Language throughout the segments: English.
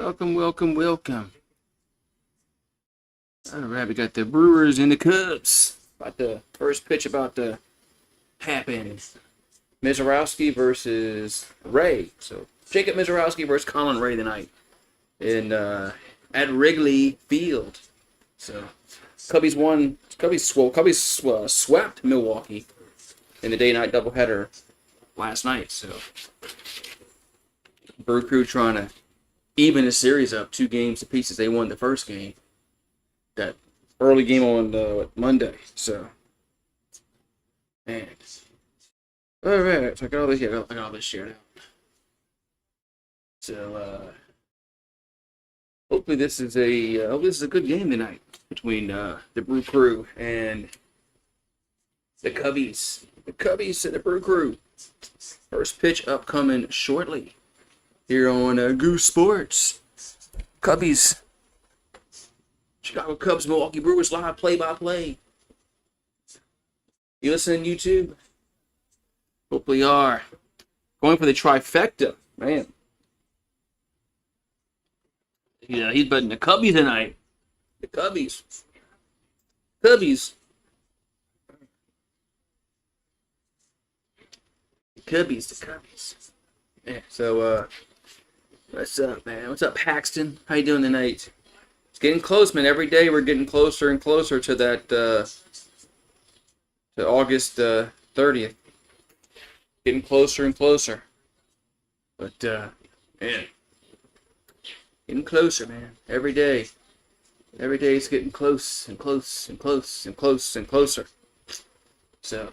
Welcome, welcome, welcome. All right, we got the Brewers and the Cubs. About the first pitch about to happen. Mizorowski versus Ray. So Jacob Mizorowski versus Colin Ray tonight in at Wrigley Field. So Cubbies won. Cubbies swept Milwaukee in the day-night doubleheader last night. So Brew Crew trying to even the series up 2 games apiece as they won the first game. That early game on Monday. So, man. All right, so I got all this. Yeah, I got all this shared out. So, hopefully this is a good game tonight between the Brew Crew and the Cubbies. The Cubbies and the Brew Crew. First pitch upcoming shortly here on GooseSports. Cubbies. Chicago Cubs, Milwaukee Brewers live play-by-play. You listening to YouTube? Hopefully you are. Going for the trifecta, man. Yeah, he's betting the Cubbies tonight. The Cubbies. Cubbies. The Cubbies. Yeah, so, what's up, man? What's up, Paxton? How you doing tonight? It's getting close, man. Every day we're getting closer and closer to that, to August 30th. Getting closer and closer. But, man. Getting closer, man. Every day. Every day it's getting close and close and close and close and closer. So.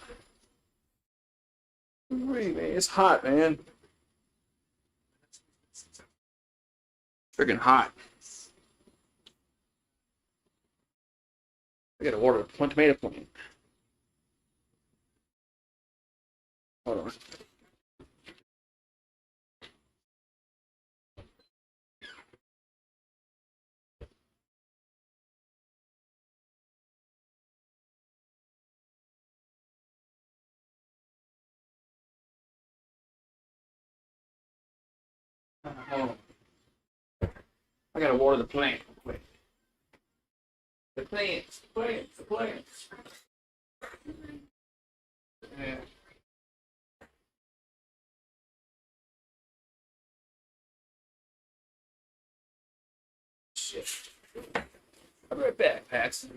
Wait, man. It's hot, man. Freaking hot. I gotta order one tomato plant. Hold on. Hold on. I gotta water the plant real quick. The plants. Yeah. Shit. I'll be right back, Pax.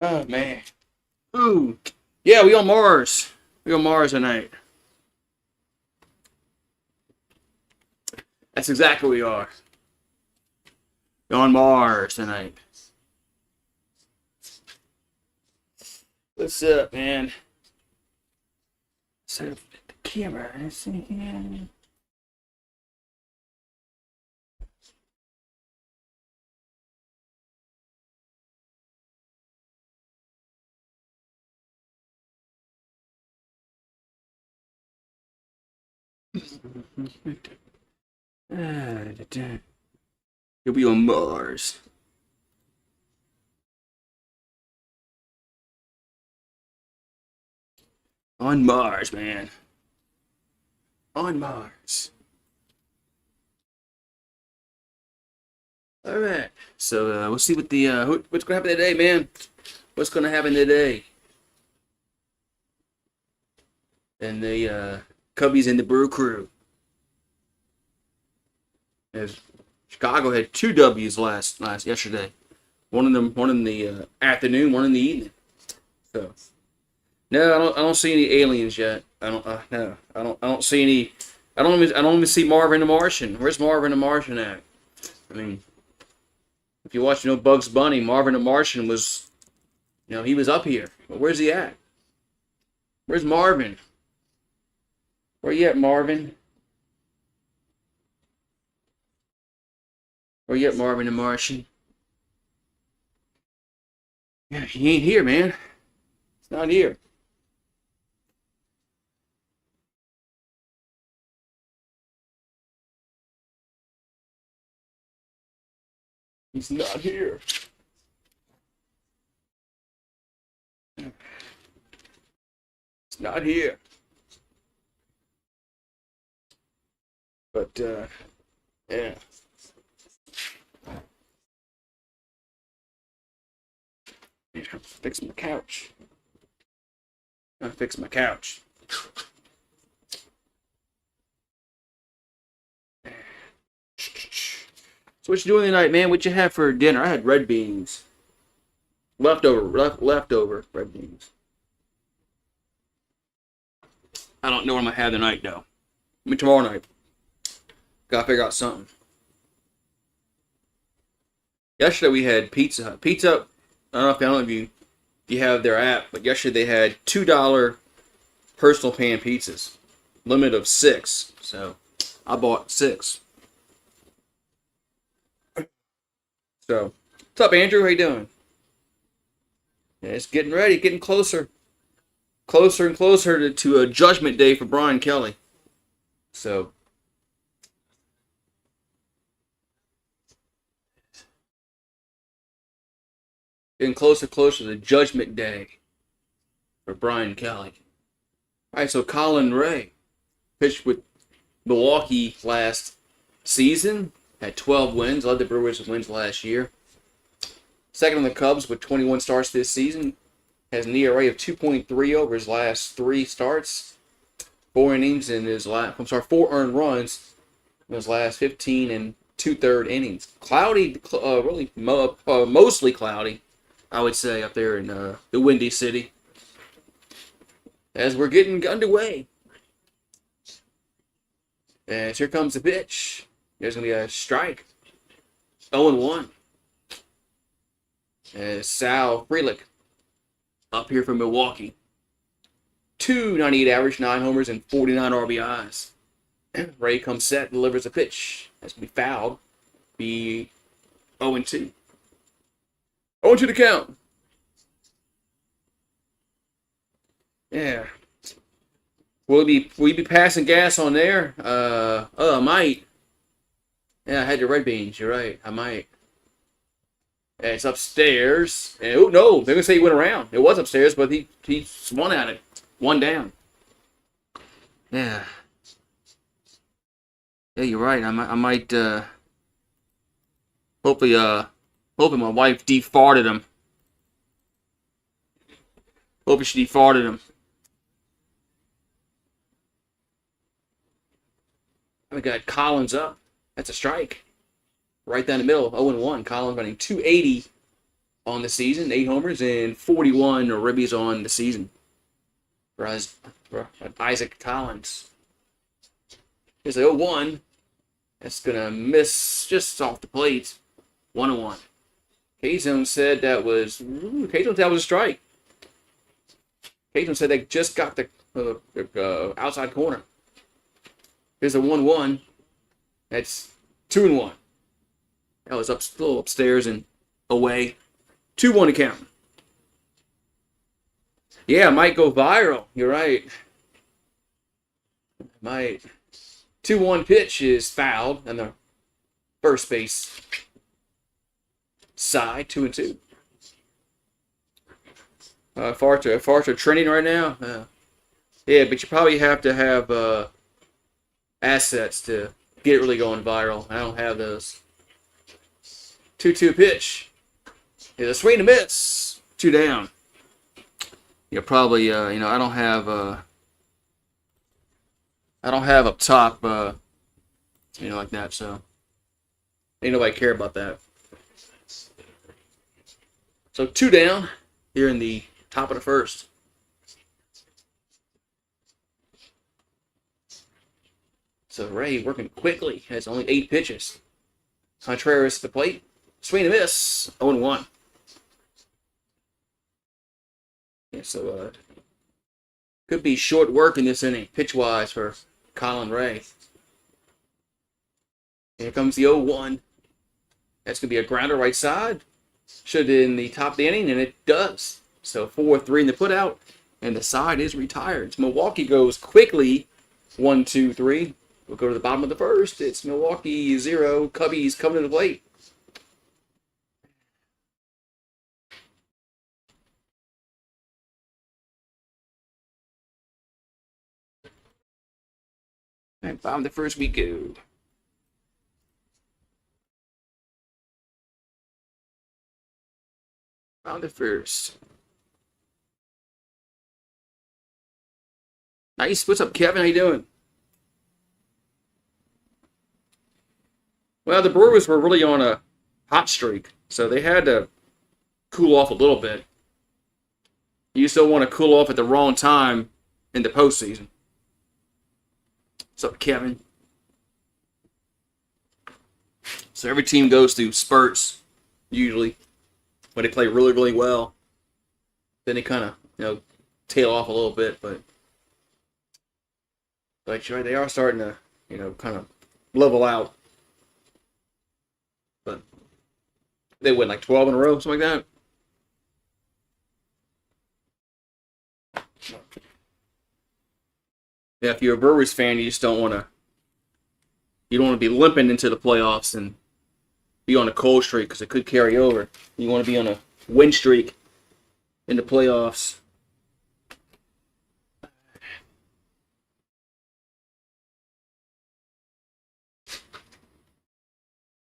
Oh man. Ooh. Yeah, we on Mars. We on Mars tonight. That's exactly what we are. We on Mars tonight. What's up, man? Set up the camera. Let's see here. You'll be on Mars. On Mars, man. On Mars. All right. So we'll see what the what's gonna happen today, man. What's gonna happen today? And the Cubbies and the Brew Crew. As Chicago had 2 W's last yesterday. One in the afternoon, one in the evening. So no, I don't see any aliens yet. I don't no. I don't see any. I don't even see Marvin the Martian. Where's Marvin the Martian at? I mean, if you watch Bugs Bunny, Marvin the Martian was he was up here. But where's he at? Where's Marvin? Where you at, Marvin? Where you at, Marvin the Martian? Yeah, he ain't here, man. It's not here. He's not here. It's not here. But yeah. Fix my couch. I fix my couch. So what you doing tonight, man? What you have for dinner? I had red beans. Leftover red beans. I don't know what I'm gonna have tonight though. I mean tomorrow night. Gotta figure out something. Yesterday we had Pizza Hut. Pizza. I don't know if you have their app, but yesterday they had $2 personal pan pizzas, limit of 6. So I bought 6. So what's up, Andrew? How you doing? Yeah, it's getting ready, getting closer and closer to a judgment day for Brian Kelly. So getting closer to judgment day for Brian Kelly. All right, so Colin Ray pitched with Milwaukee last season, had 12 wins, led the Brewers with wins last year. Second on the Cubs with 21 starts this season, has an ERA of 2.3 over his last 3 starts, 4 innings in his 4 earned runs in his last 15 and 2/3 innings. Cloudy, really mostly cloudy, I would say, up there in the Windy City. As we're getting underway. And here comes the pitch. There's going to be a strike. 0-1. As Sal Frelick up here from Milwaukee. 298 average, 9 homers, and 49 RBIs. Ray comes set, delivers a pitch. That's going to be fouled. Be 0-2. 0-2 to count. Yeah. Will we be passing gas on there? I might. Yeah, I had the red beans. You're right. I might. And it's upstairs. And oh no, they're gonna say he went around. It was upstairs, but he swung at it. 1 down. Yeah. Yeah, you're right. I might hopefully my wife defarted him. Hopefully she defarted him. We got Collins up. That's a strike. Right down the middle. 0-1. Collins running 280 on the season, 8 homers, and 41 ribbies on the season for Isaac Collins. Here's the 0-1. That's going to miss just off the plate. 1-1. K-Zone said that was a strike. K-Zone said they just got the outside corner. Here's a 1-1. That's 2-1. That was a little upstairs and away. 2-1 to count. Yeah, might go viral. You're right. Might. 2-1 pitch is fouled on the first base side. 2-2. Farts are trending right now. Yeah, but you probably have to have assets to get it really going viral. I don't have those. 2-2 pitch. It's a swing and a miss. 2 down. You're probably I don't have up top like that, so ain't nobody care about that. So 2 down here in the top of the first. So Ray working quickly. Has only 8 pitches. Contreras at the plate. Swing and miss. 0-1. Yeah, so could be short work in this inning, pitch-wise, for Colin Ray. Here comes the 0-1. That's going to be a grounder right side. Should in the top of the inning, and it does. So 4-3 in the putout, and the side is retired. Milwaukee goes quickly. 1-2-3. We'll go to the bottom of the first. It's Milwaukee 0. Cubbies coming to the plate. And bottom of the first we go. Bottom of the first. Nice. What's up, Kevin? How you doing? Well, the Brewers were really on a hot streak, so they had to cool off a little bit. You still want to cool off at the wrong time in the postseason. What's up, Kevin? So every team goes through spurts, usually, when they play really, really well. Then they kind of, tail off a little bit, but you're right, they are starting to, kind of level out. But they win like 12 in a row, something like that. Yeah, if you're a Brewers fan, you just don't want to. You don't want to be limping into the playoffs and be on a cold streak because it could carry over. You want to be on a win streak in the playoffs.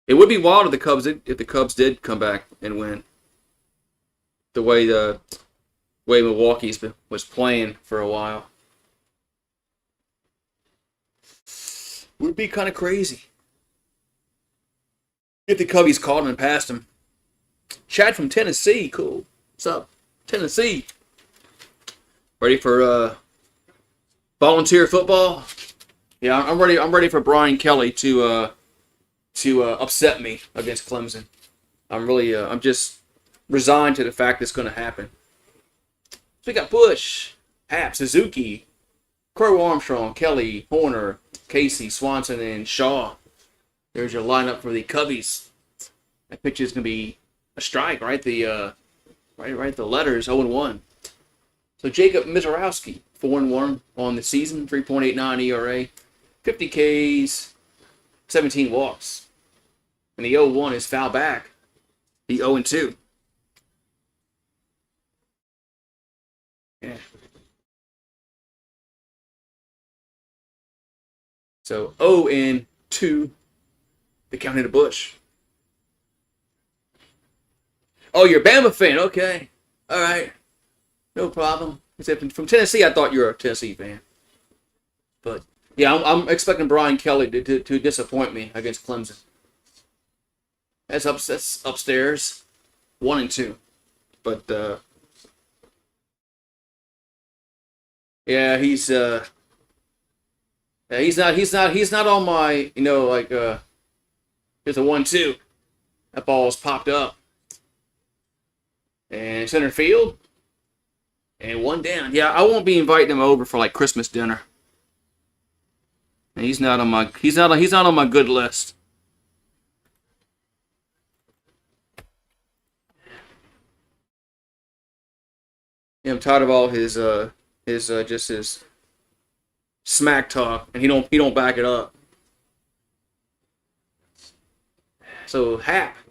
It would be wild if the Cubs did come back and win. The way Milwaukee was playing for a while. Would be kind of crazy if the Cubbies called him and passed him. Chad from Tennessee, cool. What's up, Tennessee? Ready for volunteer football? Yeah, I'm ready. I'm ready for Brian Kelly to upset me against Clemson. I'm just resigned to the fact it's going to happen. So we got Bush, Happ, Suzuki, Crow, Armstrong, Kelly, Horner, Casey, Swanson, and Shaw. There's your lineup for the Cubbies. That pitch is going to be a strike, right? The letters 0-1. So Jacob Mizorowski, 4-1 on the season, 3.89 ERA, 50 Ks, 17 walks. And the 0-1 is foul back. The 0-2. Yeah. So 0-2, the count hit a Bush. Oh, you're a Bama fan. Okay. All right. No problem. Except from Tennessee, I thought you were a Tennessee fan. But, yeah, I'm expecting Brian Kelly to disappoint me against Clemson. That's upstairs. 1-2. But yeah, he's not on my, like here's a 1-2. That ball's popped up. And center field. And one down. Yeah, I won't be inviting him over for like Christmas dinner. And he's not on my good list. Yeah, I'm tired of all his smack talk, and he don't back it up. So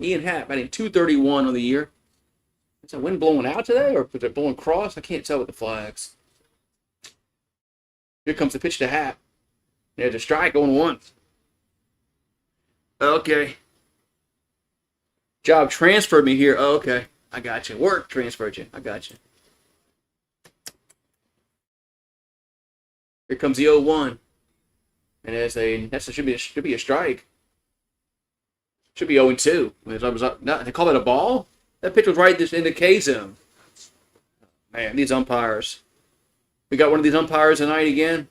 Ian Happ, batting 231 on the year. Is that wind blowing out today, or is it blowing across? I can't tell with the flags. Here comes the pitch to Happ. There's a strike going once. Okay. Job transferred me here. Oh, okay. I got you. Work transferred you. I got you. Here comes the 0-1. And should be a strike. Should be 0-2. They call that a ball? That pitch was right in the K zone. Man, these umpires. We got one of these umpires tonight again.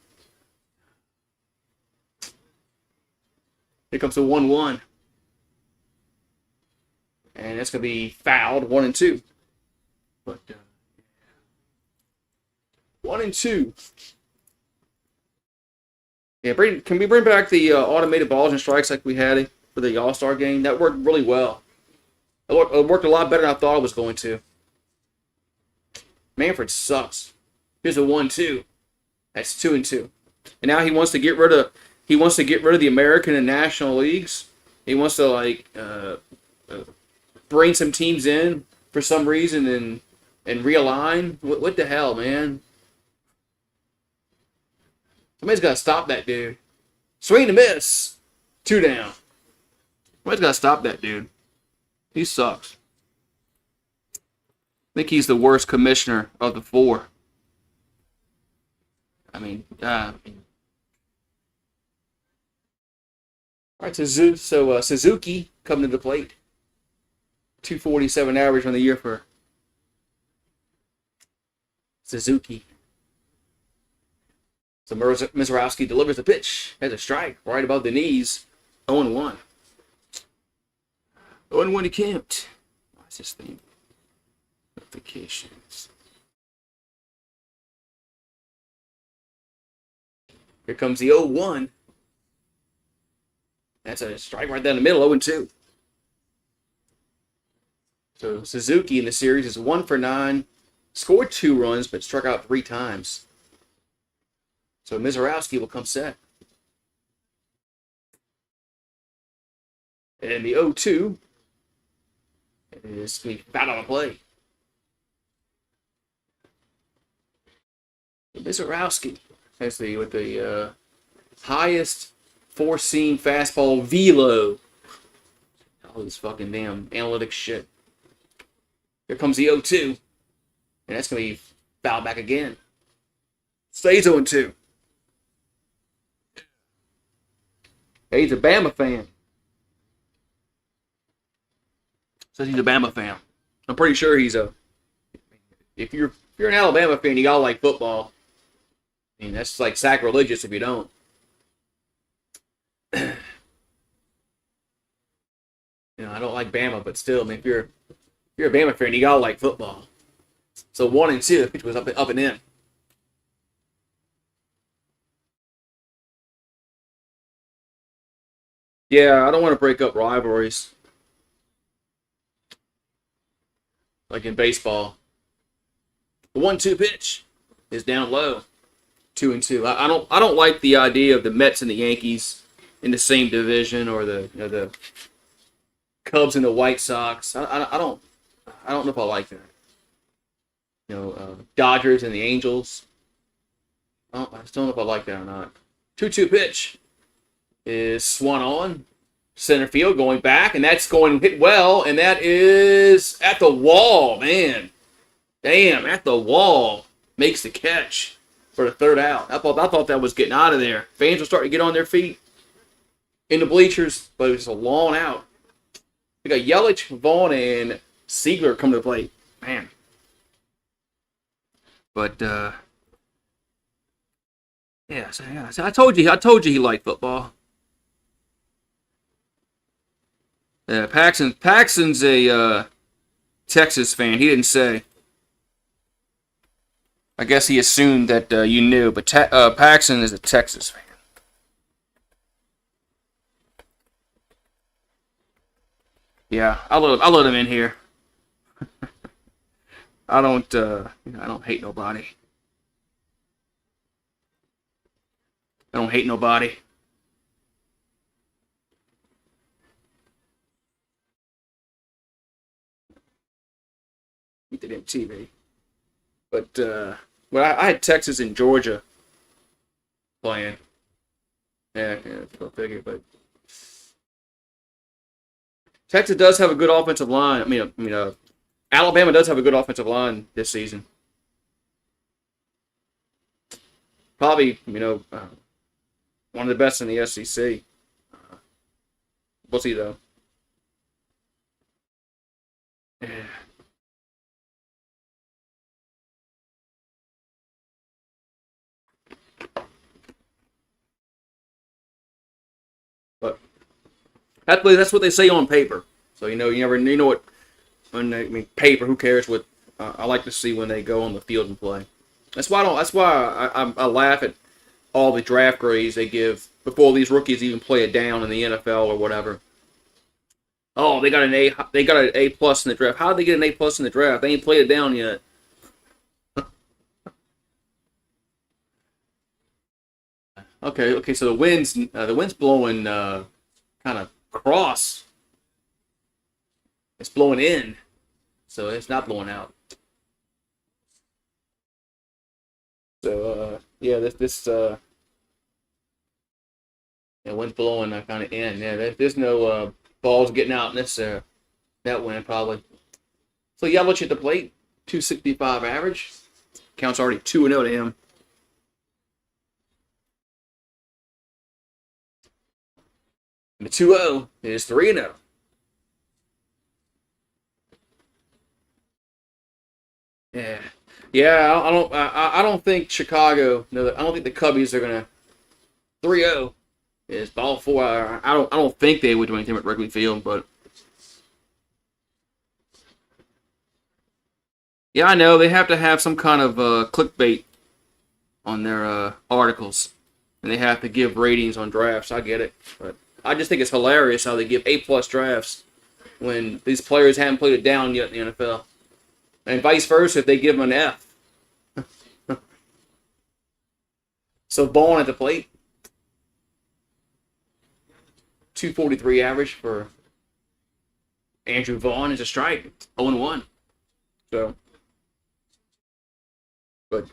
Here comes the 1-1. And that's going to be fouled, 1-2. But 1-2. Yeah, can we bring back the automated balls and strikes like we had for the All-Star game? That worked really well. It worked a lot better than I thought it was going to. Manfred sucks. Here's a 1-2. That's 2-2. And now he wants to get rid of the American and National Leagues. He wants to bring some teams in for some reason and realign. What the hell, man? Somebody's got to stop that dude. Swing and miss. 2 down. Somebody's got to stop that dude. He sucks. I think he's the worst commissioner of the 4. I mean, all right, so Suzuki coming to the plate. 247 average on the year for Suzuki. So Mizorowski delivers the pitch. Has a strike right above the knees. 0-1. 0-1 to Kempt. What's this thing? Notifications. Here comes the 0-1. That's a strike right down the middle, 0-2. So Suzuki in the series is 1 for 9. Scored 2 runs, but struck out 3 times. So Mizorowski will come set. And the 0-2 is going to be fouled on a play. Mizorowski has with the highest four-seam fastball velo. All this fucking damn analytics shit. Here comes the 0-2. And that's going to be fouled back again. Stays 0-2. Hey, he's a Bama fan. Says he's a Bama fan. I'm pretty sure he's a... If you're an Alabama fan, you gotta like football. I mean, that's like sacrilegious if you don't. I don't like Bama, but still, I mean, if you're a Bama fan, you gotta like football. So 1-2, the pitch was up and in. Yeah, I don't want to break up rivalries. Like in baseball. The 1-2 pitch is down low. 2-2. I don't like the idea of the Mets and the Yankees in the same division, or the Cubs and the White Sox. I don't know if I like that. Dodgers and the Angels. I just don't know if I like that or not. 2-2 pitch is swung on. Center field going back, and that's going to hit well, and that is at the wall, man. Damn, at the wall. Makes the catch for the third out. I thought that was getting out of there. Fans were starting to get on their feet in the bleachers, but it was a long out. We got Yelich, Vaughn, and Siegler coming to the plate. Man. But yeah. So I told you he liked football. Yeah, Paxton's a Texas fan. He didn't say. I guess he assumed that you knew, but Paxton is a Texas fan. Yeah, I let him in here. I don't hate nobody. I don't hate nobody. Beat the damn TV. But I had Texas and Georgia playing. Yeah, go figure. But Texas does have a good offensive line. Alabama does have a good offensive line this season. Probably, one of the best in the SEC. We'll see though. Yeah. But that's what they say on paper. So you know what paper. Who cares what? I like to see when they go on the field and play. That's why I don't. That's why I laugh at all the draft grades they give before these rookies even play it down in the NFL or whatever. Oh, they got an A. They got an A plus in the draft. How did they get an A plus in the draft? They ain't played it down yet. Okay. So the wind's blowing kind of cross. It's blowing in, so it's not blowing out. So yeah, this yeah, wind's blowing kind of in. Yeah, there's no balls getting out in this that wind probably. So Yelich at the plate, 265 average. Count's already 2-0 to him. And the 2-0 is 3-0. Yeah, yeah. I don't think Chicago. No, I don't think the Cubbies are gonna 3-0 is ball four. I don't think they would do anything at Wrigley Field, but yeah, I know they have to have some kind of clickbait on their articles, and they have to give ratings on drafts. I get it, but I just think it's hilarious how they give A plus drafts when these players haven't played it down yet in the NFL, and vice versa if they give them an F. So Bourne at the plate, 243 average for Andrew Vaughn is a strike, 0-1. So, but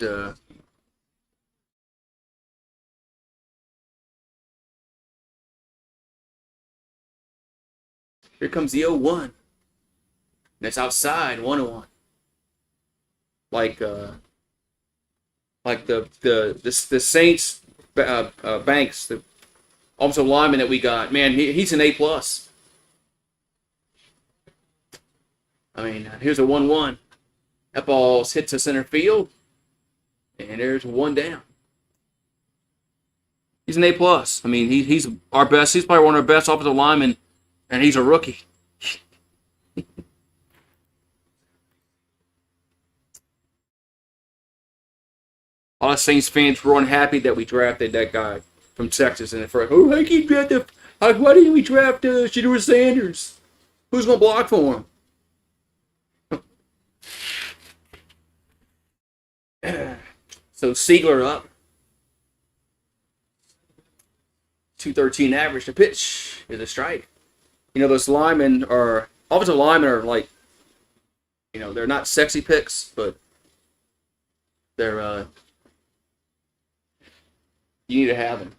here comes the 0-1. That's outside, 1-1. Like the Saints Banks, the offensive lineman that we got. Man, he's an A plus. I mean, here's a 1-1. That ball's hit to center field, and there's one down. He's an A plus. I mean, he's our best. He's probably one of our best offensive linemen, and he's a rookie. A lot of Saints fans were unhappy that we drafted that guy from Texas in the first. Oh, I can't draft the. Why didn't we draft Shedeur Sanders? Who's gonna block for him? So Siegler up, 213 average. The pitch is a strike. Those linemen are offensive linemen are like, they're not sexy picks, but they're you need to have them.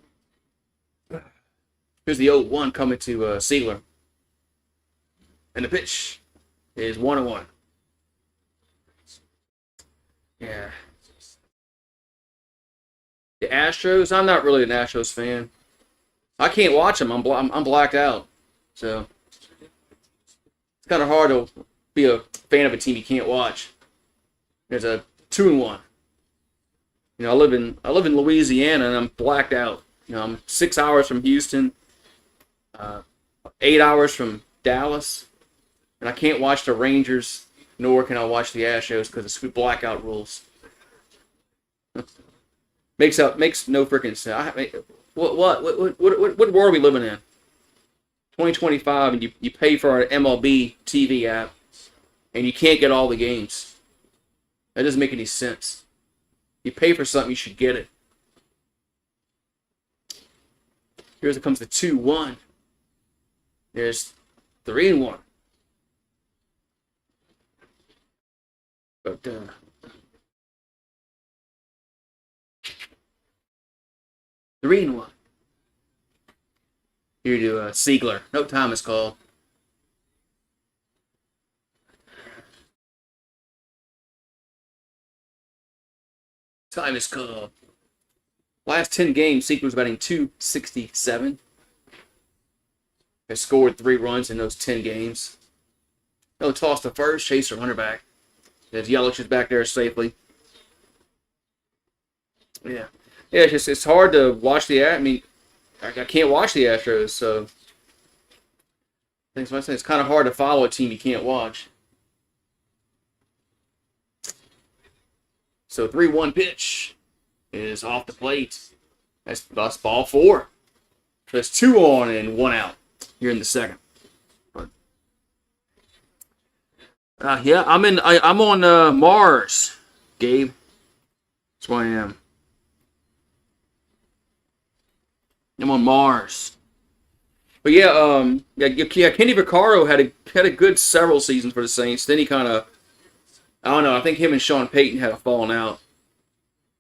Here's the 0-1 coming to Siegler. And the pitch is 1-1. Yeah. The Astros, I'm not really an Astros fan. I can't watch them. I'm blacked out. So it's kind of hard to be a fan of a team you can't watch. There's a 2-1. You know, I live in Louisiana and I'm blacked out. You know, I'm 6 hours from Houston, 8 hours from Dallas, and I can't watch the Rangers, nor can I watch the Astros because of stupid blackout rules. Makes no freaking sense. What world are we living in? 2025, and you pay for an MLB TV app, and you can't get all the games. That doesn't make any sense. You pay for something, you should get it. Here's it comes to 2-1. There's 3-1. But 3-1. Here to Siegler. No time is called. Time is called. Last 10 games, Siegler's batting .267. Has scored 3 runs in those 10 games. No toss to first, Chaser runner back. As Yelich is back there safely. Yeah. Yeah, it's hard to watch I mean, I can't watch the Astros, so it's kind of hard to follow a team you can't watch. So 3-1 pitch is off the plate. That's ball 4. There's 2 on and 1 out here in the second. But, yeah, I'm on Mars, Gabe. That's where I am. I'm on Mars. But yeah, Kenny Vaccaro had a good several seasons for the Saints. Then he kind of, I don't know. I think him and Sean Payton had a falling out,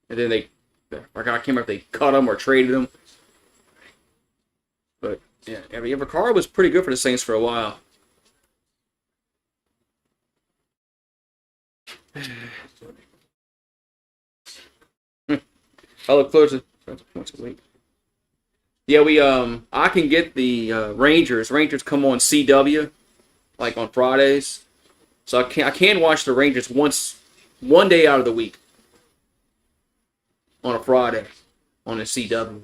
and then I can't remember if they cut him or traded him. But yeah, Vaccaro was pretty good for the Saints for a while. I look closer. Once a week. Yeah, I can get the Rangers. Rangers come on CW, like on Fridays. So I can watch the Rangers one day out of the week. On a Friday, on the CW.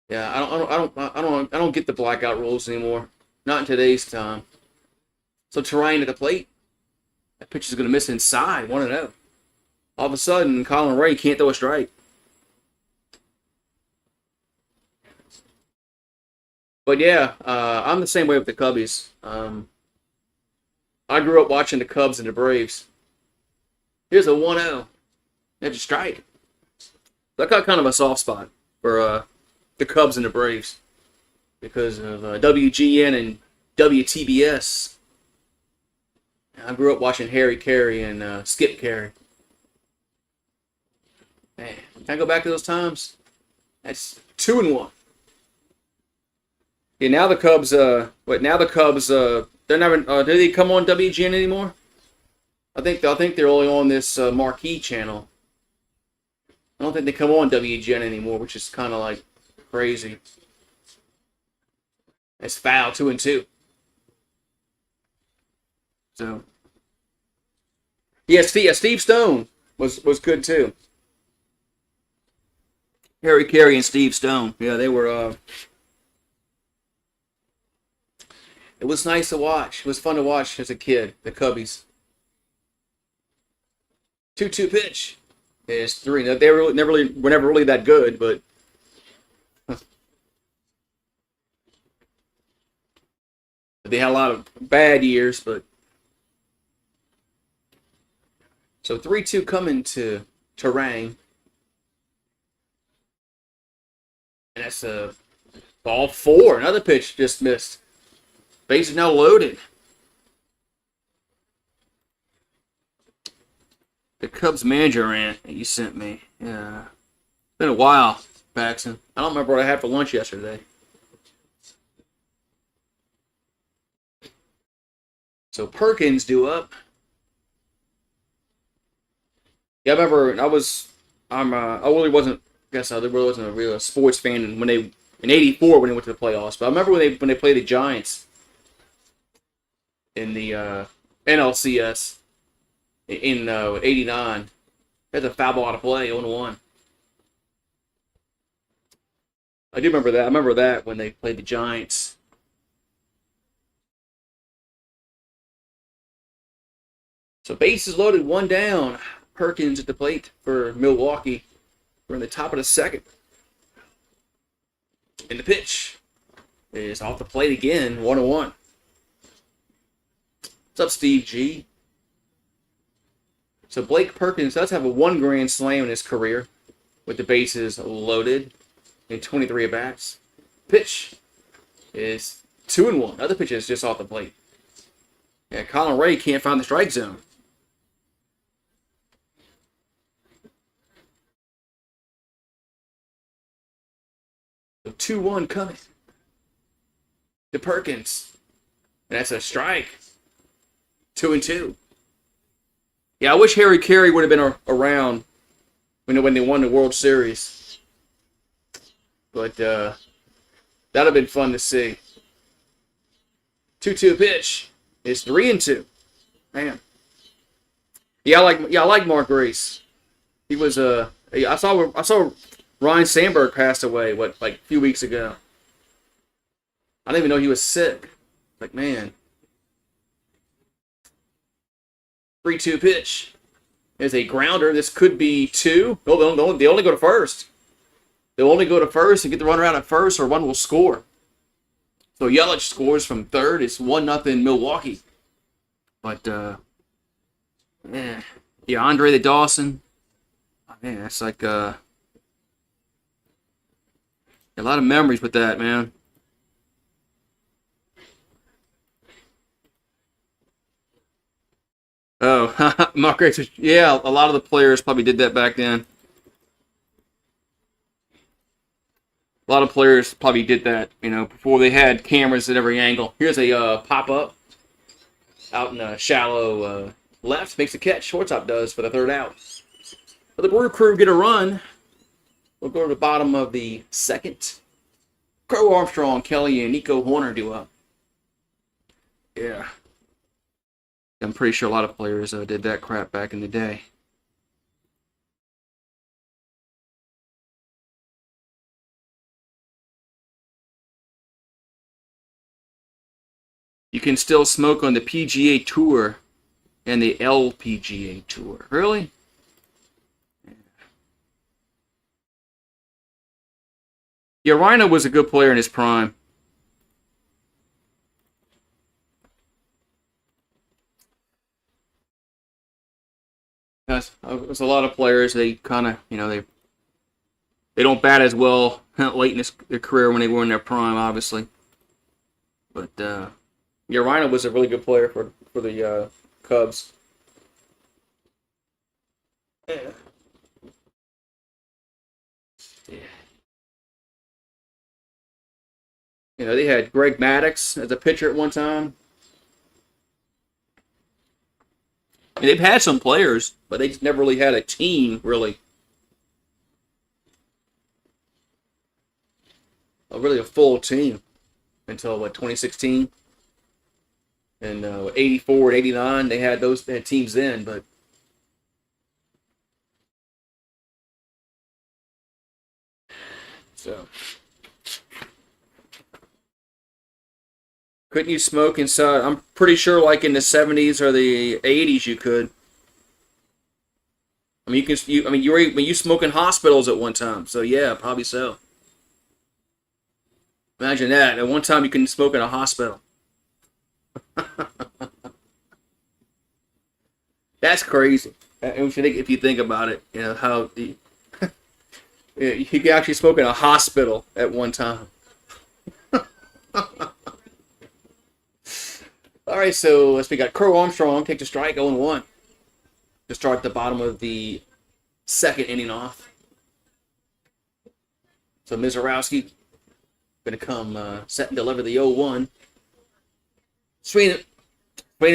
Yeah, I don't get the blackout rules anymore. Not in today's time. So Terrain at the plate. That pitch is going to miss inside, 1-0. All of a sudden, Colin Ray can't throw a strike. But yeah, I'm the same way with the Cubbies. I grew up watching the Cubs and the Braves. Here's a 1-0. That's a strike. I got kind of a soft spot for the Cubs and the Braves because of WGN and WTBS. I grew up watching Harry Carey and Skip Carey. Man, can I go back to those times? That's 2-1. Yeah, now the Cubs. They're never. Do they come on WGN anymore? I think they're only on this marquee channel. I don't think they come on WGN anymore, which is kind of like crazy. It's foul, 2-2. So, yeah, Steve Stone was good too. Harry Carey and Steve Stone. Yeah, they were. It was nice to watch. It was fun to watch as a kid. The Cubbies. 2-2 pitch is 3. They were never really that good, but they had a lot of bad years. But so 3-2 coming to Terang. And that's a ball 4. Another pitch just missed. Base is now loaded. The Cubs manager rant that you sent me. Yeah. It's been a while, Paxton. I don't remember what I had for lunch yesterday. So Perkins due up. Yeah, I remember I really wasn't a real sports fan when they in '84 when they went to the playoffs. But I remember when they played the Giants in the NLCS in '89. They had a foul ball out of play, 0-1. I do remember that. I remember that when they played the Giants. So bases loaded, one down. Perkins at the plate for Milwaukee. We're in the top of the second. And the pitch is off the plate again, 1-1. What's up, Steve G? So Blake Perkins does have a 1 grand slam in his career with the bases loaded in 23 at-bats. Pitch is 2-1. Other pitch is just off the plate. Yeah, Colin Ray can't find the strike zone. So 2-1 coming to Perkins. And that's a strike. 2-2. Yeah, I wish Harry Carey would have been around when they won the World Series. But that'd have been fun to see. 2-2 pitch. It's 3-2. Man. Yeah, I like Mark Grace. He was I saw Ryan Sandberg passed away like a few weeks ago. I didn't even know he was sick. Like, man. 3-2 pitch is a grounder. This could be 2. No, they only go to first. They'll only go to first and get the runner out at first, or one will score. So Yelich scores from third. It's 1-0 Milwaukee. But Andre the Dawson. Oh, man, that's like a lot of memories with that, man. Oh, Mark Grace. Yeah, a lot of the players probably did that back then. A lot of players probably did that, before they had cameras at every angle. Here's a pop-up out in a shallow left. Makes the catch. Shortstop does for the third out. But the Brew Crew get a run. We'll go to the bottom of the second. Crow Armstrong, Kelly, and Nico Horner do up. Yeah. I'm pretty sure a lot of players did that crap back in the day. You can still smoke on the PGA Tour and the LPGA Tour. Really? Yeah, Rhino was a good player in his prime. Yes, there's a lot of players. They kind of, they don't bat as well late in their career when they were in their prime, obviously. But yeah, Rhino was a really good player for the Cubs. Yeah. They had Greg Maddux as a pitcher at one time. I mean, they've had some players, but they just never really had a team, really. Really a full team until, 2016. And 84 and 89, they had teams then, but so couldn't you smoke inside? I'm pretty sure like in the 70s or the 80s you could. I mean, you smoke in hospitals at one time, so yeah, probably so. Imagine that. At one time you couldn't smoke in a hospital. That's crazy. If you think about it, how you could actually smoke in a hospital at one time. All right, so we got Crow Armstrong take the strike, 0-1 to start the bottom of the second inning off. So Mizorowski going to come set and deliver the 0-1. Swing and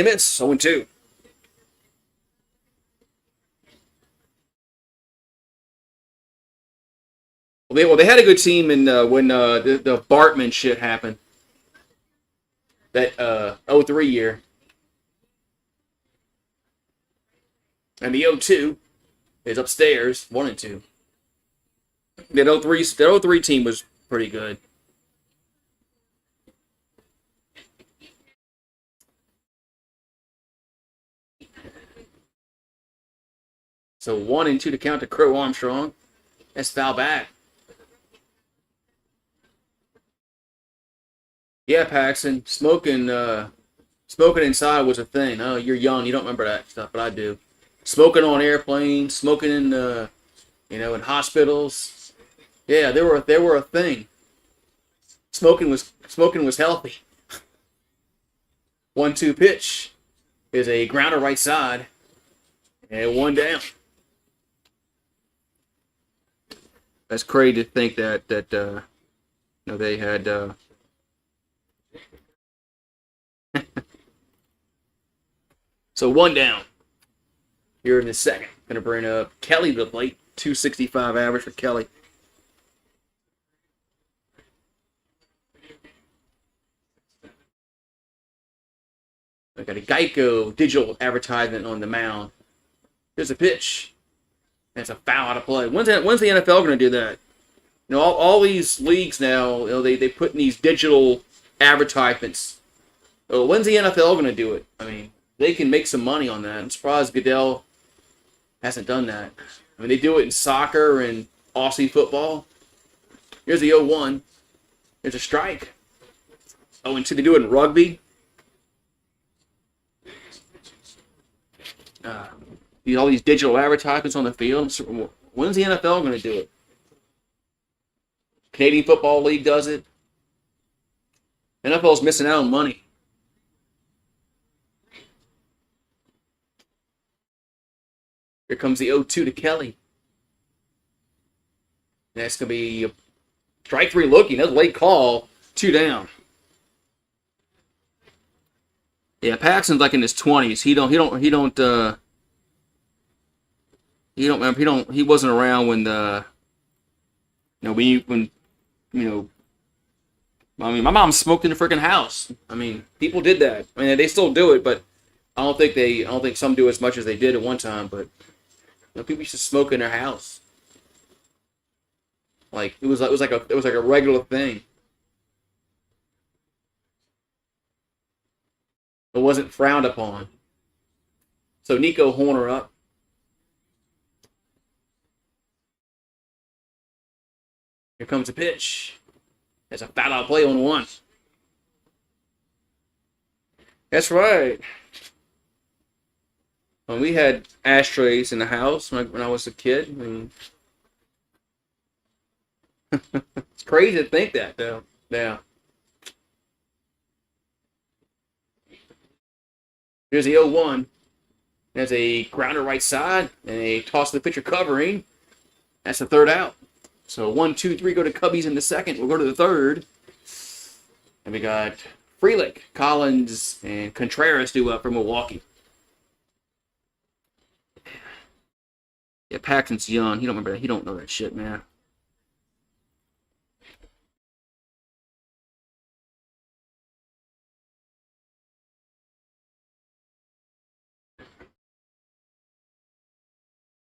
miss, 0-2. They had a good team in when the Bartman shit happened. That 03 year. And the 02 is upstairs, 1 and 2. That 03 team was pretty good. So 1 and 2 to count to Crow Armstrong. That's foul back. Yeah, Paxton, smoking inside was a thing. Oh, you're young, you don't remember that stuff, but I do. Smoking on airplanes, smoking in in hospitals. Yeah, they were a thing. Smoking was healthy. 1-2 pitch is a grounder right side, and 1 down. That's crazy to think that they had. So 1 down. Here in the second, gonna bring up Kelly to the plate. 265 average for Kelly. I got a Geico digital advertisement on the mound. Here's a pitch. That's a foul out of play. When's the NFL going to do that? All these leagues now, they put in these digital advertisements. When's the NFL going to do it? I mean, they can make some money on that. I'm surprised Goodell hasn't done that. I mean, they do it in soccer and Aussie football. Here's the 0-1. There's a strike. 0-2. They do it in rugby. All these digital advertisements on the field. When's the NFL going to do it? Canadian Football League does it. NFL's missing out on money. Here comes the 0-2 to Kelly. That's going to be a strike 3 looking. That's a late call. 2 down. Yeah, Paxton's like in his 20s. He wasn't around when I mean, my mom smoked in the freaking house. I mean, people did that. I mean, they still do it, but I don't think some do as much as they did at one time, but people used to smoke in their house. Like it was like a regular thing. It wasn't frowned upon. So Nico Horner up. Here comes a pitch. There's a foul out play on 1. That's right. When we had ashtrays in the house when I was a kid, I mean, it's crazy to think that, though. Yeah. Here's the 0-1. There's a grounder right side and a toss to the pitcher covering. That's the 3rd out. So 1, 2, 3 go to Cubbies in the second. We'll go to the 3rd. And we got Frelick, Collins, and Contreras due up for Milwaukee. Yeah, Paxton's young. He don't remember that. He don't know that shit, man.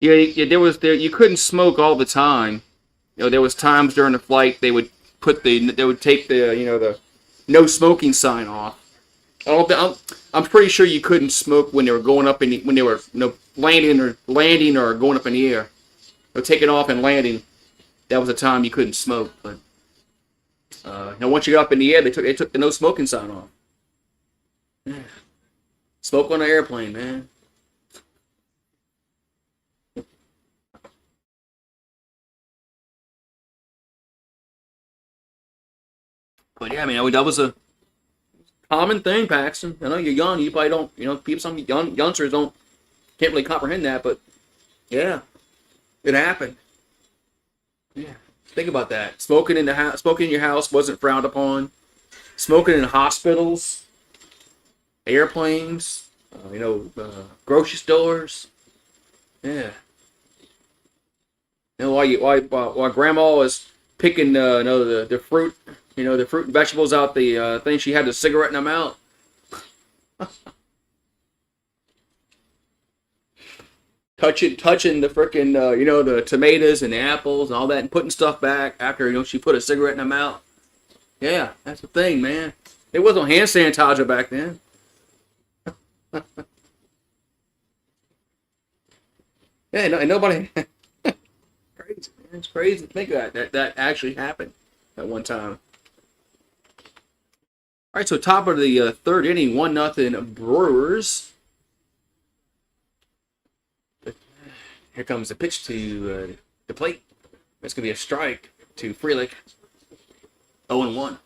Yeah, you couldn't smoke all the time. There was times during the flight they would take the no smoking sign off. I'm pretty sure you couldn't smoke when they were going up when they were landing or going up in the air. Or taking off and landing. That was a time you couldn't smoke. But once you got up in the air, they took the no smoking sign off. Yeah. Smoke on an airplane, man. But yeah, I mean, that was a common thing, Paxton. I know you're young. You probably don't. Some youngsters can't really comprehend that. But yeah, it happened. Yeah, think about that. Smoking in your house wasn't frowned upon. Smoking in hospitals, airplanes, grocery stores. Yeah. While Grandma was picking no the fruit, the fruit and vegetables out the thing. She had the cigarette in her mouth. touching the frickin' the tomatoes and the apples and all that, and putting stuff back after she put a cigarette in her mouth. Yeah, that's the thing, man. It wasn't hand sanitizer back then. Yeah, no, and nobody. Crazy, man. It's crazy to think of that actually happened at one time. All right, so top of the third inning, 1-0 Brewers. Here comes the pitch to the plate. That's going to be a strike to Frelick. 0-1.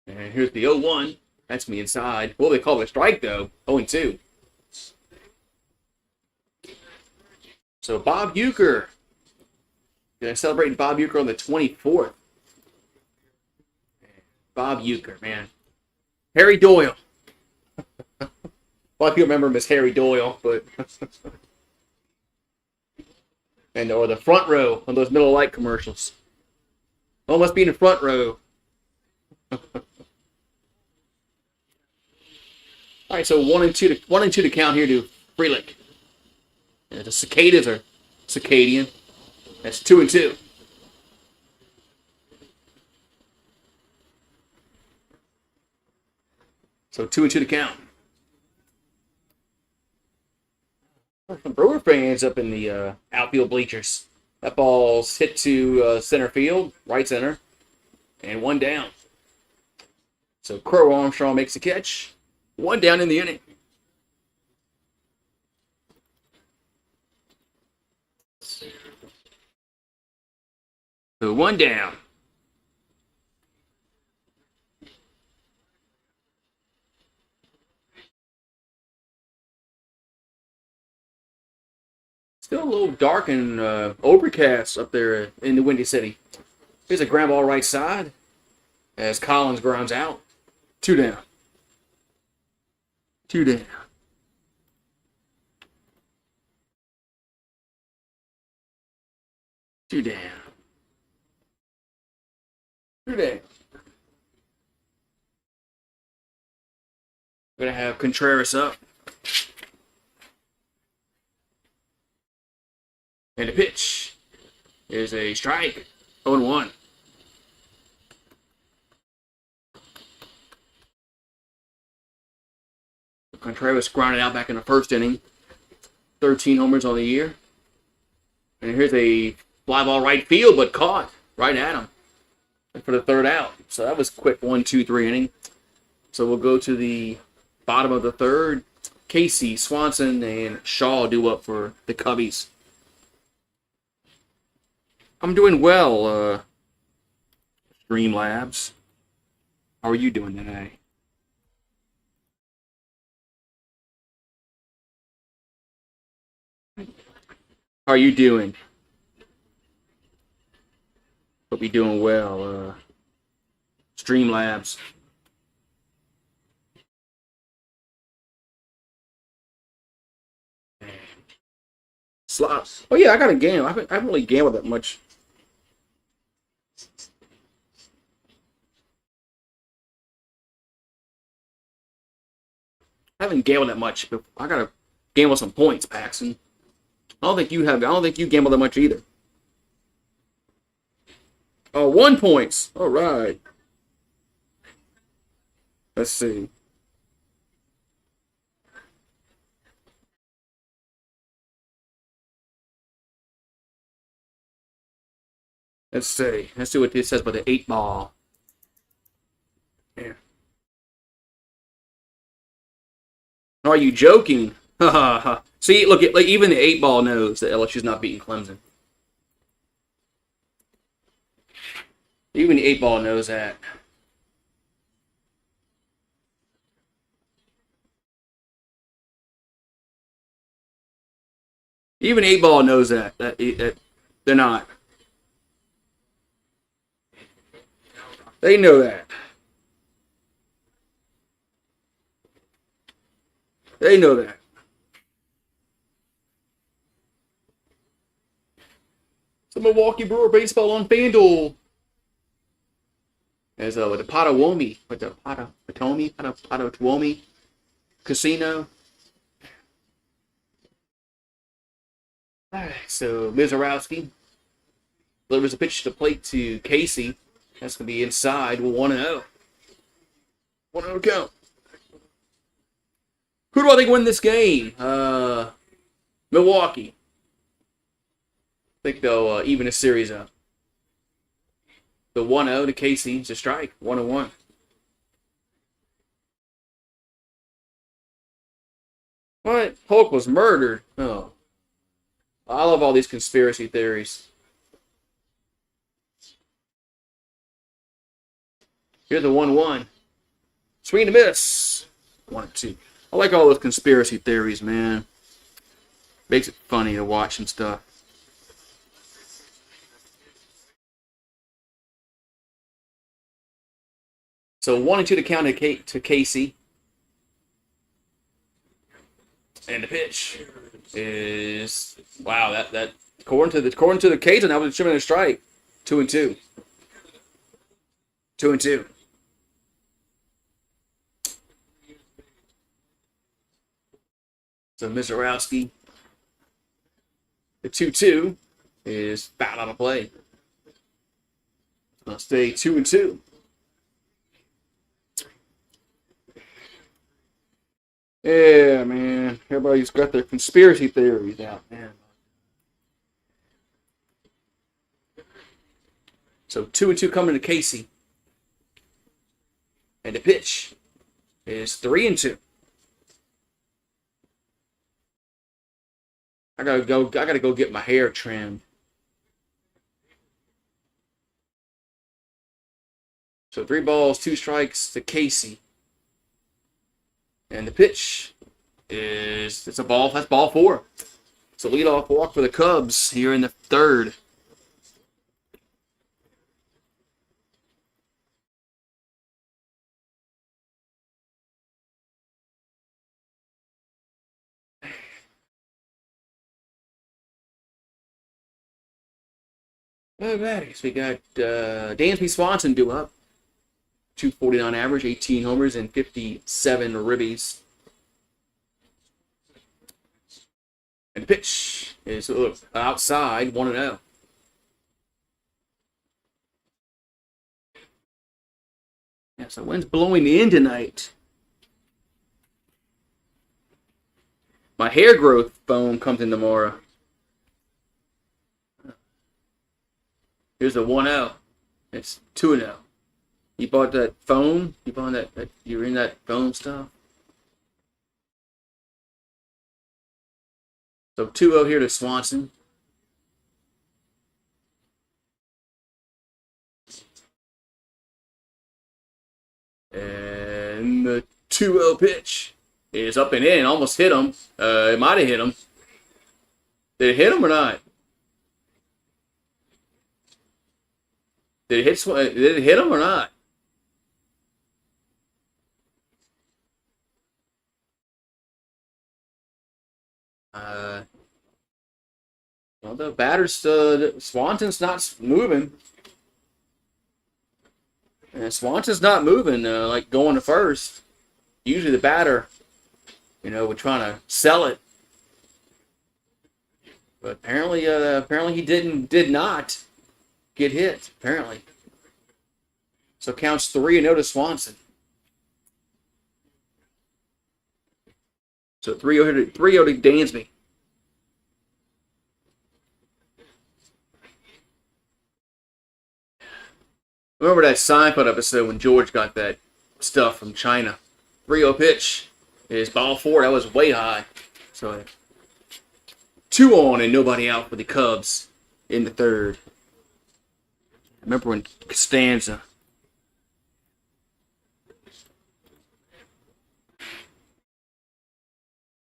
And here's the 0-1. That's me inside. Well, they call it a strike, though. 0-2. So Bob Uecker. Going to celebrate Bob Uecker on the 24th. Bob Uecker, man. Harry Doyle. A lot of people remember him as Harry Doyle, but or the front row on those Miller Lite commercials. Oh, must be in the front row. All right, so 1-2 to count here to Frelick. And the cicadas are circadian. That's 2-2. So 2-2 to count. Some Brewer fans up in the outfield bleachers. That ball's hit to center field, right center, and 1 down. So Crow Armstrong makes the catch. 1 down in the inning. So 1 down. Still a little dark and overcast up there in the Windy City. Here's a ground ball right side as Collins grounds out. 2 down. 2 down. 2 down. 2 down. We're going to have Contreras up. And the pitch is a strike. 0-1. Contreras grounded out back in the first inning. 13 homers on the year. And here's a fly ball right field, but caught right at him for the third out. So that was quick 1-2-3 inning. So we'll go to the bottom of the third. Casey, Swanson, and Shaw do up for the Cubbies. I'm doing well, Streamlabs. How are you doing today? How are you doing? Hope you're doing well, Streamlabs. Slots. Oh yeah, I got a game. I haven't really gambled that much. I haven't gambled that much, but I gotta gamble some points, Paxton. I don't think you have. I don't think you gamble that much either. Oh, 1 point. All right. Let's see. Let's see. Let's see what this says about the 8-ball. Yeah. Are you joking? Ha ha ha. See, look, like, even the 8-ball knows that LSU's not beating Clemson. Even the 8-ball knows that. Even 8-ball knows that they're not. They know that. They know that. The Milwaukee Brewer baseball on FanDuel. As with the Potawatomi, Potawatomi Casino. All right, so Mizorowski delivers a pitch to the plate to Casey. That's going to be inside with 1-0. 1-0 count. Who do I think win this game? Milwaukee. I think they'll even a series up. The 1-0 to Casey. It's a strike. 1-1. What? Hulk was murdered. Oh. I love all these conspiracy theories. Here's the 1-1. Swing and a miss. 1-2. I like all those conspiracy theories, man. Makes it funny to watch some stuff. So 1-2 to count to Casey. And the pitch is that according to the Cajun, that was a a strike. 2-2. 2-2. So Mizorowski, the 2-2 is foul on a play. I'll stay 2-2. Yeah, man. Everybody's got their conspiracy theories out, man. So 2-2 coming to Casey. And the pitch is 3-2. I gotta go get my hair trimmed. So 3 balls, 2 strikes to Casey. And the pitch it's a ball. That's ball 4. It's a leadoff walk for the Cubs here in the 3rd. Alrighty, so we got Dansby Swanson due up. 249 average, 18 homers, and 57 ribbies. And the pitch is outside, 1-0. Yeah, so wind's blowing in tonight. My hair growth foam comes in tomorrow. Here's a 1-0. It's 2-0. You bought that foam? You bought that you're in that foam stuff? So 2-0 here to Swanson. And the 2-0 pitch is up and in. Almost hit him. It might have hit him. Did it hit him or not? Did it hit him or not? Well, the batter's Swanson's not moving. And Swanson's not moving, like going to first. Usually the batter, we're trying to sell it. But apparently he did not get hit, apparently. So counts 3-0 to Swanson. So 3-0 to Dansby. Remember that Seinfeld episode when George got that stuff from China? 3-0 pitch is ball 4. That was way high. So 2 on and nobody out for the Cubs in the 3rd. I remember when Costanza.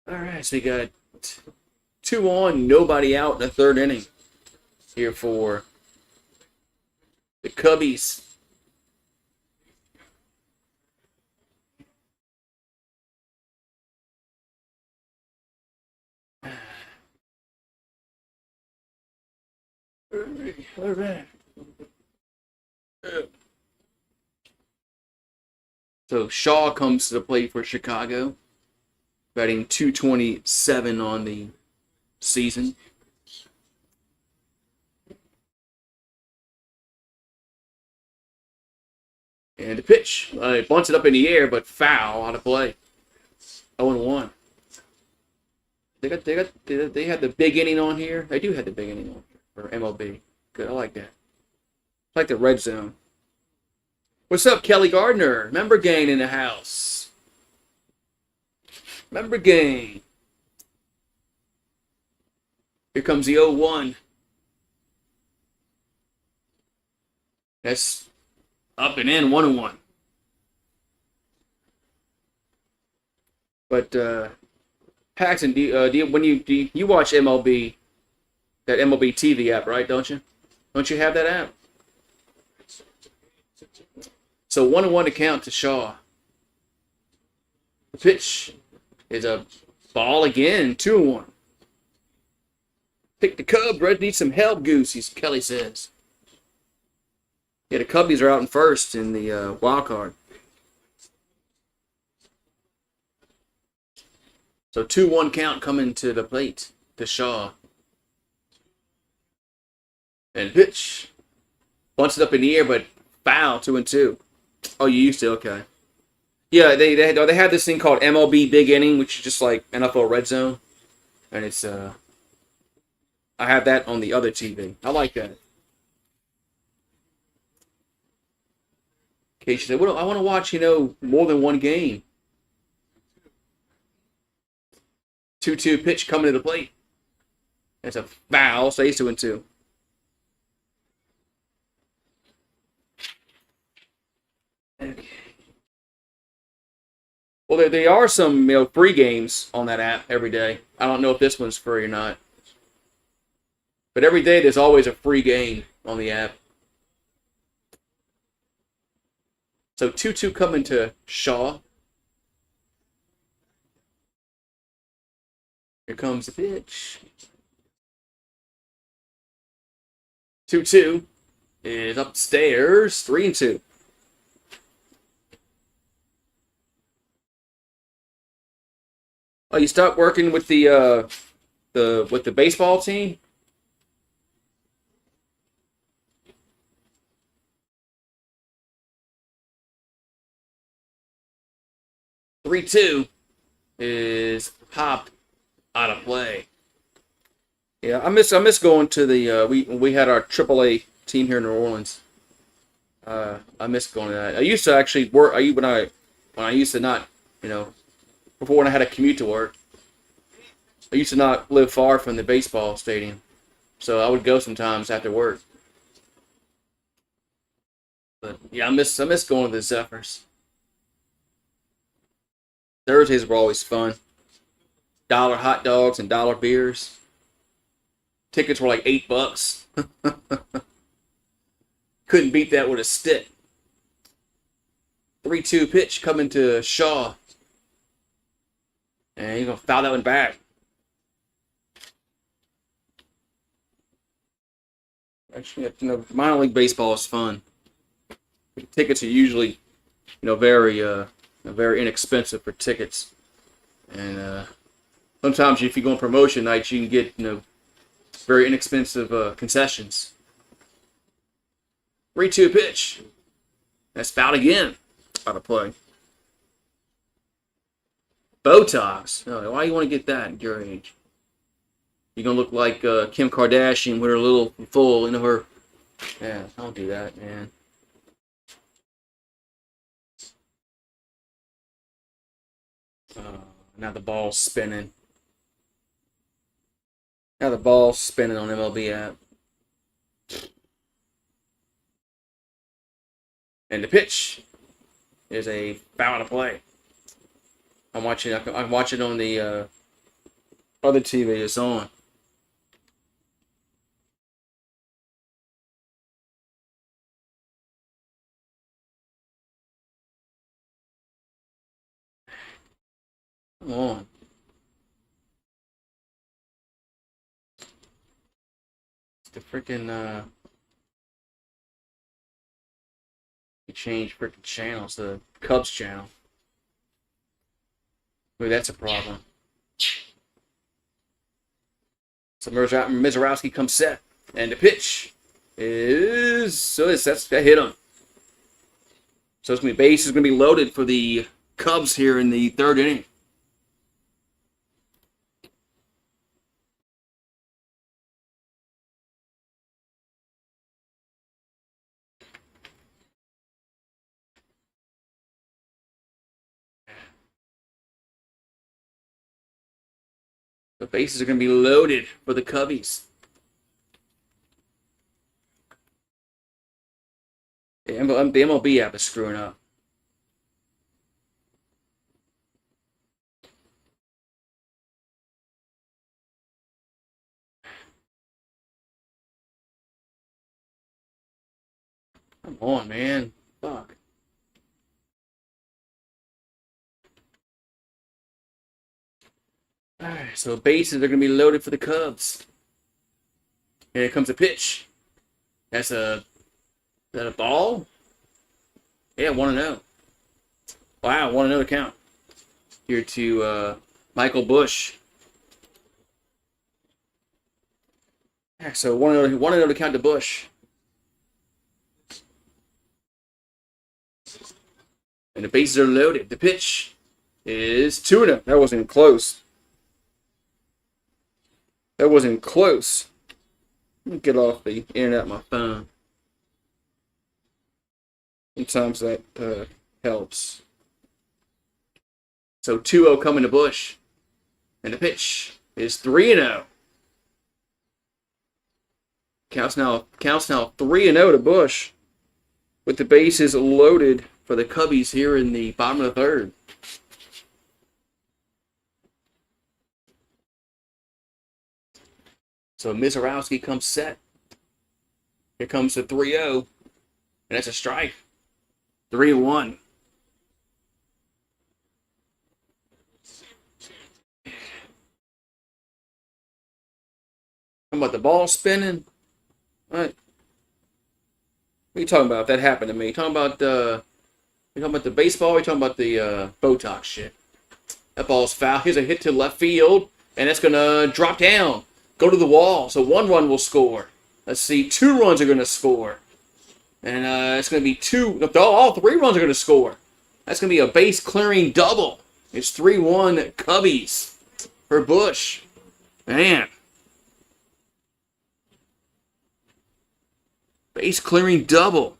All right, so you got 2 on, nobody out in the 3rd inning here for the Cubbies. All right. So Shaw comes to the plate for Chicago, batting 227 on the season. And the pitch, it bunts it up in the air, but foul out of play. 0-1. They had the big inning on here. They do have the big inning on here for MLB. Good, I like that. I like the red zone. What's up, Kelly Gardner? Member gang in the house. Member gang. Here comes the 0-1. That's up and in, 1-1. But Paxton, you watch MLB, that MLB TV app, right? Don't you? Don't you have that app? So 1-1 to count to Shaw. The pitch is a ball again, 2-1. Pick the Cubs. Red needs some help, Goose, Kelly says. Yeah, the Cubbies are out in first in the wild card. So 2-1 count coming to the plate to Shaw. And pitch. Bunts it up in the air, but foul, 2-2. Oh, you used to? Okay. Yeah, they have this thing called MLB Big Inning, which is just like NFL Red Zone. And it's, I have that on the other TV. I like that. Okay, she said, well, I want to watch, more than one game. 2-2 pitch coming to the plate. That's a foul, so he's 2-2. Okay. Well, there are some free games on that app every day. I don't know if this one's free or not. But every day there's always a free game on the app. So 2-2 coming to Shaw. Here comes the pitch. 2-2 is upstairs. 3-2. Oh, you stopped working with the baseball team? Three two is popped out of play. Yeah, I miss going to the we had our AAA team here in New Orleans. I miss going to that. I used to actually work. When I used to not, before when I had a commute to work. I used to not live far from the baseball stadium, so I would go sometimes after work. But yeah, I miss going to the Zephyrs. Thursdays were always fun. Dollar hot dogs and dollar beers. Tickets were like $8. Couldn't beat that with a stick. 3-2 pitch coming to Shaw. And he's going to foul that one back. Actually, minor league baseball is fun. Tickets are usually, very inexpensive for tickets. And sometimes if you go on promotion nights, you can get, very inexpensive concessions. 3-2 pitch. That's fouled again. Out of play. Botox. Oh, why do you want to get that at your age? You're going to look like Kim Kardashian with her little full, her... Yeah, don't do that, man. Now the ball's spinning. Now the ball's spinning on MLB app. And the pitch is a foul to play. I'm watching on the other TV it's on. Come on. the freaking change freaking channels, the Cubs channel. Maybe that's a problem. So Mizorowski comes set, and the pitch is that hit him. So it's gonna be base is gonna be loaded for the Cubs here in the third inning. The bases are going to be loaded for the Cubbies. The MLB app is screwing up. Come on, man. Fuck. Alright, so bases are going to be loaded for the Cubs. Here comes a pitch. Is that a ball? Yeah, 1-0. Wow, 1-0 count. Here to Michael Bush. Yeah, so 1-0 to count to Bush. And the bases are loaded. The pitch is 2-0. That wasn't close. That wasn't close. Let me get off the internet on my phone. Sometimes that helps. So 2-0 coming to Bush. And the pitch is 3-0. Counts now 3-0 to Bush. With the bases loaded for the Cubbies here in the bottom of the third. So Mizorowski comes set. Here comes the 3-0. And that's a strike. 3-1. Talking about the ball spinning. What are you talking about if that happened to me? You talking about the baseball? Or you talking about the Botox shit? That ball's foul. Here's a hit to left field. And that's going to drop down. Go to the wall. So 1 run will score. Let's see. 2 runs are going to score. And it's going to be 2. All 3 runs are going to score. That's going to be a base clearing double. It's 3-1 Cubbies for Bush. Man. Base clearing double.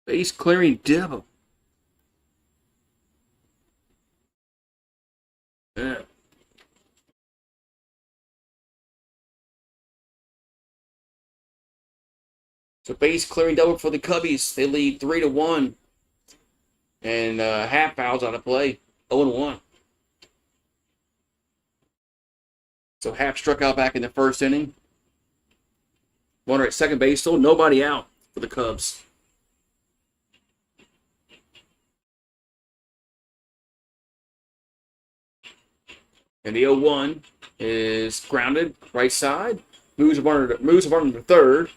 Base clearing double. Yeah. So base clearing double for the Cubbies. They lead 3-1. And half fouls out of play. 0-1. So Happ struck out back in the first inning. Runner at second base. Still nobody out for the Cubs. And the 0-1 is grounded, right side. Moves a runner to third.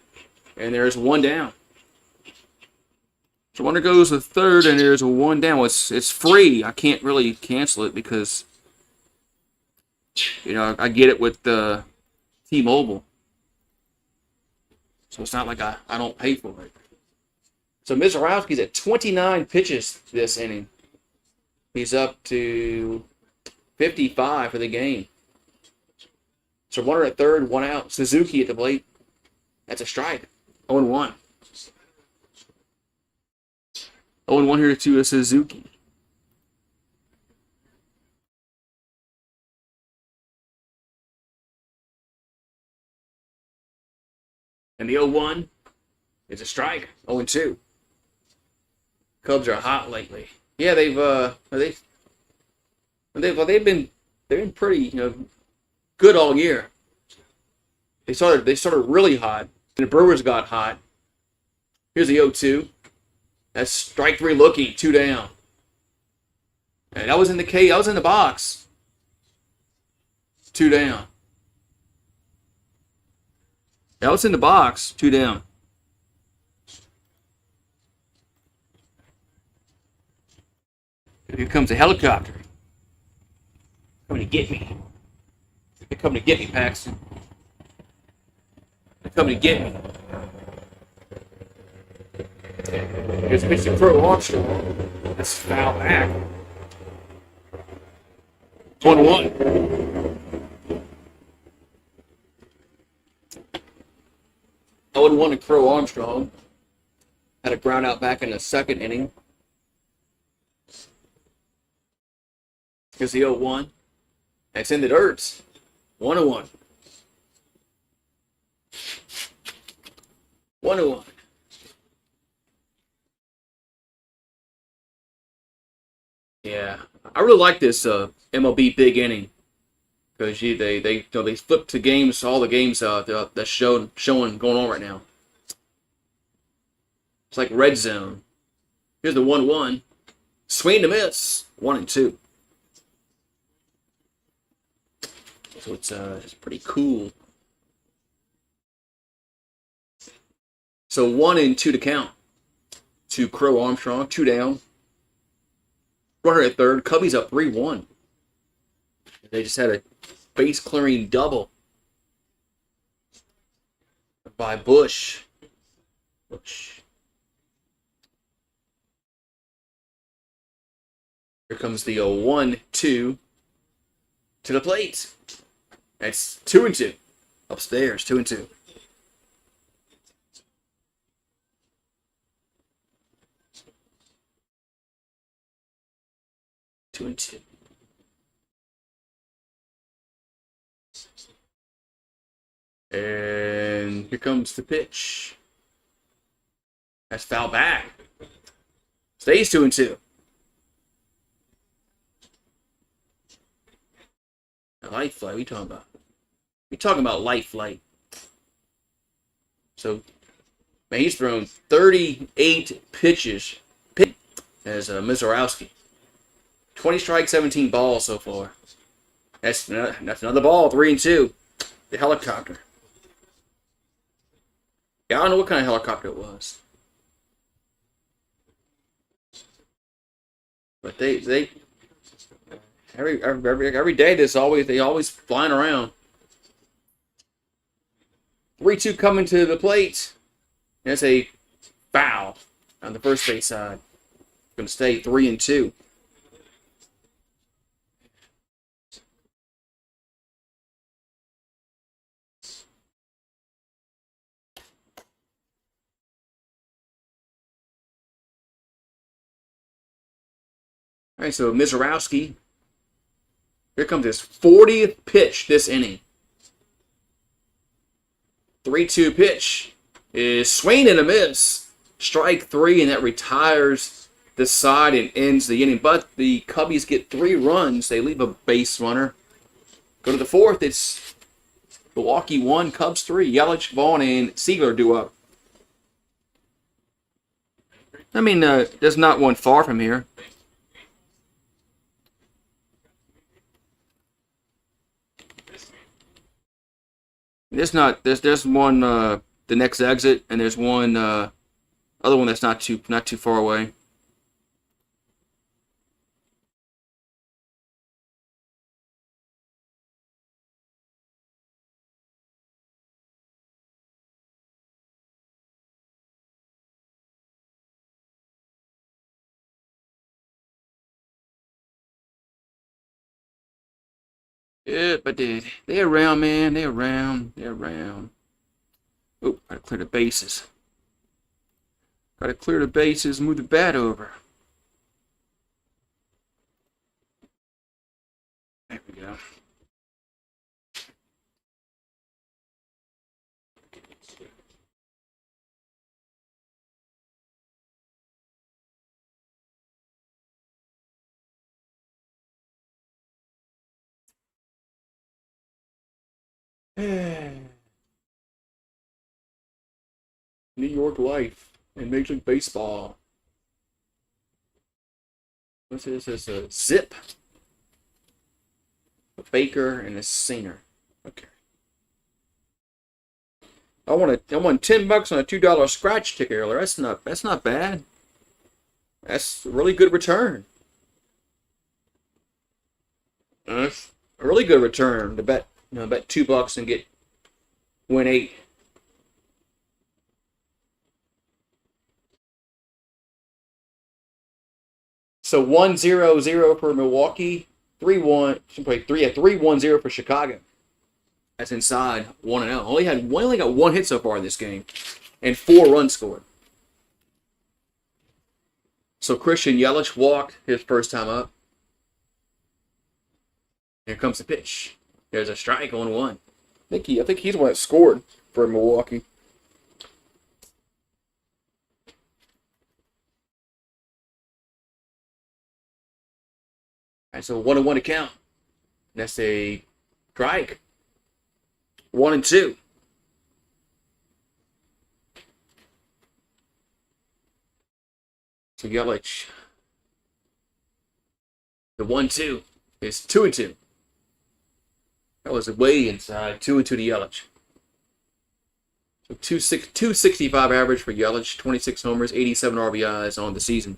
And there's 1 down. So runner goes to third, and there's a 1 down. Well, it's free. I can't really cancel it because, I get it with T-Mobile. So it's not like I don't pay for it. So Mizorowski's at 29 pitches this inning. He's up to 55 for the game. So runner at third, 1 out. Suzuki at the plate. That's a strike. 0-1. 0-1 here to Suzuki. And the 0-1 is a strike. 0-2. Cubs are hot lately. Yeah, they've been pretty good all year. They started really hot. And the Brewers got hot. Here's the 0-2. That's strike three looking, 2 down. And that was in the K. That was in the box. 2 down. That was in the box. 2 down. Here comes a helicopter. Coming to get me. They're coming to get me, Paxton. They're coming to get me. Here's a pitch to Crow Armstrong. That's foul back. 1-1. 0-1 to Crow Armstrong. Had a ground out back in the second inning. Here's the 0-1. That's in the dirt. 1-1. 1-1. Yeah, I really like this MLB big inning because they flip to games, all the games that's showing going on right now. It's like red zone. Here's the 1-1. Swing to miss. 1-2. So it's pretty cool. So 1-2 to count to Crow Armstrong. 2 down. Runner at third. Cubbies up 3-1. They just had a base clearing double by Bush. Here comes the 1-2 to the plate. That's 2-2. Upstairs, 2-2. And here comes the pitch. That's foul back. Stays 2-2. Light flight, what are you talking about? We're talking about light flight. So, man, he's thrown 38 pitches as Mizorowski. 20 strikes, 17 balls so far. That's another ball, 3-2. The helicopter. Yeah, I don't know what kind of helicopter it was. But they every day they always flying around. 3-2 coming to the plate. That's a foul on the first base side. Going to stay 3-2. All right, so Mizorowski. Here comes his 40th pitch this inning. 3-2 pitch is swing and a miss. Strike three, and that retires the side and ends the inning. But the Cubbies get 3 runs. They leave a base runner. Go to the fourth. It's Milwaukee 1, Cubs 3. Yelich, Vaughn, and Siegler do up. I mean, there's not one far from here. There's one the next exit, and there's one other one that's not too far away. Yeah, but they're around, man. They're around. Oh, gotta clear the bases. Move the bat over. There we go. New York life and Major League Baseball. This is a Zip, a Baker, and a Singer. Okay. I won $10 on a $2 scratch ticket earlier. That's not bad. That's a really good return. That's a really good return to bet bet $2 and win 8. So 1-0-0 for Milwaukee, 3-1. 3-1-0 for Chicago. That's inside 1-0. Only got 1 hit so far in this game, and 4 runs scored. So Christian Yelich walked his first time up. Here comes the pitch. There's a strike on 1. I think he's the one that scored for Milwaukee. All right, so 1-1 to count. That's a strike. 1-2. So Yelich. The 1-2 is 2-2. That was way inside. 2-2 to Yelich. So 265 average for Yelich, 26 homers, 87 RBIs on the season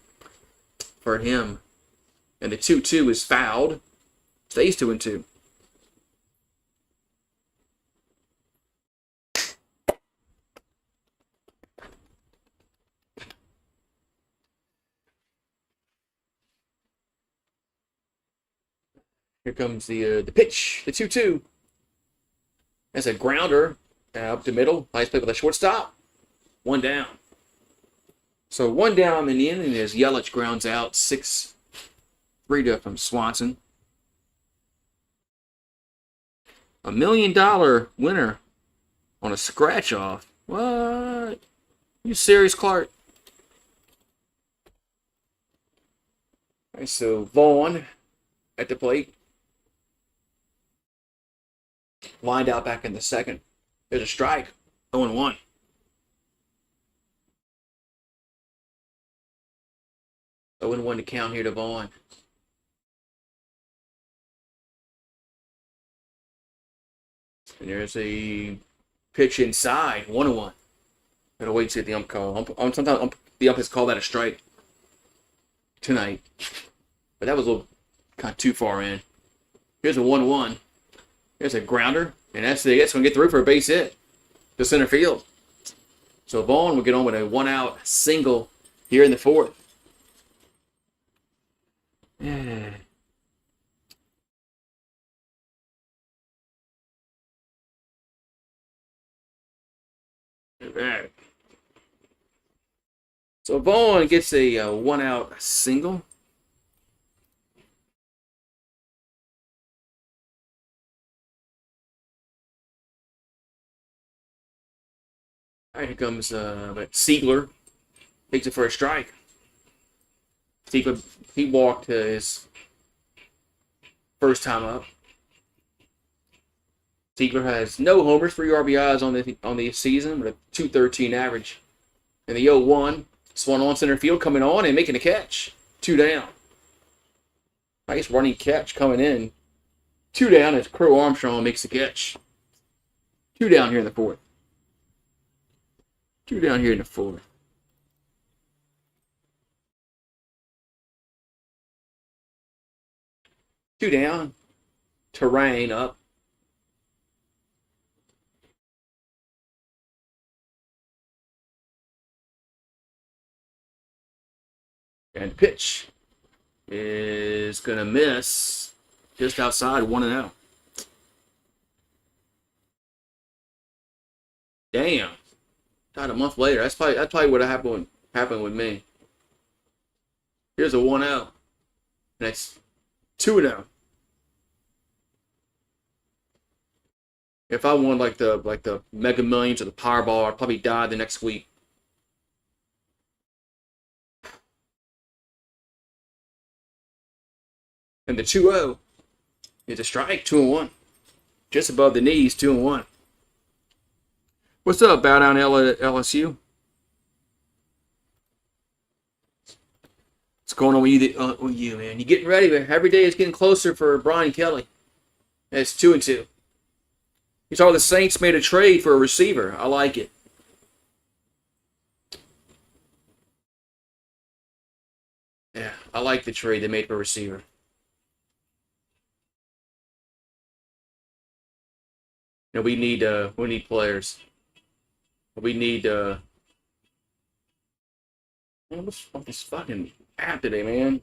for him. And the 2-2 is fouled. Stays 2-2. Here comes the pitch, the 2-2. That's a grounder up the middle. Nice play with a shortstop. 1 down. So 1 down in the inning as Yelich grounds out 6-3 from Swanson. $1 million winner on a scratch off. What? You serious, Clark? All right, so Vaughn at the plate. Lined out back in the second. There's a strike. 0-1. Oh, and 1 to count here to Vaughn. And there's a pitch inside. 1-1. Gotta wait to see the ump call. Sometimes the ump has called that a strike tonight. But that was a little kind of too far in. Here's a 1-1. There's a grounder. And that's going to get through for a base hit to center field. So Vaughn will get on with a 1-out single here in the 4th. Yeah. All right. So Vaughn gets a 1-out single. All right, here comes Siegler. Takes it for a strike. Siegler, he walked his first time up. Siegler has no homers, 3 RBIs on the season, with a .213 average. And the 0-1, swung on center field, coming on and making a catch. 2 down. Nice running catch coming in. 2 down as Crow Armstrong makes the catch. 2 down here in the 4th. 2 down here in the 4th. Two down. Terrain up. And pitch is going to miss just outside 1-0. Damn. Died a month later. That's probably what happened with me. Here's a 1-0. That's 2-0. If I won like the Mega Millions or the Powerball, I'd probably die the next week. And the 2-0 is a strike, 2-1. Just above the knees, 2-1. What's up, Bow Down LSU? Let's going on with you, man? You getting ready, man? Every day is getting closer for Brian Kelly. It's 2-2. You saw the Saints made a trade for a receiver. I like it. Yeah, I like the trade they made for a receiver. You know, we need players. We need man, what's with this fucking app today, man?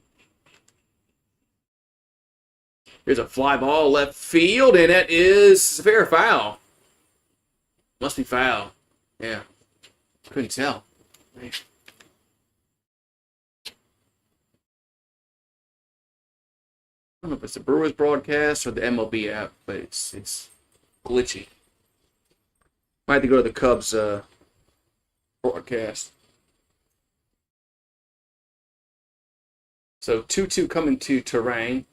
There's a fly ball left field, and that is a fair foul. Must be foul. Yeah, couldn't tell. Man. I don't know if it's the Brewers broadcast or the MLB app, but it's glitchy. Might have to go to the Cubs broadcast. So 2-2 coming to Terrain.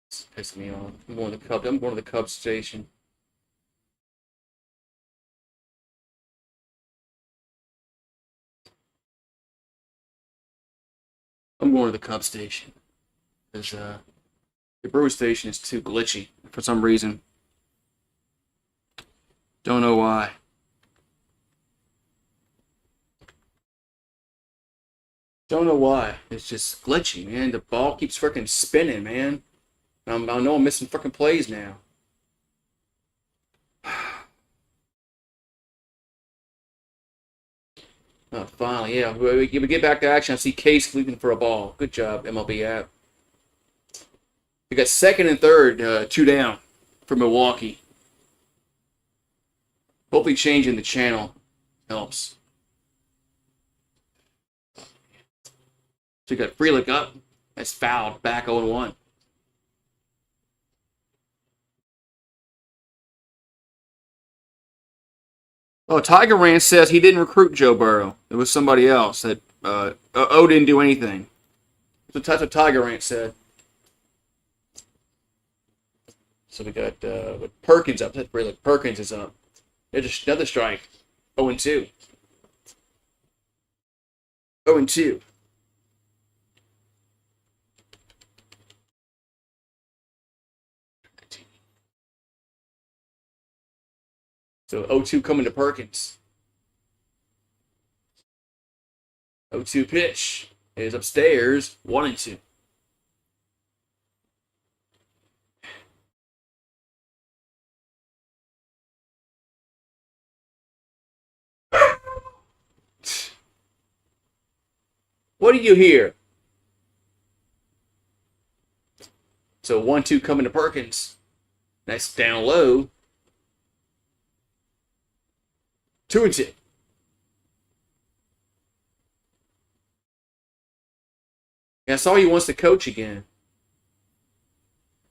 It's pissing me off. I'm going to the Cubs station. I'm going to the Cubs station. Because the Brewer station is too glitchy for some reason. Don't know why. Don't know why. It's just glitchy, man. The ball keeps freaking spinning, man. I know I'm missing freaking plays now. Oh, finally, yeah. We get back to action. I see Case leaping for a ball. Good job, MLB app. We got second and third, 2 down for Milwaukee. Hopefully changing the channel helps. So we got Frelick up. That's fouled. Back 0-1. Oh, Tiger Rant says he didn't recruit Joe Burrow. It was somebody else. That O didn't do anything. That's what Tiger Rant said. So we got Perkins up. That's Frelick. Perkins is up. There's another strike. 0-2. 0-2. So 0-2 coming to Perkins. 0-2 pitch is upstairs. 1-2. What do you hear? So 1-2 coming to Perkins. Nice down low. 2-2. Yeah, I saw he wants to coach again.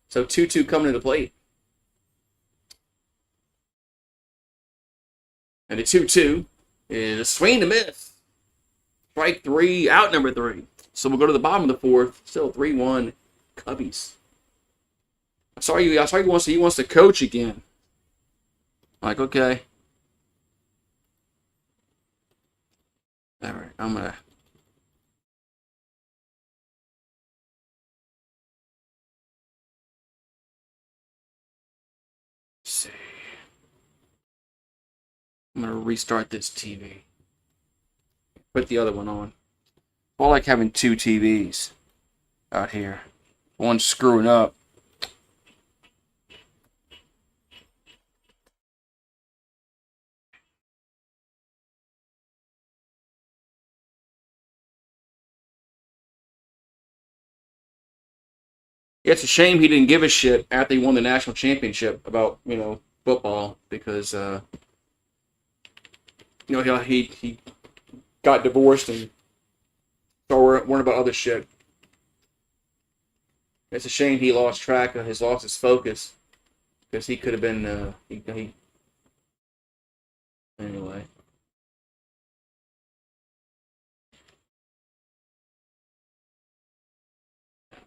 So 2-2 coming to the plate. And the 2-2 is a swing to miss. Strike 3, out number 3. So we'll go to the bottom of the fourth. Still 3-1 Cubbies. I saw he wants to coach again. Like, okay. All right, I'm gonna see. I'm gonna restart this TV. Put the other one on. I like having 2 TVs out here. One's screwing up. Yeah, it's a shame he didn't give a shit after he won the national championship about, football because he got divorced and started worrying about other shit. It's a shame he lost his focus because he could have been anyway.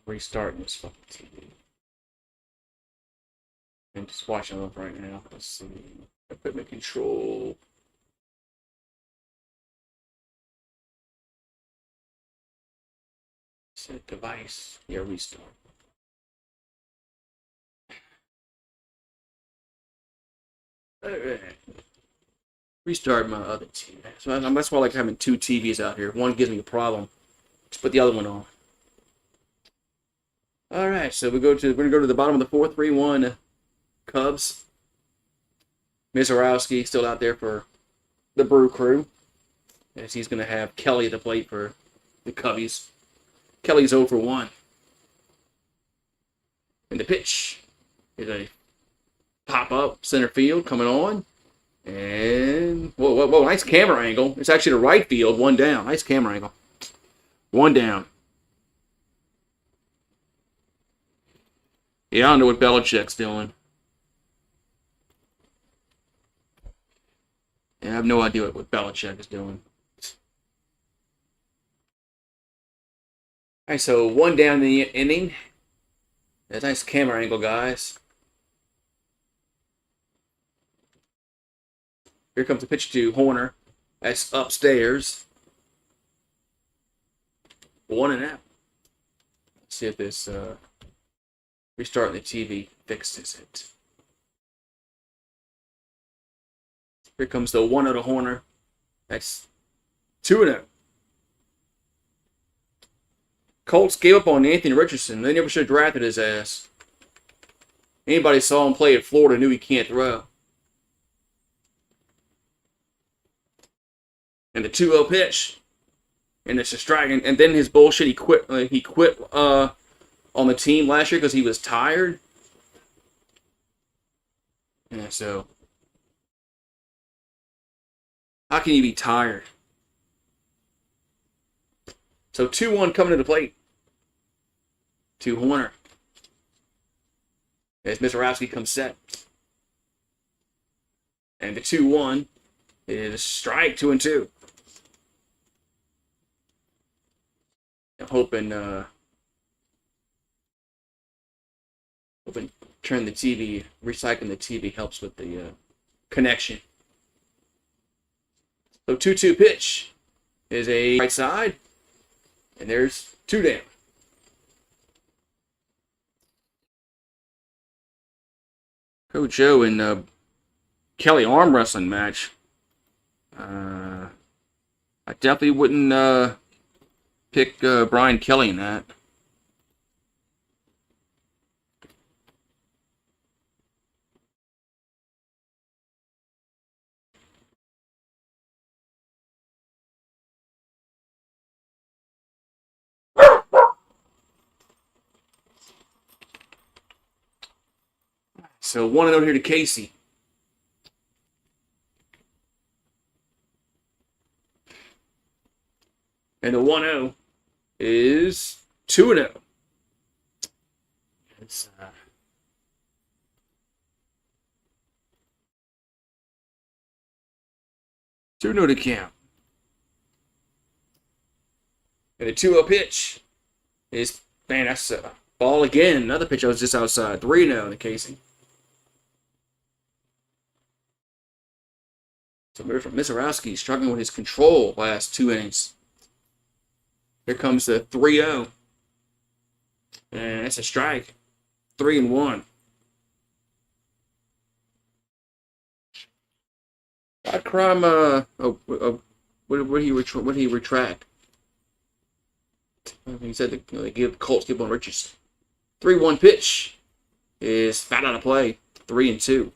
Restarting this fucking TV. And just watching them right now. Let's see. Equipment control. Set device. Yeah, restart. Alright. Restart my other TV. So that's why I like having two TVs out here. One gives me a problem. Just put the other one on. Alright, so we're gonna go to the bottom of the 4-3-1 Cubs. Mizorowski still out there for the Brew Crew. As he's gonna have Kelly at the plate for the Cubbies. Kelly's 0 for 1. And the pitch is a pop-up center field coming on. And, whoa, nice camera angle. It's actually the right field, one down. Nice camera angle. One down. Yeah, I don't know what Belichick's doing. Yeah, I have no idea what Belichick is doing. Alright, so one down in the inning. That's a nice camera angle, guys. Here comes the pitch to Horner. That's upstairs. 1-0. Let's see if this restarting the TV fixes it. Here comes the 1-0 to Horner. That's 2-0. Colts gave up on Anthony Richardson. They never should have drafted his ass. Anybody saw him play at Florida knew he can't throw. And the 2-0 pitch. And it's a strike. And then his bullshit, he quit on the team last year because he was tired. Yeah, so how can you be tired? So 2-1 coming to the plate. To Horner. As Mizorowski comes set. And the 2-1 is a strike, 2-2. I'm hoping turn the TV, recycling the TV helps with the connection. So 2-2 pitch is a right side, and there's 2 down. Coach Joe in Kelly arm wrestling match. I definitely wouldn't pick Brian Kelly in that. So 1-0 here to Casey. And the 1-0 is 2-0. It's 2-0 to count. And the 2-0 pitch is, man, that's a ball again. Another pitch I was just outside. 3-0 to Casey. So Mizorowski struggling with his control last 2 innings. Here comes the 3-0. And that's a strike. 3-1. Rod Crime, what did he retract? He said they give Colts give on Richardson. 3-1 pitch is fat out of play. 3-2.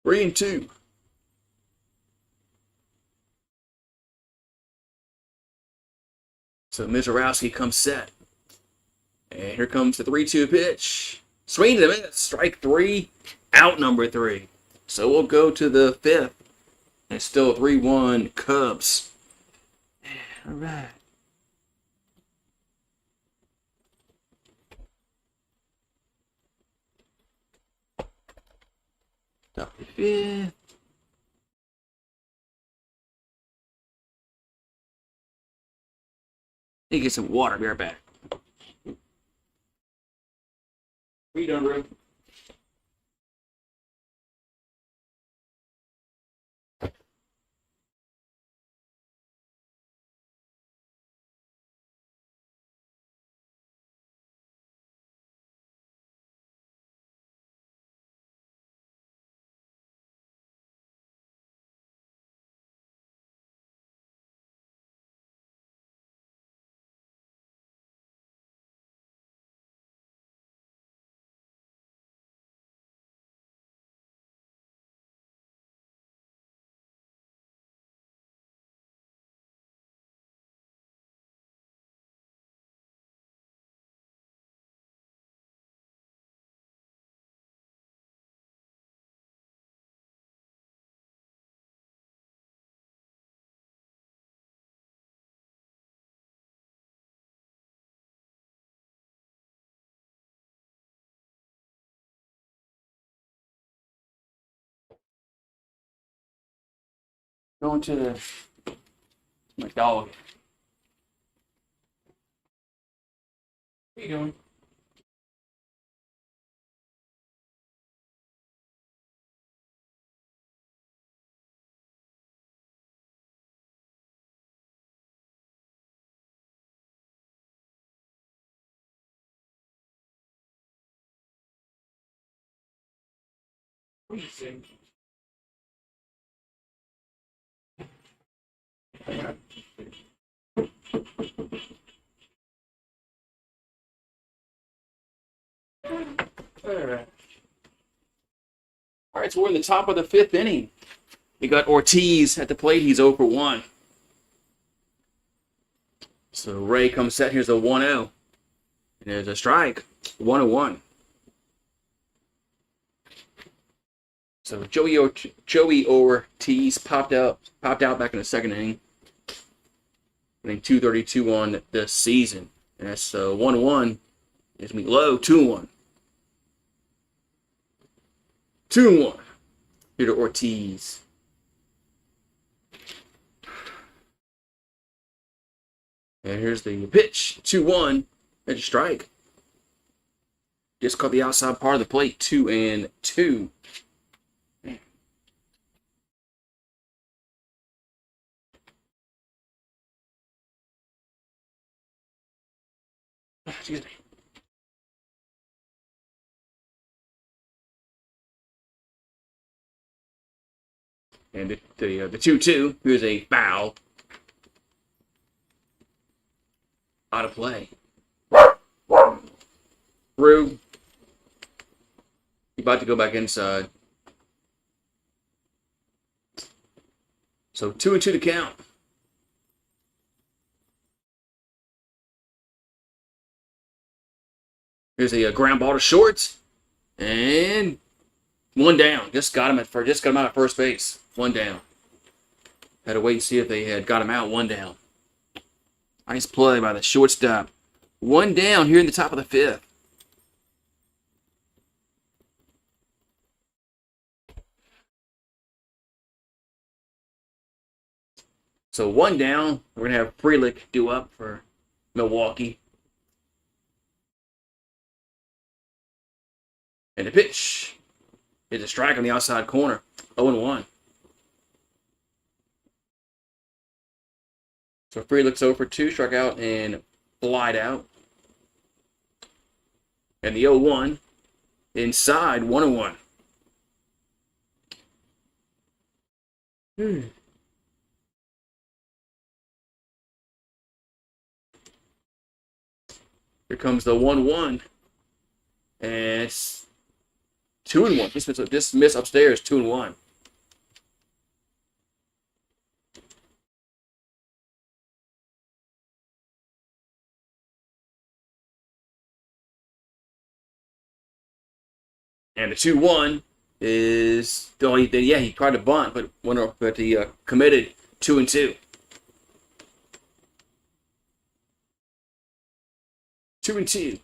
Three and two. So Mizorowski comes set. And here comes the 3-2 pitch. Swing to the miss. Strike 3. Out number 3. So we'll go to the 5th. And it's still 3-1 Cubs. All right. Top of the 5th. Need to get some water. Be right back. What you doing, bro? Going to my dog. What are you doing? What are you saying? Alright. Alright, so we're in the top of the 5th inning. We got Ortiz at the plate. He's 0 for 1. So Ray comes set. Here's a 1-0. And there's a strike. 1-1. So Joey Ortiz popped out back in the 2nd inning. Winning 232 on the season. And that's 1-1. It's going to be low. 2-1. 2-1. Here to Ortiz. And here's the pitch. 2-1. That's a strike. Just caught the outside part of the plate. 2-2. Excuse me. And the 2-2. Here's a foul. Out of play. Through. He's about to go back inside. So 2-2 to count. Here's a ground ball to short. And 1 down. Just got him out at first base. 1 down. Had to wait and see if they had got him out. 1 down. Nice play by the shortstop. 1 down here in the top of the 5th. So 1 down. We're going to have Frelick due up for Milwaukee. And the pitch is a strike on the outside corner. 0-1. So Frelick's 0 for 2, struck out and flied out. And the 0-1 inside 1-1. Here comes the 1-1. And it's 2-1. Just miss upstairs, 2-1. And the 2-1 is he tried to bunt, but he committed 2-2. 2-2.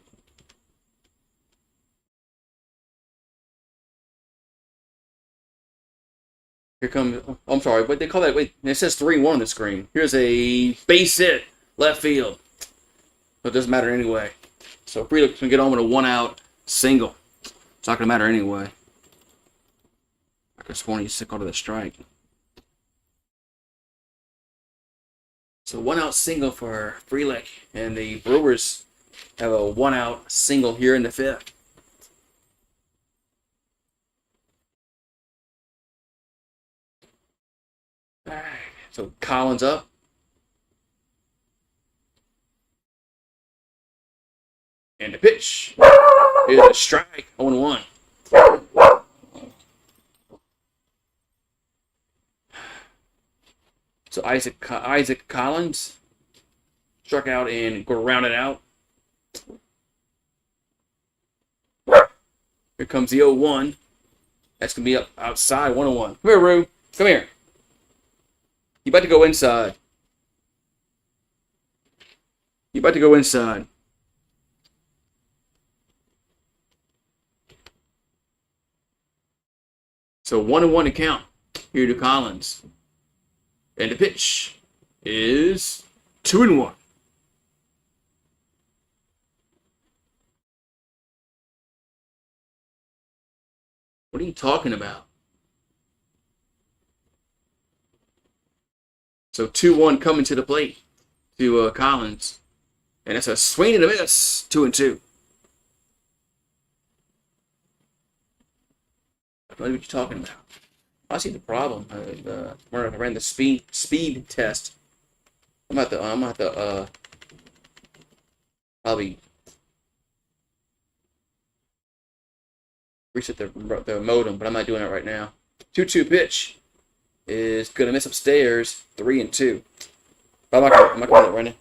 Here comes. Oh, I'm sorry, what they call that? Wait, it says 3-1 on the screen. Here's a base hit, left field. But it doesn't matter anyway. So Frelick's gonna get on with a 1-out single. It's not going to matter anyway. I could have sworn he's sick out of the strike. So 1-out single for Frelick, and the Brewers have a 1-out single here in the 5th. All right, so Collins up. And the pitch is a strike, 0-1. So Isaac Collins struck out and grounded out. Here comes the 0-1. That's going to be up outside, 1-1. Come here, Rue. Come here. You about to go inside. You about to go inside. So 1-1 to count here to Collins. And the pitch is 2-1. What are you talking about? So 2-1 coming to the plate to Collins. And it's a swing and a miss, 2-2. I don't know what you're talking about. I see the problem. When I ran the speed test, I'm at the probably reset the modem, but I'm not doing it right now. 2-2 pitch is gonna miss upstairs, 3-2. I'm not gonna do it right now.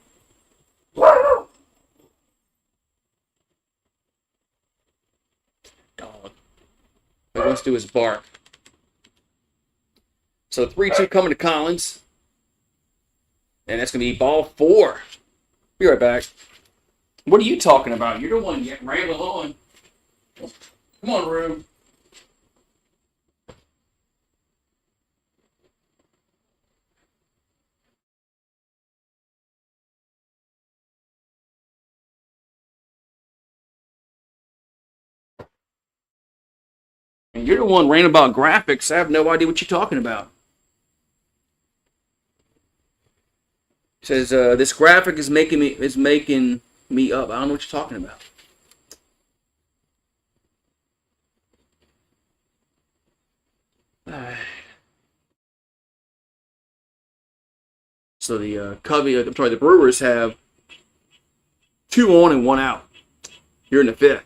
Dog. What he wants to do is bark. So 3-2 coming to Collins. And that's going to be ball 4. Be right back. What are you talking about? You're the one getting rambling on. Come on, Rue. And you're the one ranting about graphics. I have no idea what you're talking about. It says this graphic is making me up. I don't know what you're talking about. So the the Brewers have 2 on and 1 out here in the 5th.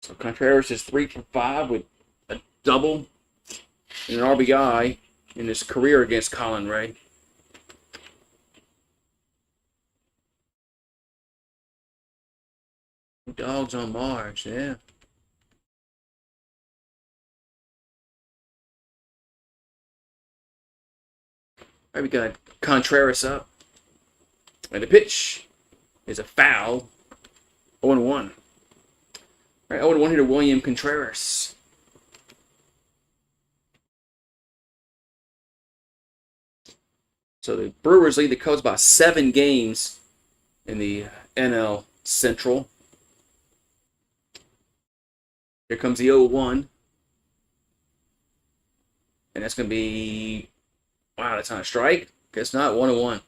So Contreras is 3 for 5 with a double and an RBI in his career against Colin Ray. Dogs on Mars, yeah. All right, we got Contreras up. And the pitch is a foul. 0-1. All right, 0-1 here to William Contreras. So the Brewers lead the Cubs by 7 games in the NL Central. Here comes the 0-1. And that's going to be... Wow, that's not a strike. Guess not. 1-1.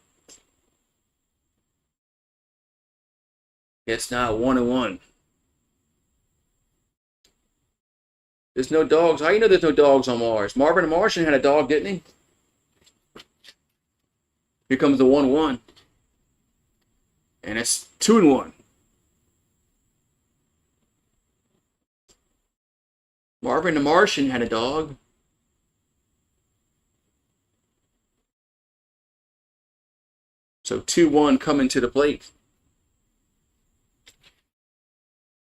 Guess not. 1-1. There's no dogs. How you know there's no dogs on Mars? Marvin the Martian had a dog, didn't he? Here comes the 1-1. And it's 2-1. Marvin the Martian had a dog. So 2-1 coming to the plate.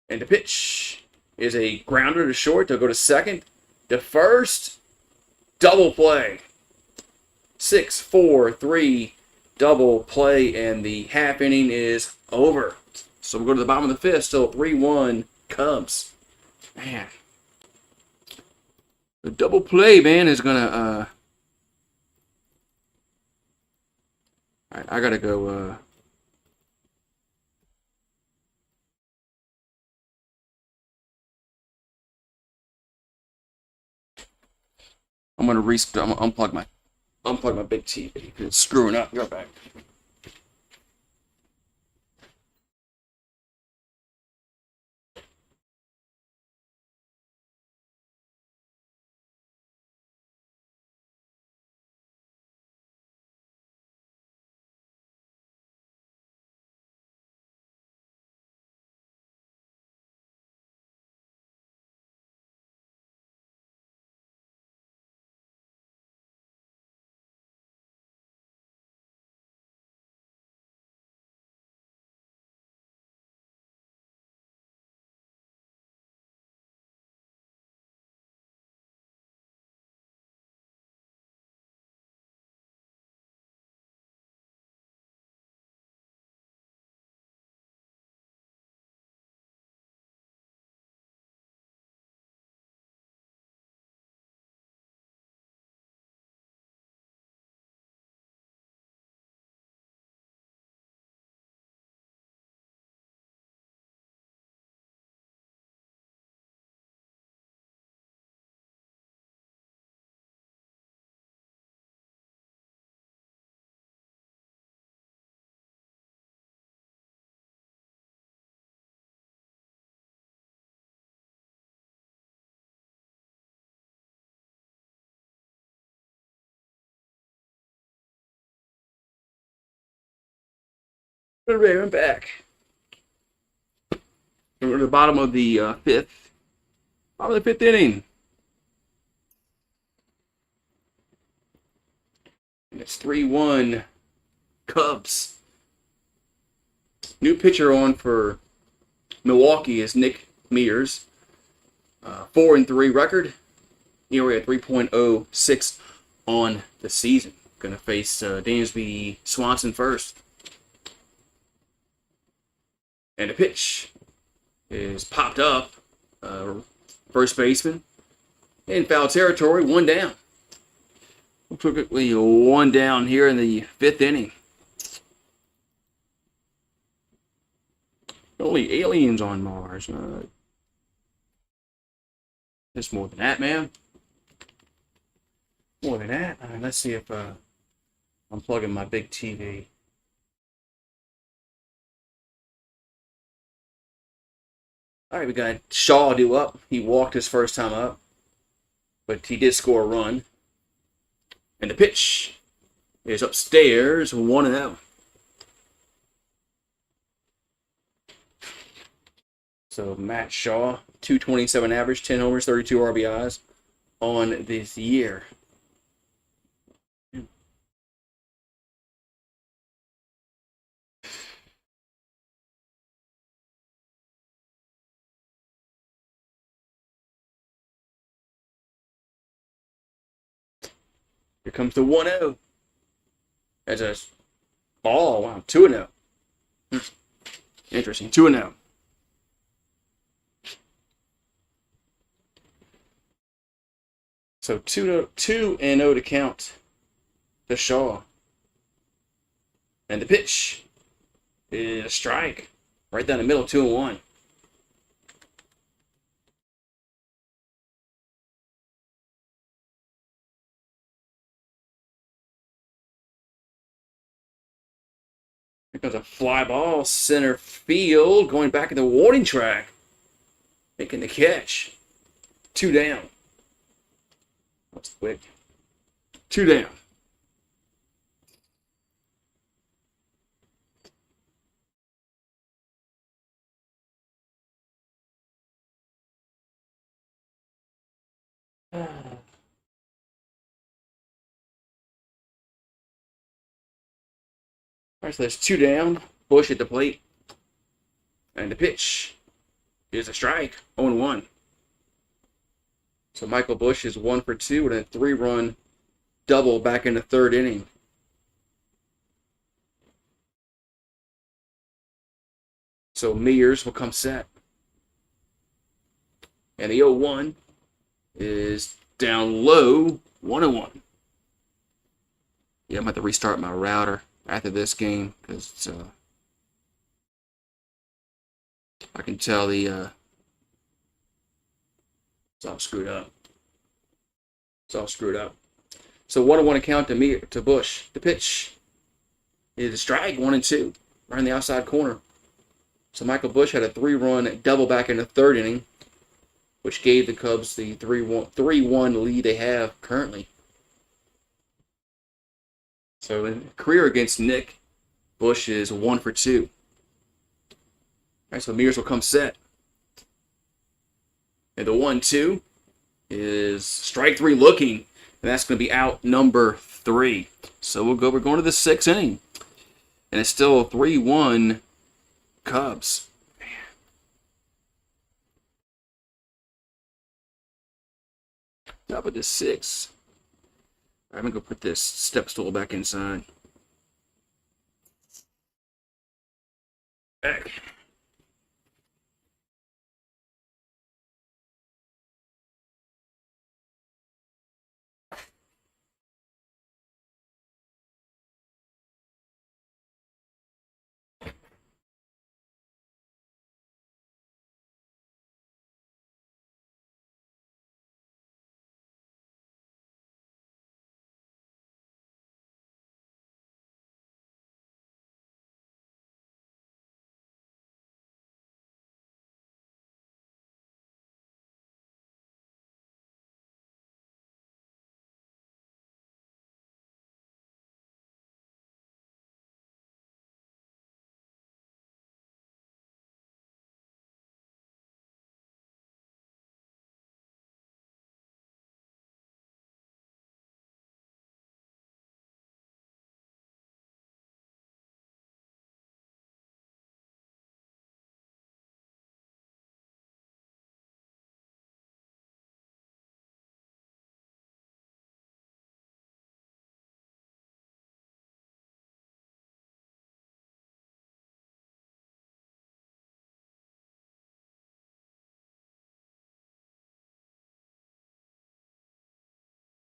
And the pitch is a grounder to short. They'll go to second. To first. Double play. 6-4-3 double play. And the half inning is over. So we'll go to the bottom of the 5th. Still 3-1 Cubs. Man. The double play, man, is going to All right, I gotta go. I'm gonna unplug my big TV because it's screwing up. Be right back. I'm back. We're at the bottom of the fifth inning. And it's 3-1 Cubs. New pitcher on for Milwaukee is Nick Mears. 4-3 record. ERA at 3.06 on the season. Gonna face Dansby Swanson first. And the pitch is popped up. First baseman in foul territory, one down. Quickly one down here in the fifth inning. Only aliens on Mars. There's more than that, man. More than that. Let's see if I'm plugging my big TV. All right, we got Shaw due up. He walked his first time up, but he did score a run. And the pitch is upstairs, 1-0. So Matt Shaw, 227 average, 10 homers, 32 RBIs on this year. Here comes the 1-0. That's a ball. Wow, 2-0. Interesting. 2-0. So 2-0 to count to Shaw. And the pitch is a strike. Right down the middle, 2-1. Here comes a fly ball, center field, going back in the warning track. Making the catch. 2 down. That's quick. 2 down. All right, so there's 2 down. Bush at the plate. And the pitch is a strike. 0-1. So Michael Bush is 1 for 2 with a 3-run double back in the third inning. So Mears will come set. And the 0-1 is down low, 1-1. Yeah, I'm about to restart my router. after this game because it's I can tell it's all screwed up. It's all screwed up. So 1-1 account to Bush. The pitch is a strike, 1-2, right in the outside corner. So Michael Bush had a 3-run double back in the third inning, which gave the Cubs the 3-1 lead they have currently. So in career against Nick, Bush is 1 for 2. All right, so Mears will come set. And the 1-2 is strike 3 looking, and that's going to be out number 3. So we're going to the 6th inning, and it's still 3-1 Cubs. Man. Top of the 6th. I'm going to go put this step stool back inside. Back.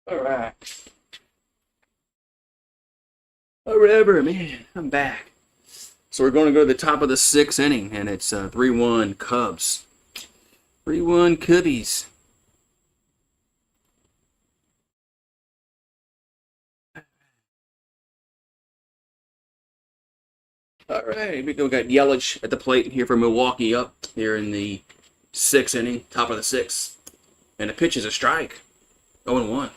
All right. Whatever, man. I'm back. So we're going to go to the top of the 6th inning, and it's 3-1 Cubs. 3-1 Cubbies. All right, we got Yelich at the plate here for Milwaukee up here in the 6th inning, top of the 6th. And the pitch is a strike. 0-1.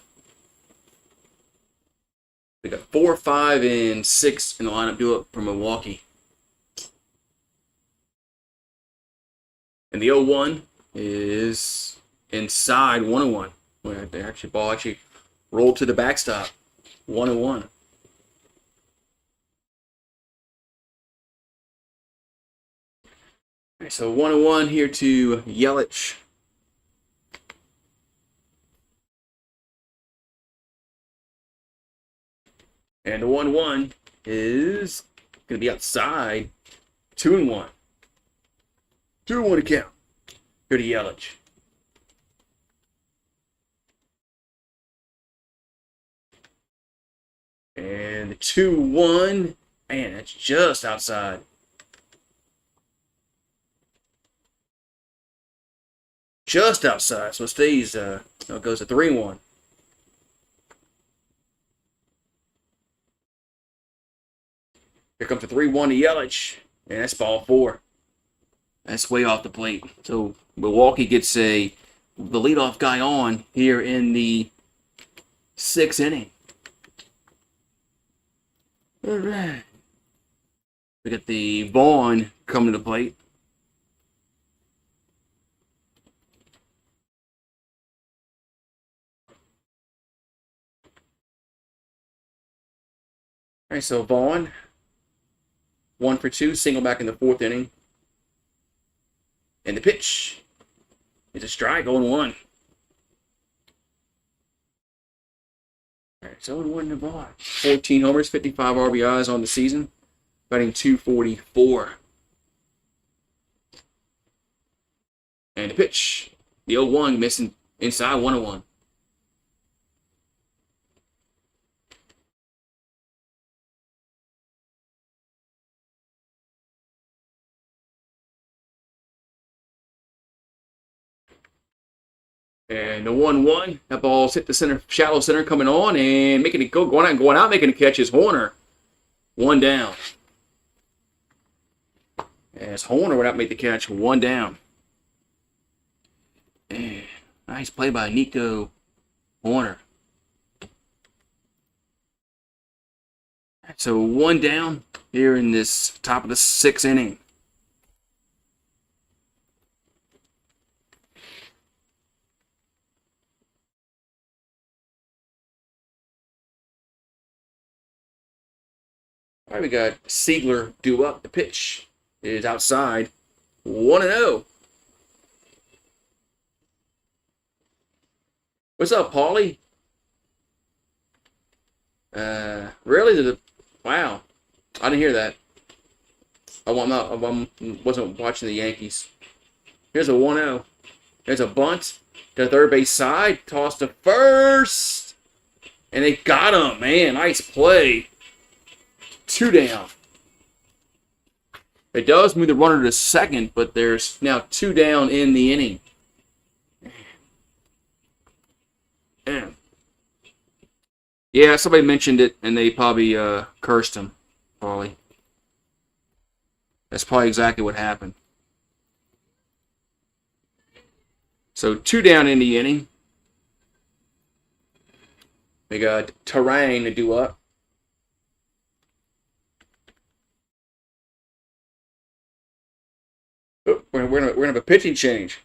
We got 4, 5, and 6 in the lineup do it for Milwaukee. And the 0-1 is inside 1-1. Where the ball actually rolled to the backstop. 1-1. All right, so 1-1 here to Yelich. And the 1-1 is going to be outside. 2-1. 2-1 account. Here to Yelich. And the 2-1. Man, that's just outside. Just outside. So it stays, it goes to 3-1. Here comes the 3-1 to Yelich. And that's ball 4. That's way off the plate. So Milwaukee gets the leadoff guy on here in the 6th inning. All right. We got the Vaughn coming to the plate. All right, so Vaughn, 1 for 2, single back in the 4th inning. And the pitch is a strike, 0-1. All right, so 0-1 to Vaughn. 14 homers, 55 RBIs on the season, batting .244. And the pitch, the 0-1 missing inside 1-1. And the 1-1, that ball's hit the center, shallow center, coming on and making it go, going out, making a catch is Horner. 1 down. As Horner went out and made the catch, 1 down. And nice play by Nico Horner. So 1 down here in this top of the 6th inning. All right, we got Siegler due up. The pitch is outside. 1-0. What's up, Paulie? Really? Wow. I didn't hear that. I wasn't watching the Yankees. Here's a 1-0. There's a bunt to the third base side. Toss to first. And they got him, man. Nice play. 2 down. It does move the runner to second, but there's now 2 down in the inning. Damn. Yeah, somebody mentioned it, and they probably cursed him, probably. That's probably exactly what happened. So 2 down in the inning. We got Terrain to do up. Oh, we're gonna have a pitching change.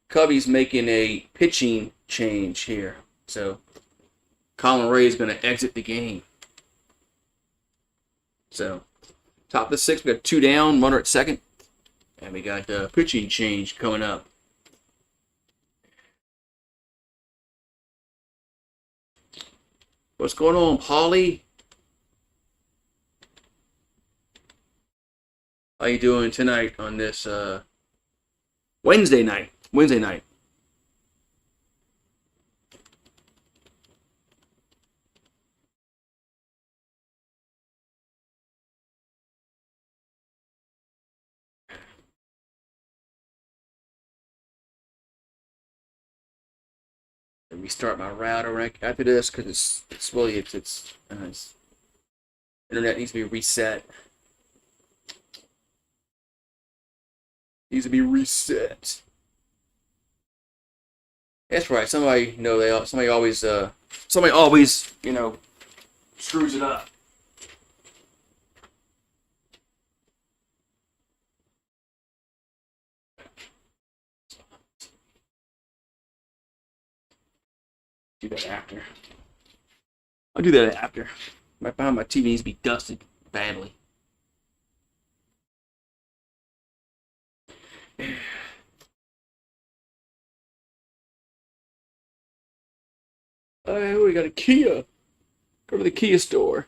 Cubby's making a pitching change here. So Colin Ray is going to exit the game. So top of the 6th, we got 2 down, runner at second. And we got the pitching change coming up. What's going on, Paulie? How you doing tonight on this Wednesday night? Wednesday night. Let me start my router after this because it's really internet needs to be reset. Needs to be reset. That's right. Somebody always screws it up. Do that after. I'll do that after. My TV needs to be dusted badly. Oh, we got a Kia. Go to the Kia store.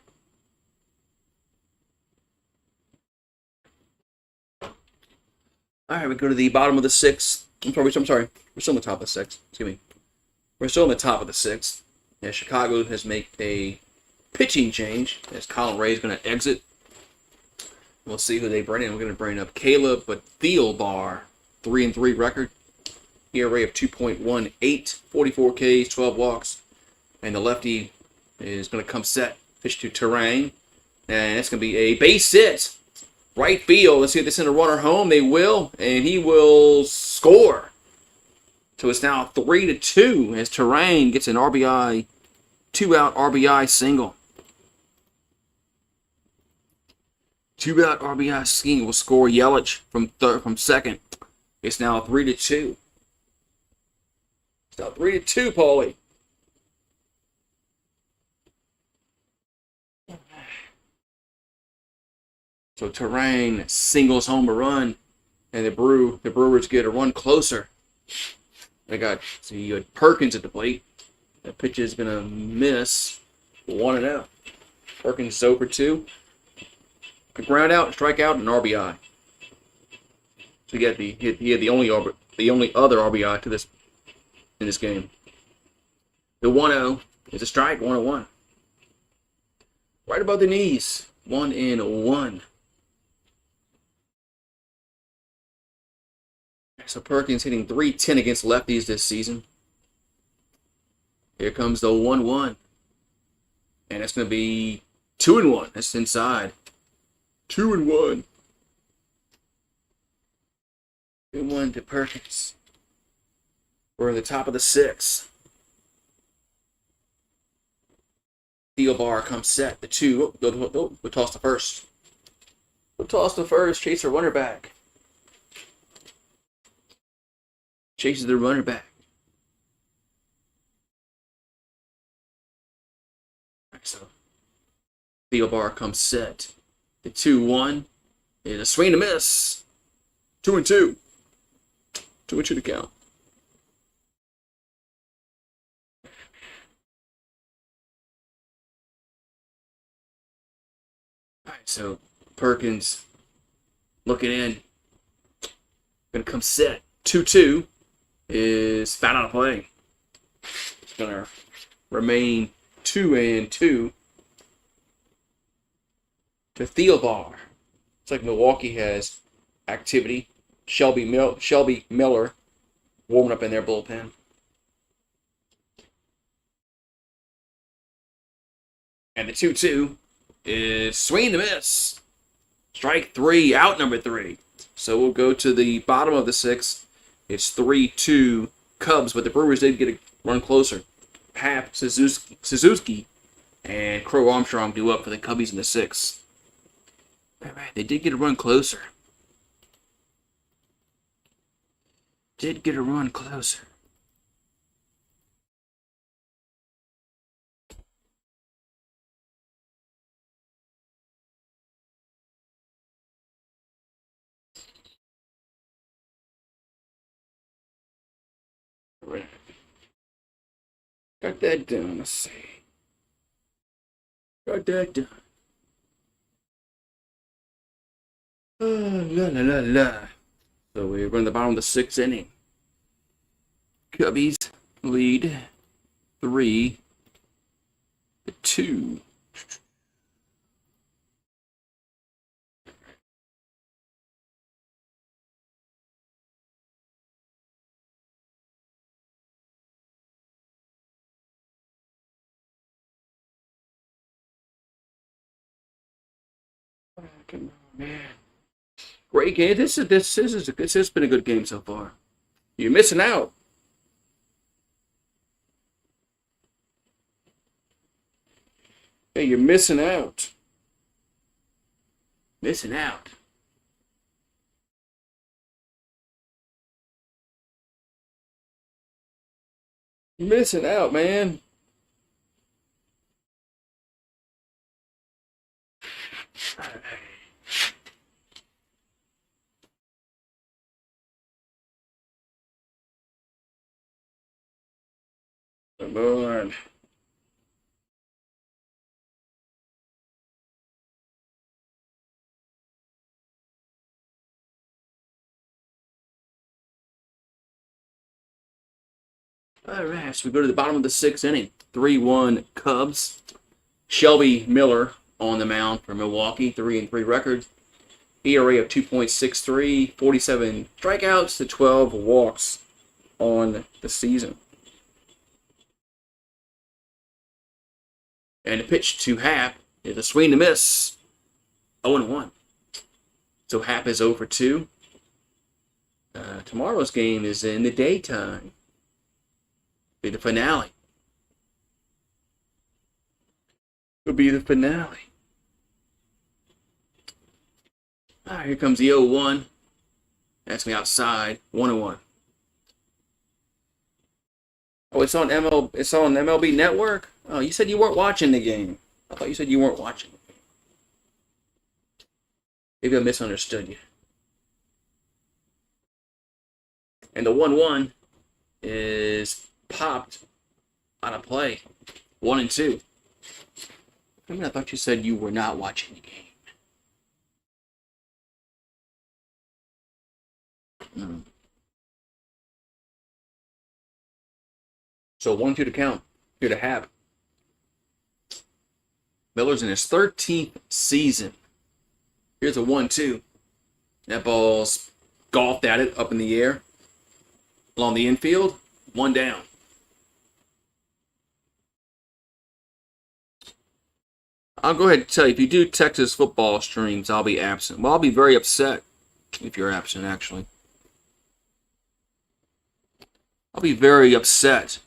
All right, we go to the bottom of the 6th. I'm sorry. We're still on the top of the 6th. Excuse me. We're still on the top of the 6th. Yeah, Chicago has made a pitching change as Colin Ray is going to exit. We'll see who they bring in. We're going to bring up Caleb Thielbar, 3-3 record. ERA of 2.18, 44 Ks, 12 walks. And the lefty is going to come set, pitch to Terrain. And it's going to be a base hit. Right field. Let's see if they send a runner home. They will. And he will score. So it's now 3-2 as Terrain gets an RBI, 2-out RBI single. 2-out RBI single will score Yelich from second. It's now 3-2. It's now 3-2, Paulie. So Terrain singles home a run, and the Brewers get a run closer. You had Perkins at the plate. That pitch is gonna miss 1-0. Perkins is 0 for 2. A ground out, strike out, and RBI. So he had the only other RBI in this game. The 1-0 is a strike, 1-1. Right above the knees, 1-1. So Perkins hitting .310 against lefties this season. Here comes the 1-1. And it's going to be 2-1. That's inside. 2-1. 2-1 to Perkins. We're in the top of the 6th. Theobar comes set. The 2. We'll toss the first. We'll toss the first. Chase the runner back. Chases the runner back. So Theobar comes set. The 2-1 is a swing and a miss. 2-2. 2-2 to count. All right, so Perkins looking in. Gonna come set. 2-2 is foul out of play. It's gonna remain 2-2 to Theobar. It's like Milwaukee has activity. Shelby Miller warming up in their bullpen. And the 2-2 is swing and a miss. Strike 3, out number 3. So we'll go to the bottom of the 6th. It's 3-2 Cubs, but the Brewers did get a run closer. Hap, Suzuki, and Crow Armstrong do up for the Cubbies in the 6th. All right, they did get a run closer. Did get a run closer. All right. Got that done. Let's see. Got that done. La la la la. So we're in the bottom of the 6th inning. Cubbies lead 3-2. Come on, man. Great game. This has been a good game so far. You're missing out. Hey, you're missing out. Missing out. Missing out, man. Come on. All right, so we go to the bottom of the 6th inning. 3-1 Cubs. Shelby Miller on the mound for Milwaukee. 3-3 record. ERA of 2.63. 47 strikeouts to 12 walks on the season. And the pitch to Hap is a swing and a miss. 0-1. So Hap is 0 for 2. Tomorrow's game is in the daytime. Be the finale. It'll be the finale. All right, here comes the 0-1. That's me outside. 1-1. Oh, it's on MLB Network? Oh, you said you weren't watching the game. I thought you said you weren't watching. Maybe I misunderstood you. And the 1-1 is popped on a play. 1-2. I mean, I thought you said you were not watching the game. So 1-2 to count. Here to Hap. Miller's in his 13th season. Here's a 1-2. That ball's golfed at it up in the air. Along the infield, one down. I'll go ahead and tell you, if you do Texas football streams, I'll be absent. Well, I'll be very upset if you're absent, actually. I'll be very upset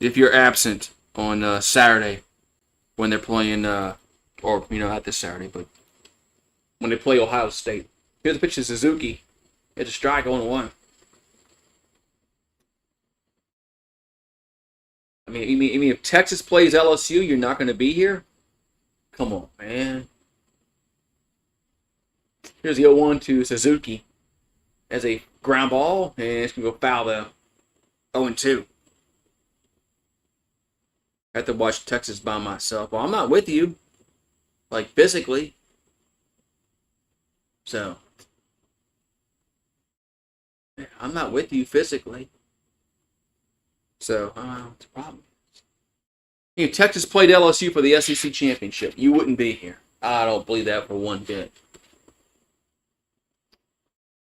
if you're absent on Saturday when they're playing, or, not this Saturday, but when they play Ohio State. Here's a pitch to Suzuki. It's a strike, 0-1. I mean, if Texas plays LSU, you're not going to be here? Come on, man. Here's the 0-1 to Suzuki as a ground ball, and it's going to go foul though. 0-2. I have to watch Texas by myself. Well, I'm not with you, like physically. So, I'm not with you physically. So, I don't know what the problem is. If Texas played LSU for the SEC championship, you wouldn't be here. I don't believe that for one bit.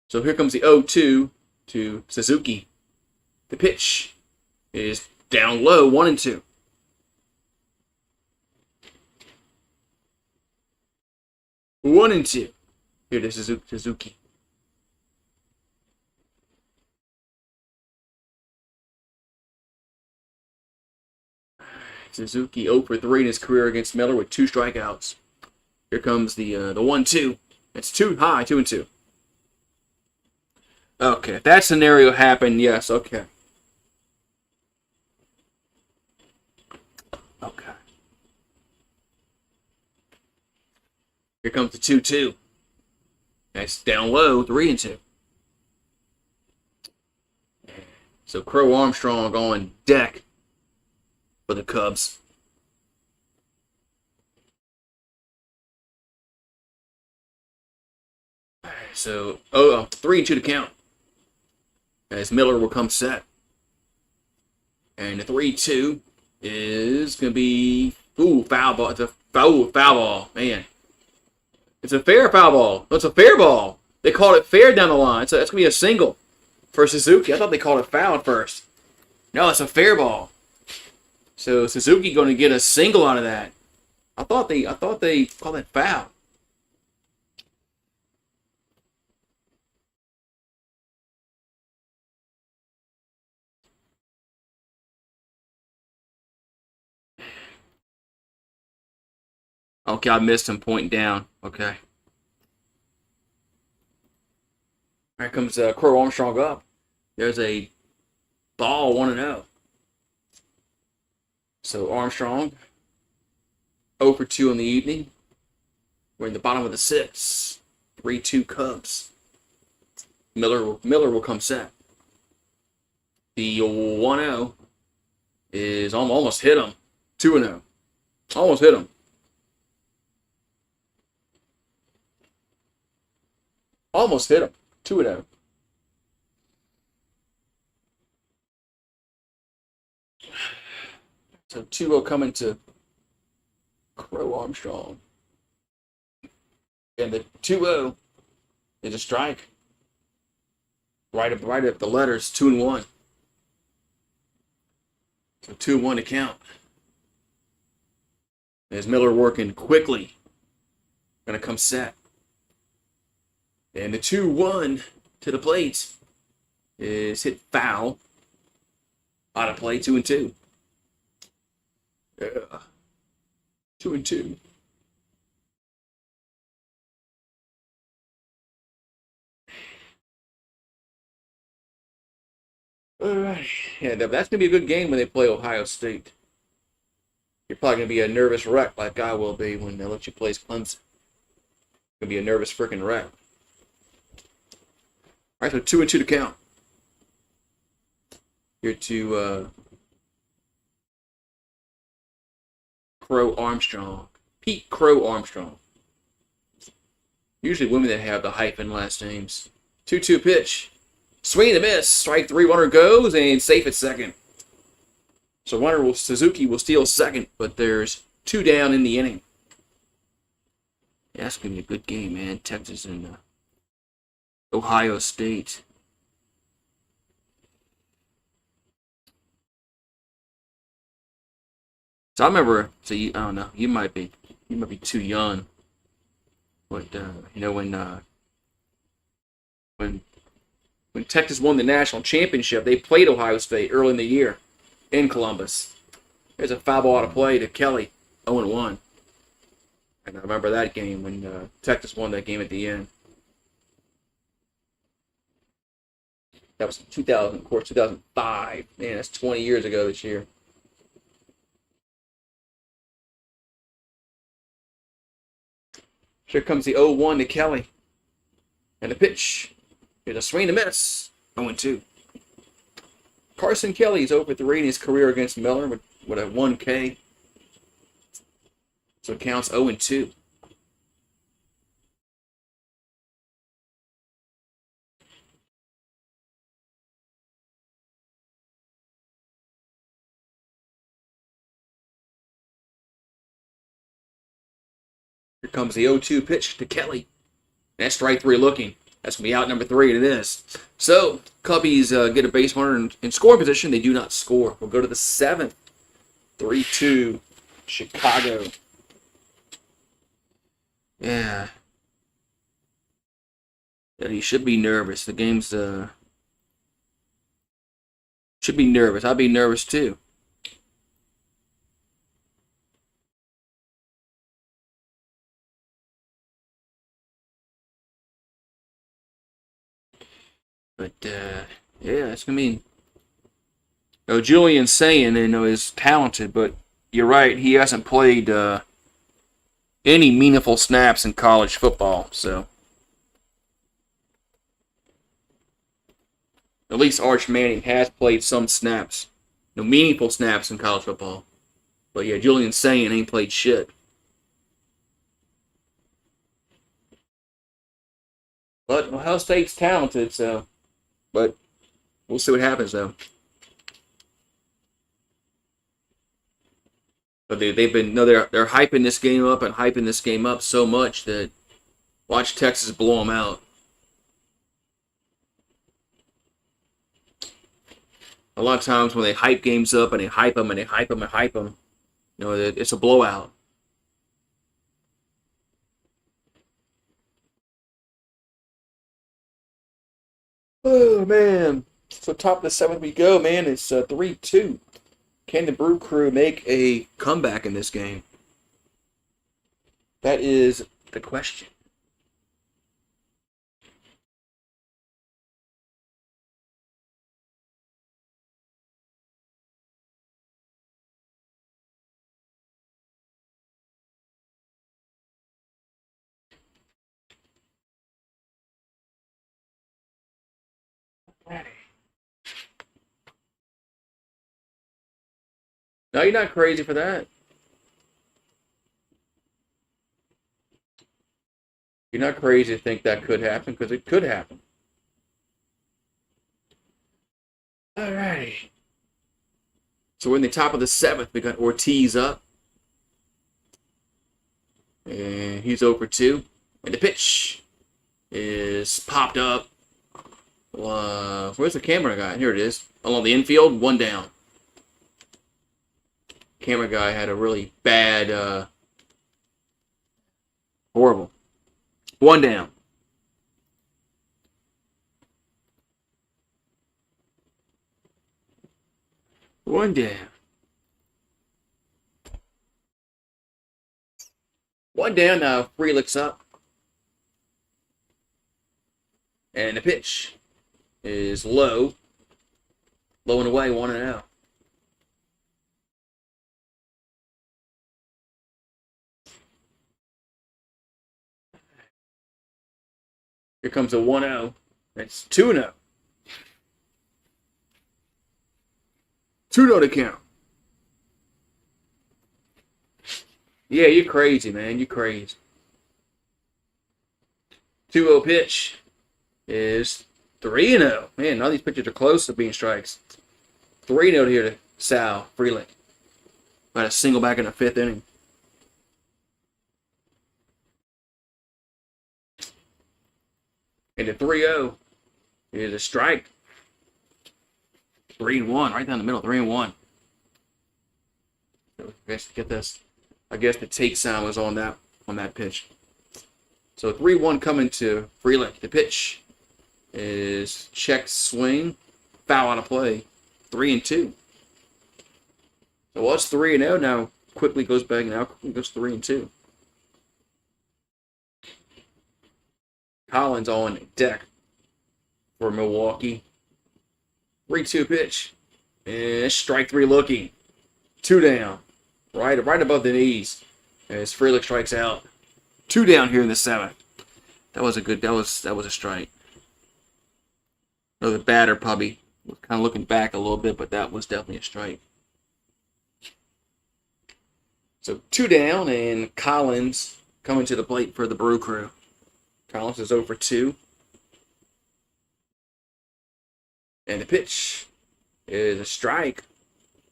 So here comes the 0-2 to Suzuki. The pitch is down low, 1-2. One and two. Here to Suzuki. Suzuki 0 for 3 in his career against Miller with 2 strikeouts. Here comes the 1-2. It's too high, 2-2. Okay, if that scenario happened, yes, okay. Okay. Here comes the 2-2. That's down low, 3-2. So Crow Armstrong on deck for the Cubs. So 3-2 to count. As Miller will come set. And the 3-2 is going to be foul ball. It's a foul ball, man. It's a fair foul ball. No, it's a fair ball. They called it fair down the line. So that's going to be a single for Suzuki. I thought they called it foul at first. No, it's a fair ball. So Suzuki going to get a single out of that. I thought they called it foul. Okay, I missed him pointing down. Okay. Here comes Crow Armstrong up. There's a ball, 1-0. So Armstrong, 0 for 2 in the evening. We're in the bottom of the 6th. 3-2 Cubs. Miller will come set. The 1-0 is almost hit him. 2-0. Almost hit him. Almost hit him. 2-0. So 2-0 coming to Crow Armstrong. And the 2-0 is a strike. Right up the letters, 2-1. So 2-1 to count. As Miller working quickly. Gonna come set. And the 2-1 to the plate is hit foul. Out of play, 2-2. Yeah. 2-2. All right. Yeah, that's going to be a good game when they play Ohio State. You're probably going to be a nervous wreck like I will be when they let you play Clemson. Going to be a nervous freaking wreck. All right, so 2-2 to count. Here to Crow Armstrong. Pete Crow Armstrong. Usually women that have the hyphen last names. 2-2 pitch. Swing and a miss. Strike 3, runner goes, and safe at second. So Suzuki will steal second, but there's 2 down in the inning. Yeah, that's going to be a good game, man. Texas and Ohio State. So I remember. So I don't know. You might be too young. But when when Texas won the national championship, they played Ohio State early in the year in Columbus. There's a foul ball out of play to Kelly, 0-1. And I remember that game when Texas won that game at the end. That was 2000, of course, 2005. Man, that's 20 years ago this year. Here comes the 0-1 to Kelly. And the pitch. Here's a swing and a miss. 0-2. Carson Kelly's over 3 in his career against Miller with a 1K. So it counts 0-2. Here comes the 0-2 pitch to Kelly. That's strike 3 looking. That's going to be out number 3, and it is. So, Cubbies get a base runner in scoring position. They do not score. We'll go to the 7th. 3-2, Chicago. Yeah. He should be nervous. The game's should be nervous. I'd be nervous too. But yeah, it's gonna be. Julian's saying, is talented, but you're right. He hasn't played any meaningful snaps in college football. So at least Arch Manning has played some snaps, meaningful snaps in college football. But yeah, Julian's saying ain't played shit. But Ohio State's talented, so. But we'll see what happens, though. But they've been they're hyping this game up and hyping this game up so much that watch Texas blow them out. A lot of times when they hype games up and they hype them and they hype them and hype them, it's a blowout. Oh, man. So top of the 7th we go, man. It's 3-2. Can the Brew Crew make a comeback in this game? That is the question. No, you're not crazy for that. You're not crazy to think that could happen, because it could happen. Alrighty. So we're in the top of the 7th. We got Ortiz up. And he's over 2. And the pitch is popped up. Where's the camera guy? Here it is. Along the infield, 1 down. Camera guy had a really bad, horrible. 1 down. One down. 1 down now. Frelick's up. And the pitch is low. Low and away, 1-0. Here comes a 1-0. It's 2-0. 2-0 to count. Yeah, you're crazy, man. You're crazy. 2-0 pitch is 3-0. Man, none of these pitches are close to being strikes. 3-0 here to Sal Frelick. Got a single back in the 5th inning. And the 3-0 is a strike. 3-1, right down the middle, 3-1. So let's get this. I guess the take sound was on that pitch. So 3-1 coming to Frelick. The pitch is check swing, foul out of play, 3-2. So it was 3-0. Now quickly goes back. Now quickly goes 3-2. Collins on deck for Milwaukee. 3-2 pitch. And strike three looking. 2 down. Right above the knees. As Frelick strikes out. 2 down here in the 7th. That was a strike. No, the batter probably was kind of looking back a little bit, but that was definitely a strike. So 2 down, and Collins coming to the plate for the Brew Crew. Collins is 0 for 2. And the pitch is a strike.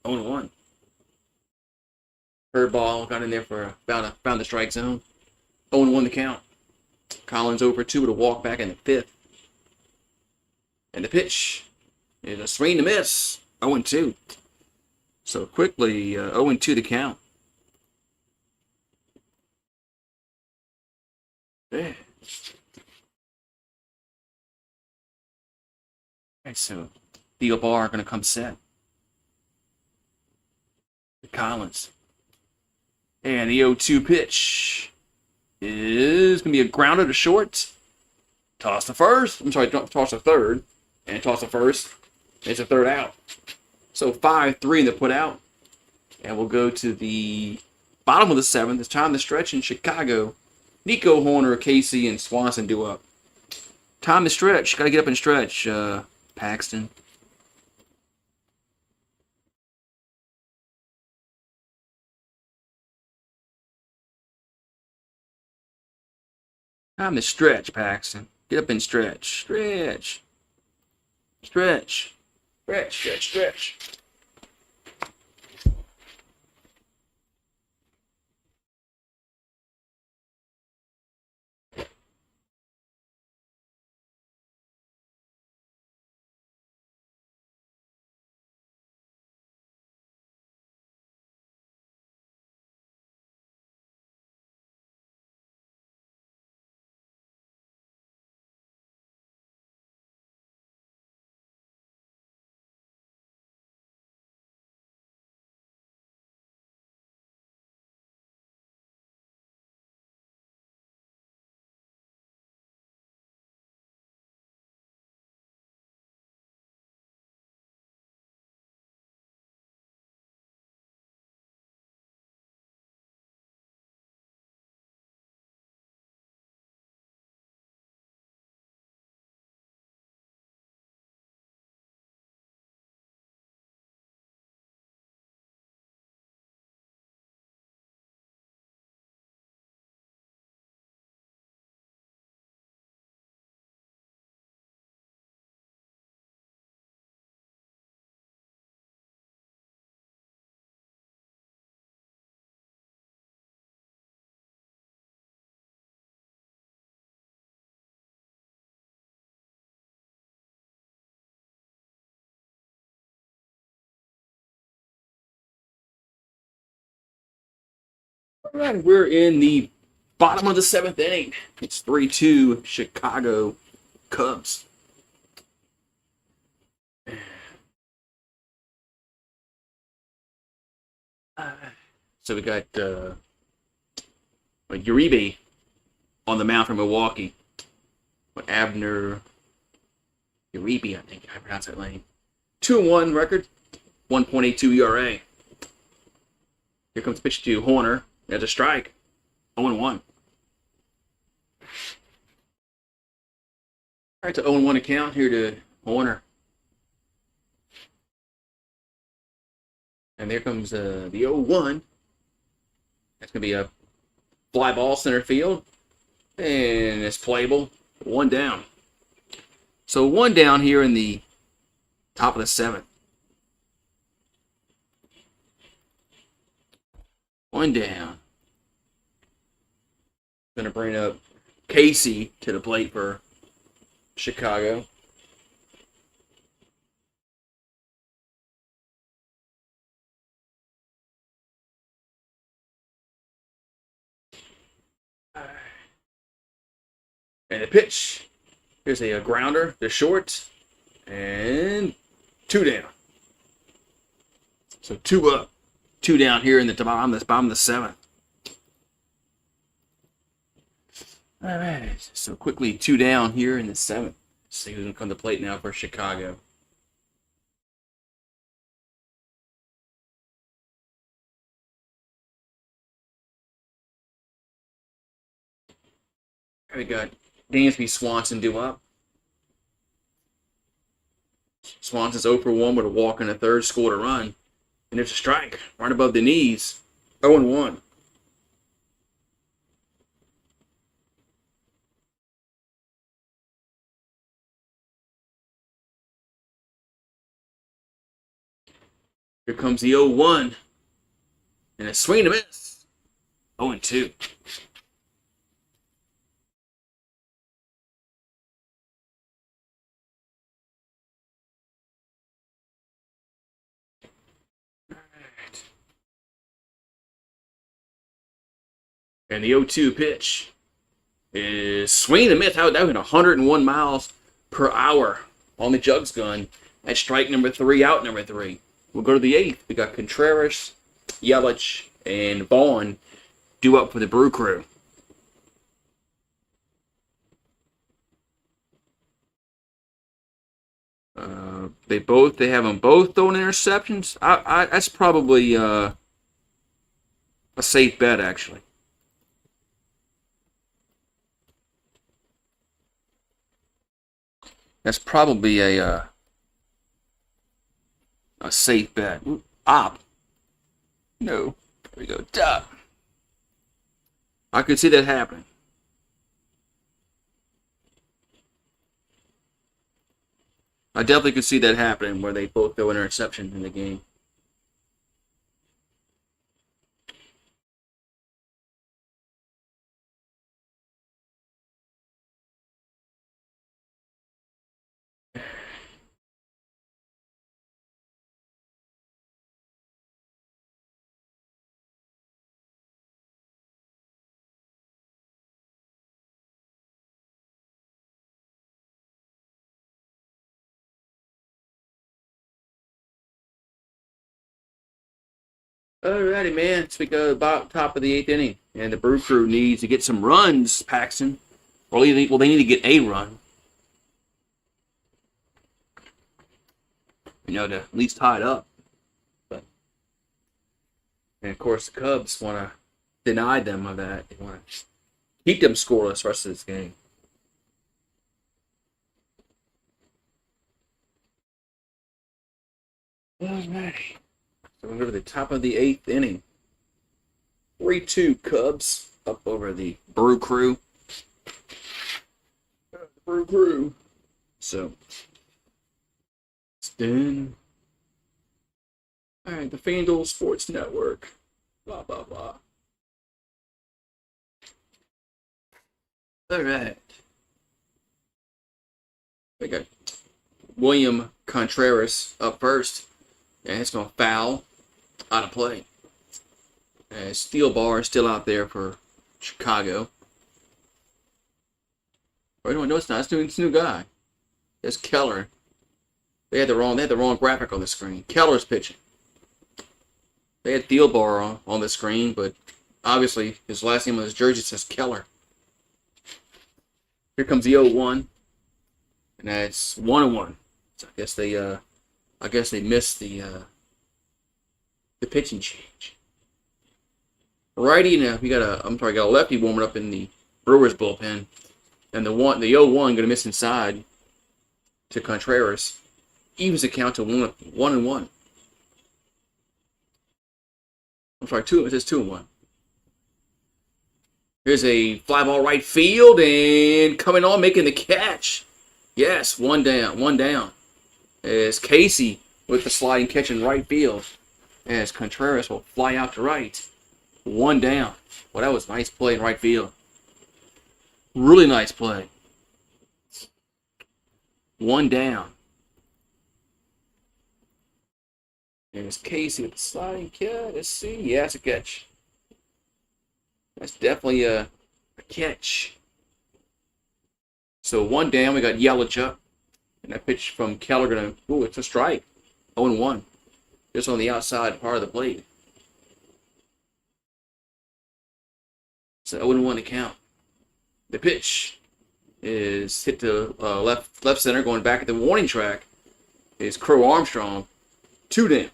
0-1. Curveball got in there for found the strike zone. 0-1 the count. Collins 0 for 2 with a walk back in the 5th. And the pitch is a swing to miss. 0-2. So quickly 0-2 the count. Yeah. Okay, so Theo Bar going to come set. Collins. And the 0-2 pitch is going to be a grounder to short. Toss to first. I'm sorry, toss to third. And toss to first. It's a third out. So 5-3 in the put out. And we'll go to the bottom of the 7th. It's time to stretch in Chicago. Nico, Horner, Casey, and Swanson do up. Time to stretch. Got to get up and stretch, Paxton. Time to stretch, Paxton. Get up and stretch. Stretch. Stretch. Stretch, stretch, stretch. All right, we're in the bottom of the 7th inning. It's 3-2 Chicago Cubs. So we got Uribe on the mound for Milwaukee. Abner Uribe, I think I pronounced that name. 2-1 record, 1.82 ERA. Here comes the pitch to Horner. There's a strike. 0-1. All right, to 0-1 account here to Horner. And there comes the 0-1. That's going to be a fly ball center field. And it's playable. 1 down. So 1 down here in the top of the 7th. 1 down. Going to bring up Casey to the plate for Chicago. And the pitch. Here's a grounder, the short, and 2 down. So 2 up, 2 down here in the bottom of the 7th. All right, so quickly 2 down here in the 7th. See who's gonna come to plate now for Chicago. We got Dansby Swanson due up. Swanson's 0 for 1 with a walk in the 3rd, scored a run. And there's a strike right above the knees. 0-1. Here comes the 0-1. And a swing and a miss. 0-2. And the 0-2 pitch is swinging and a miss. That went 101 miles per hour on the Jugs gun. That's strike number 3, out number 3. We'll go to the 8th. We got Contreras, Yelich, and Vaughn due up for the Brew Crew. They have them both throwing interceptions. That's probably a safe bet, actually. That's probably a safe bet. Op. No. There we go. Duh. I could see that happening. I definitely could see that happening where they both throw interception in the game. Alrighty, man. Speak about top of the 8th inning, and the Brew Crew needs to get some runs, Paxton. Well, they need to get a run. To at least tie it up. But, and of course, the Cubs want to deny them of that. They want to keep them scoreless the rest of this game. Alrighty. So we'll go to the top of the 8th inning. 3-2 Cubs up over the Brew Crew. So it's done. Alright, the FanDuel Sports Network. Blah, blah, blah. Alright. We got William Contreras up first. And it's going to foul out of play. And Steel Bar is still out there for Chicago. Or no, it's not. It's a new guy. It's Keller. They had the wrong graphic on the screen. Keller's pitching. They had Steel Bar on the screen, but obviously his last name on his jersey says Keller. Here comes the 0-1. And that's 1-1. So I guess they missed the pitching change. Righty now, got a lefty warming up in the Brewers bullpen, and the 0-1 gonna miss inside to Contreras, evens the count to 1-1. I'm sorry, 2. It says 2-1. Here's a fly ball right field, and coming on, making the catch. Yes, one down. As Casey with the sliding catch in right field, as Contreras will fly out to right. 1 down. Well, that was nice play in right field. Really nice play. 1 down. There's Casey with the sliding catch. Let's see. Yeah, that's a catch. That's definitely a catch. So one down, we got Yelich up. And that pitch from Keller gonna, ooh, it's a strike. 0-1. Just on the outside part of the plate. So 0-1 to count. The pitch is hit to left center, going back at the warning track. Is Crow Armstrong. 2 down.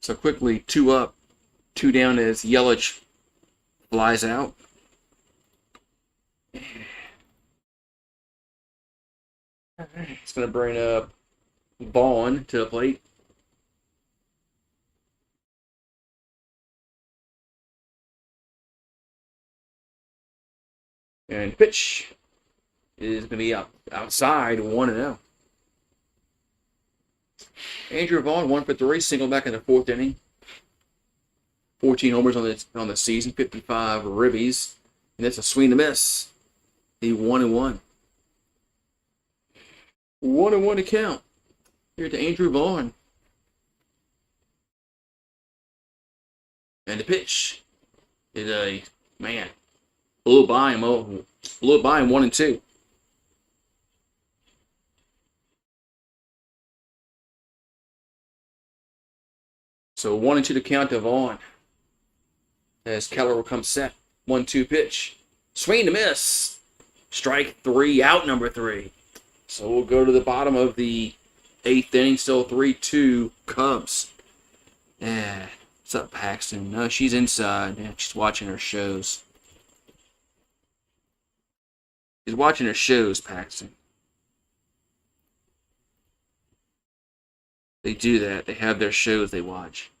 So quickly, 2 up. 2 down as Yelich flies out. It's going to bring up Vaughn to the plate. And pitch is going to be outside 1-0. Andrew Vaughn, 1 for 3, single back in the 4th inning. 14 homers on the season, 55 ribbies. And that's a swing and a miss. The 1-1. 1-1 to count. Here to Andrew Vaughn. And the pitch is a man. Blew it by him 1-2. So 1-2 to count to Vaughn. As Keller will come set. 1-2 pitch. Swing to miss. Strike 3, out number 3. So we'll go to the bottom of the 8th inning. Still 3-2 Cubs. Yeah. What's up, Paxton? No, she's inside. Yeah, she's watching her shows. She's watching her shows, Paxton. They do that. They have their shows they watch.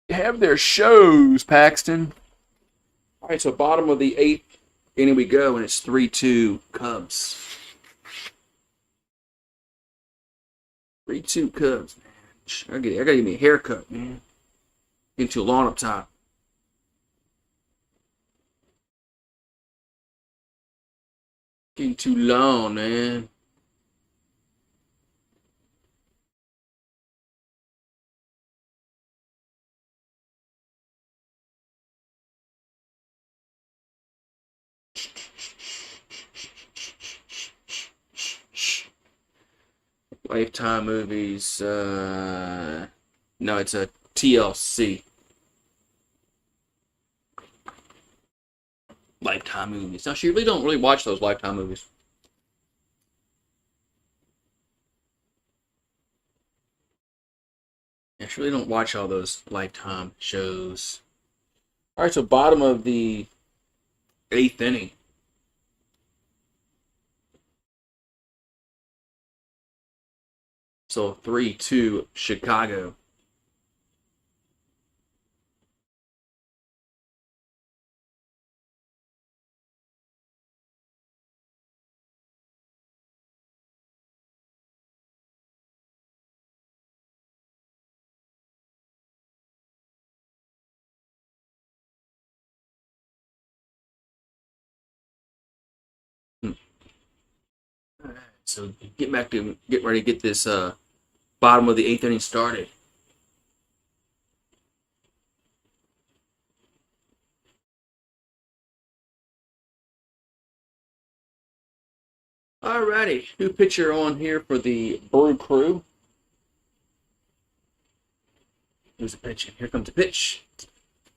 They have their shows, Paxton. All right, so bottom of the 8th inning we go, and it's 3-2 Cubs. 3-2 Cubs, man. I gotta give me a haircut, man. Getting too long up top. Getting too long, man. Lifetime movies. No, it's a TLC. Lifetime movies. Now, she really don't watch those Lifetime movies. Yeah, she really don't watch all those Lifetime shows. All right, so bottom of the 8th inning. So 3-2 Chicago. All right, so get ready to get this bottom of the 8th inning started. Alrighty, new pitcher on here for the Brew Crew. Who's the pitching? Here comes the pitch.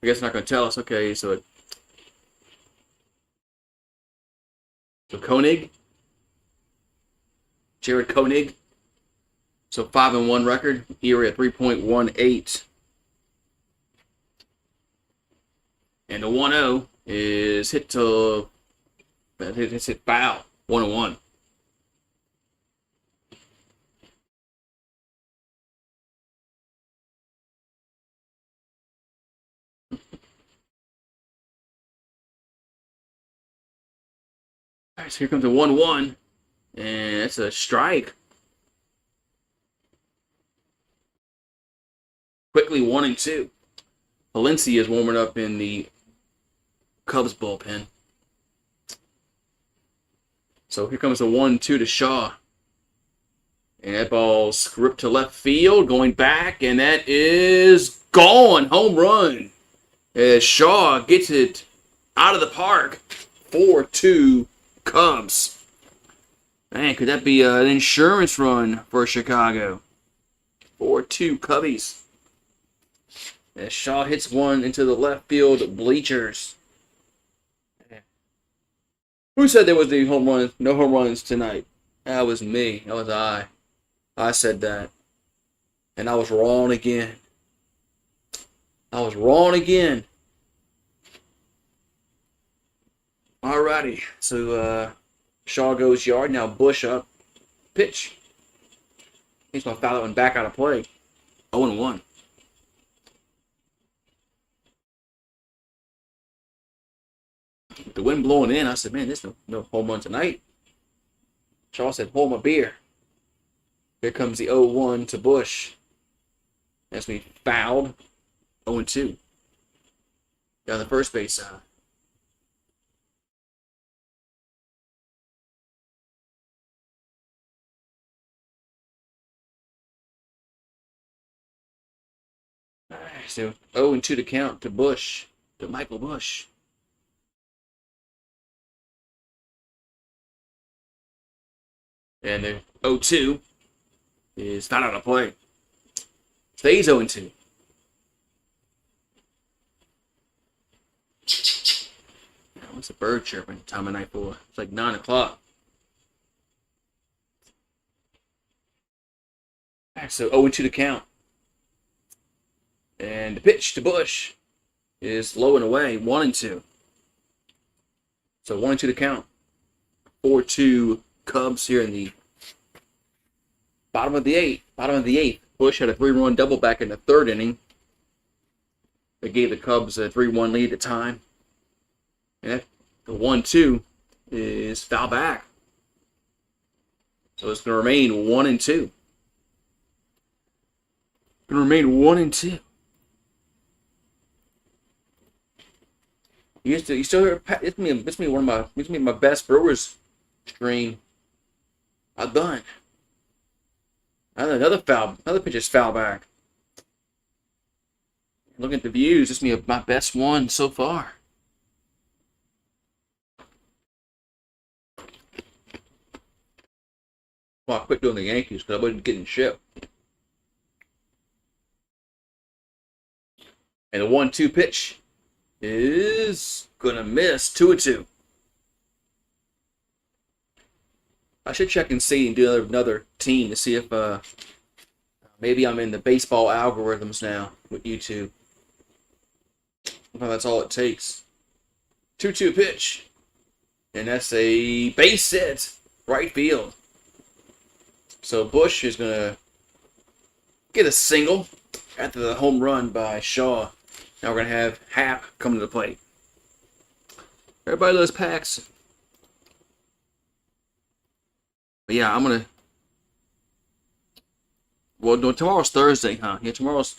I guess not going to tell us. Okay, so Koenig, Jared Koenig. So 5-1 record. ERA at 3.18. And the 1-0 is hit to. It's hit foul. 1-1. All right, so here comes a 1-1. And it's a strike. Quickly 1-2. Valencia is warming up in the Cubs bullpen. So here comes a 1-2 to Shaw. And that ball's ripped to left field, going back, and that is gone. Home run. As Shaw gets it out of the park. 4-2 Cubs. Man, could that be an insurance run for Chicago? 4-2 Cubbies. As Shaw hits one into the left field bleachers. Who said there was no home runs tonight? That was me. That was I. I said that. And I was wrong again. Alrighty. So, Shaw goes yard. Now Bush up. Pitch. He's going to foul that one back out of play. 0-1. With the wind blowing in, I said, man, there's no home run tonight. Shaw said, hold my beer. Here comes the 0-1 to Bush. That's me fouled. 0-2. Down the first base side. So 0-2 to count to Bush. To Michael Bush. And the 0-2 is not out of play. Stays 0-2. What's the bird chirping? Time of night for? It's like 9 o'clock. So 0-2 to count. And the pitch to Bush is low and away. 1-2. So 1-2 to count. 4-2 Cubs here in the bottom of the eighth. Bush had a 3-run double back in the third inning. They gave the Cubs a 3-1 lead at the time. And the 1-2 is foul back. So it's going to remain 1-2. You still hear it's me one of my best Brewers stream. I'm done. Another pitch is foul back. Looking at the views, it's me my best one so far. Well, I quit doing the Yankees because I wasn't getting shit. And the 1-2 pitch is gonna miss. 2-2. I should check and see and do another team to see if maybe I'm in the baseball algorithms now with YouTube. Well, that's all it takes. 2-2 pitch. And that's a base hit. Right field. So Bush is going to get a single after the home run by Shaw. Now we're going to have Happ come to the plate. Everybody loves Paxton. But yeah, I'm gonna. Well, no, tomorrow's Thursday, huh? Yeah, tomorrow's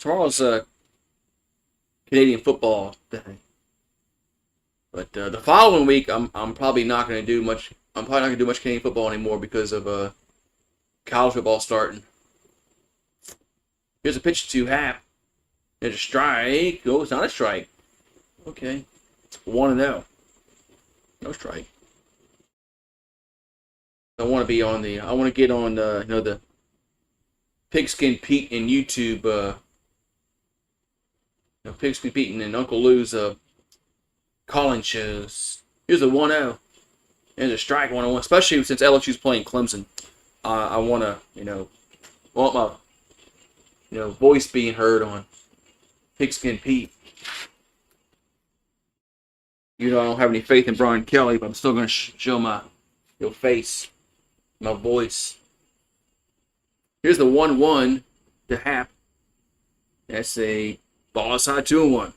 Canadian football day. But the following week, I'm probably not gonna do much. I'm probably not gonna do much Canadian football anymore because of college football starting. Here's a pitch to Happ. There's a strike. Oh, it's not a strike. Okay, 1-0. No strike. I want to get on the Pigskin Pete and YouTube, Pigskin Pete and Uncle Lou's calling shows. Here's a 1-0. There's a strike 1-1, especially since LSU's playing Clemson. I want to, want my, voice being heard on Pigskin Pete. I don't have any faith in Brian Kelly, but I'm still going to show my face. My voice. Here's the 1-1 to Happ. That's a ball outside 2-1.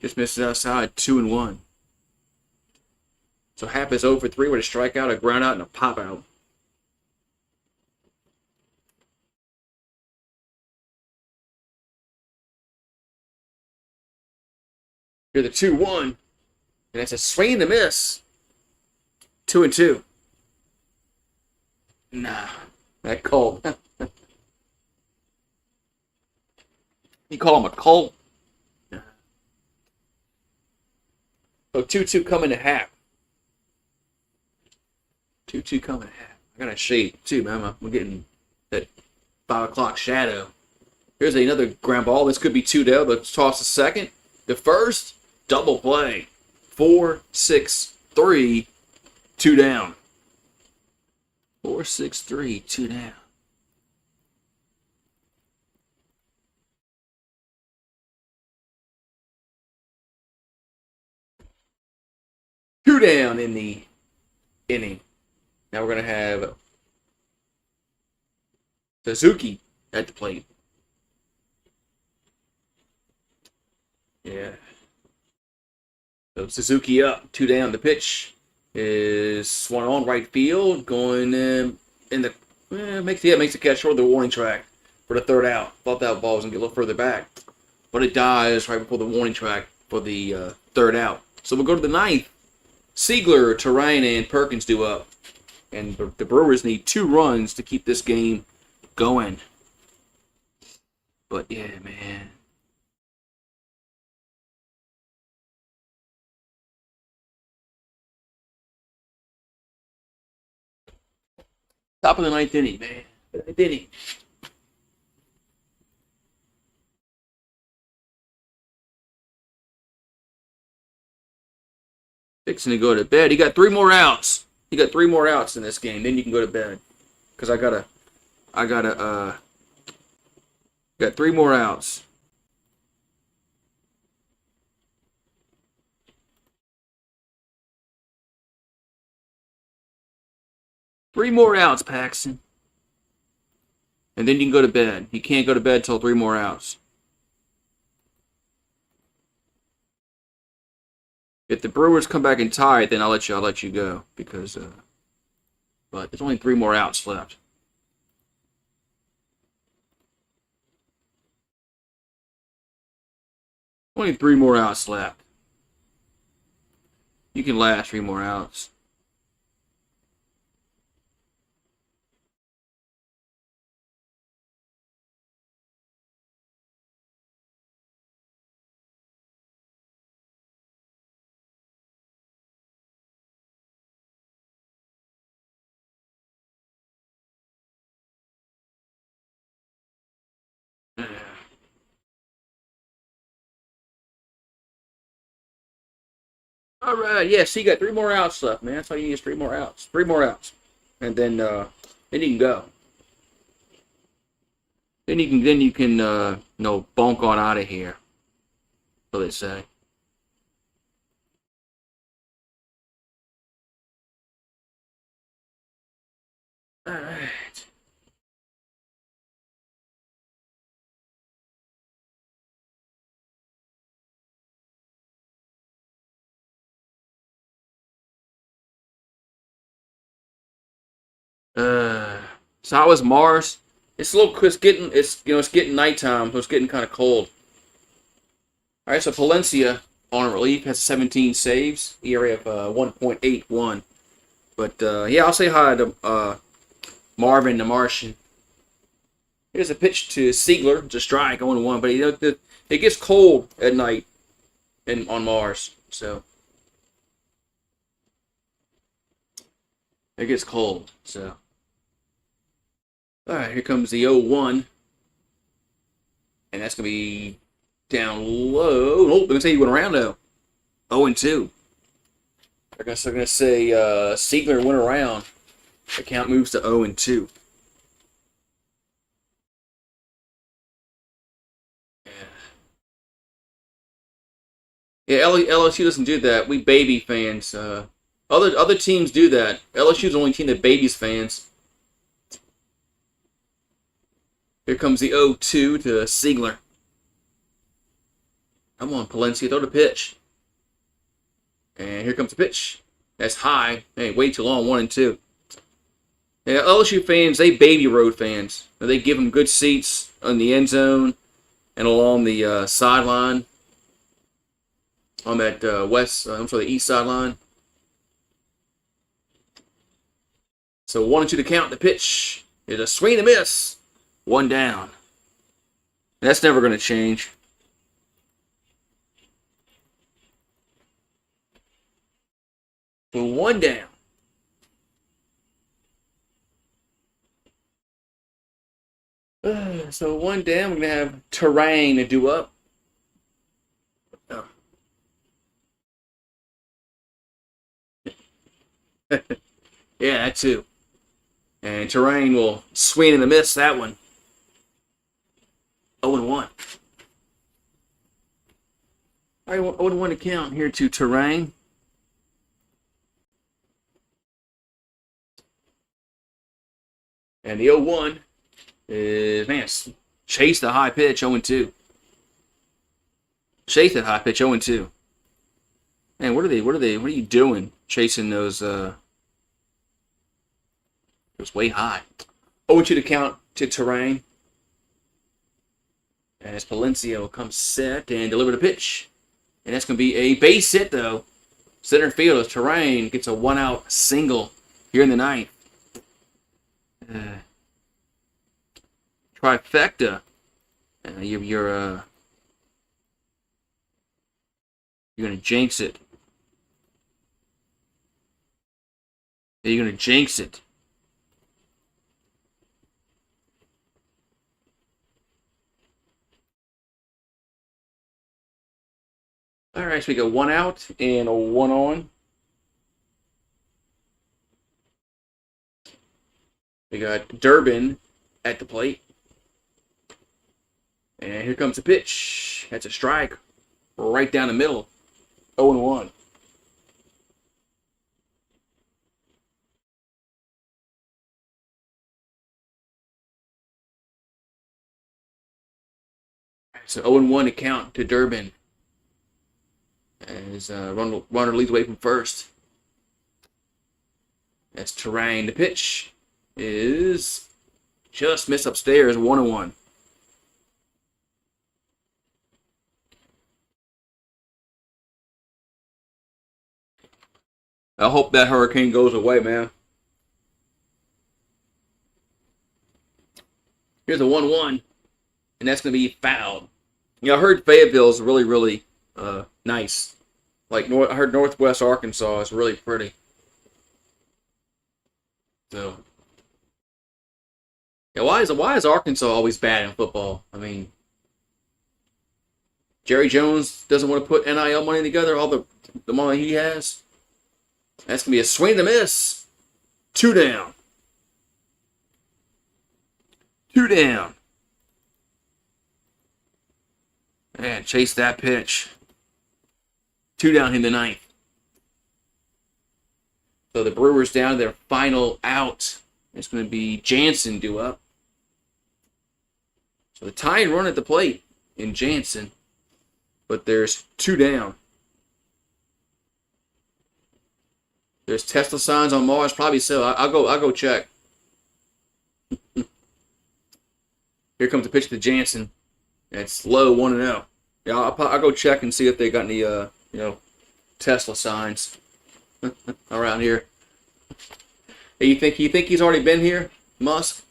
Just misses outside 2-1. So Happ is 0 for 3 with a strikeout, a ground out, and a pop out. Here's the 2-1. And that's a swing and a miss. 2-2. Nah, that cold. You call him a cult? So 2-2 coming to half. 2-2 coming to half. I got a shade too, man. I'm getting that 5 o'clock shadow. Here's another ground ball. This could be 2 down. Let's toss the second. The first, double play. 4-6-3, 2 down. 4-6-3, 2 down. Two down in the inning. Now we're going to have Suzuki at the plate. Yeah. So Suzuki up, 2 down. The pitch is swung on right field, going in the makes the catch toward the warning track for the 3rd out. Thought that ball was gonna get a little further back, but it dies right before the warning track for the 3rd out. So we'll go to the 9th. Siegler, Terrain, and Perkins due up, and the Brewers need 2 runs to keep this game going. But yeah, man. Top of the 9th inning, man. 9th inning. Fixing to go to bed. He got 3 more outs. He got 3 more outs in this game. Then you can go to bed. Because got 3 more outs. Three more outs, Paxton. And then you can go to bed. You can't go to bed till 3 more outs. If the Brewers come back and tie it, then I'll let you go because but there's only 3 more outs left. Only 3 more outs left. You can last 3 more outs. All right, yes, he got 3 more outs left, man. That's all you need is 3 more outs. 3 more outs, and then you can go. Then you can bonk on out of here. So they say. All right. So how was Mars? It's a little. It's getting nighttime, so it's getting kind of cold. All right, so Palencia on relief has 17 saves, ERA of 1.81. But yeah, I'll say hi to Marvin the Martian. Here's a pitch to Siegler, it's a strike, 0-1. But it gets cold at night on Mars, so it gets cold. So all right, here comes the 0-1, and that's gonna be down low. Oh, they're gonna say he went around though. 0-2. I guess they're gonna say Siegler went around. The count moves to 0-2. Yeah, LSU doesn't do that. We baby fans. Other teams do that. LSU's the only team that babies fans. Here comes the 0-2 to Siegler. Come on, Palencia, throw the pitch. And here comes the pitch. That's high. Hey, way too long, 1-2. Yeah, LSU fans, they baby road fans. They give them good seats on the end zone and along the sideline. On that the east sideline. So 1-2 to count. The pitch is a swing and a miss. 1 down. That's never going to change. So one down. So one down, we're going to have terrain to do up. Oh. Yeah, that too. And terrain will swing and miss that one. 0-1. All right, 0-1 to count here to terrain. And the 0-1 is, man, chase the high pitch, 0-2. Chase that high pitch, 0-2. Man, what are you doing chasing those way high? 0-2 to count to terrain. As Palencia comes set and deliver the pitch. And that's going to be a base hit, though. Center field as terrain gets a one-out single here in the ninth. Trifecta. You're going to jinx it. You're going to jinx it. All right, so we got one out and a one on. We got Durbin at the plate. And here comes the pitch. That's a strike right down the middle. 0-1. So 0-1 to count to Durbin. As runner leads away from first. That's terrain. The pitch is just missed upstairs. 1-1. I hope that hurricane goes away, man. Here's a 1-1, and that's going to be fouled. I heard Fayetteville's really, really nice. Like, I heard Northwest Arkansas is really pretty. So, yeah, why is Arkansas always bad in football? I mean, Jerry Jones doesn't want to put NIL money together, all the money he has. That's going to be a swing and a miss. 2 down. 2 down. Man, chase that pitch. 2 down in the ninth. So the Brewers down to their final out. It's going to be Jansen due up. So the tying run at the plate in Jansen. But there's 2 down. There's Tesla signs on Mars, probably so. I'll go check. Here comes the pitch to Jansen. It's low, 1-0. Yeah, I'll go check and see if they got any Tesla signs around here. Hey, you think he's already been here, Musk?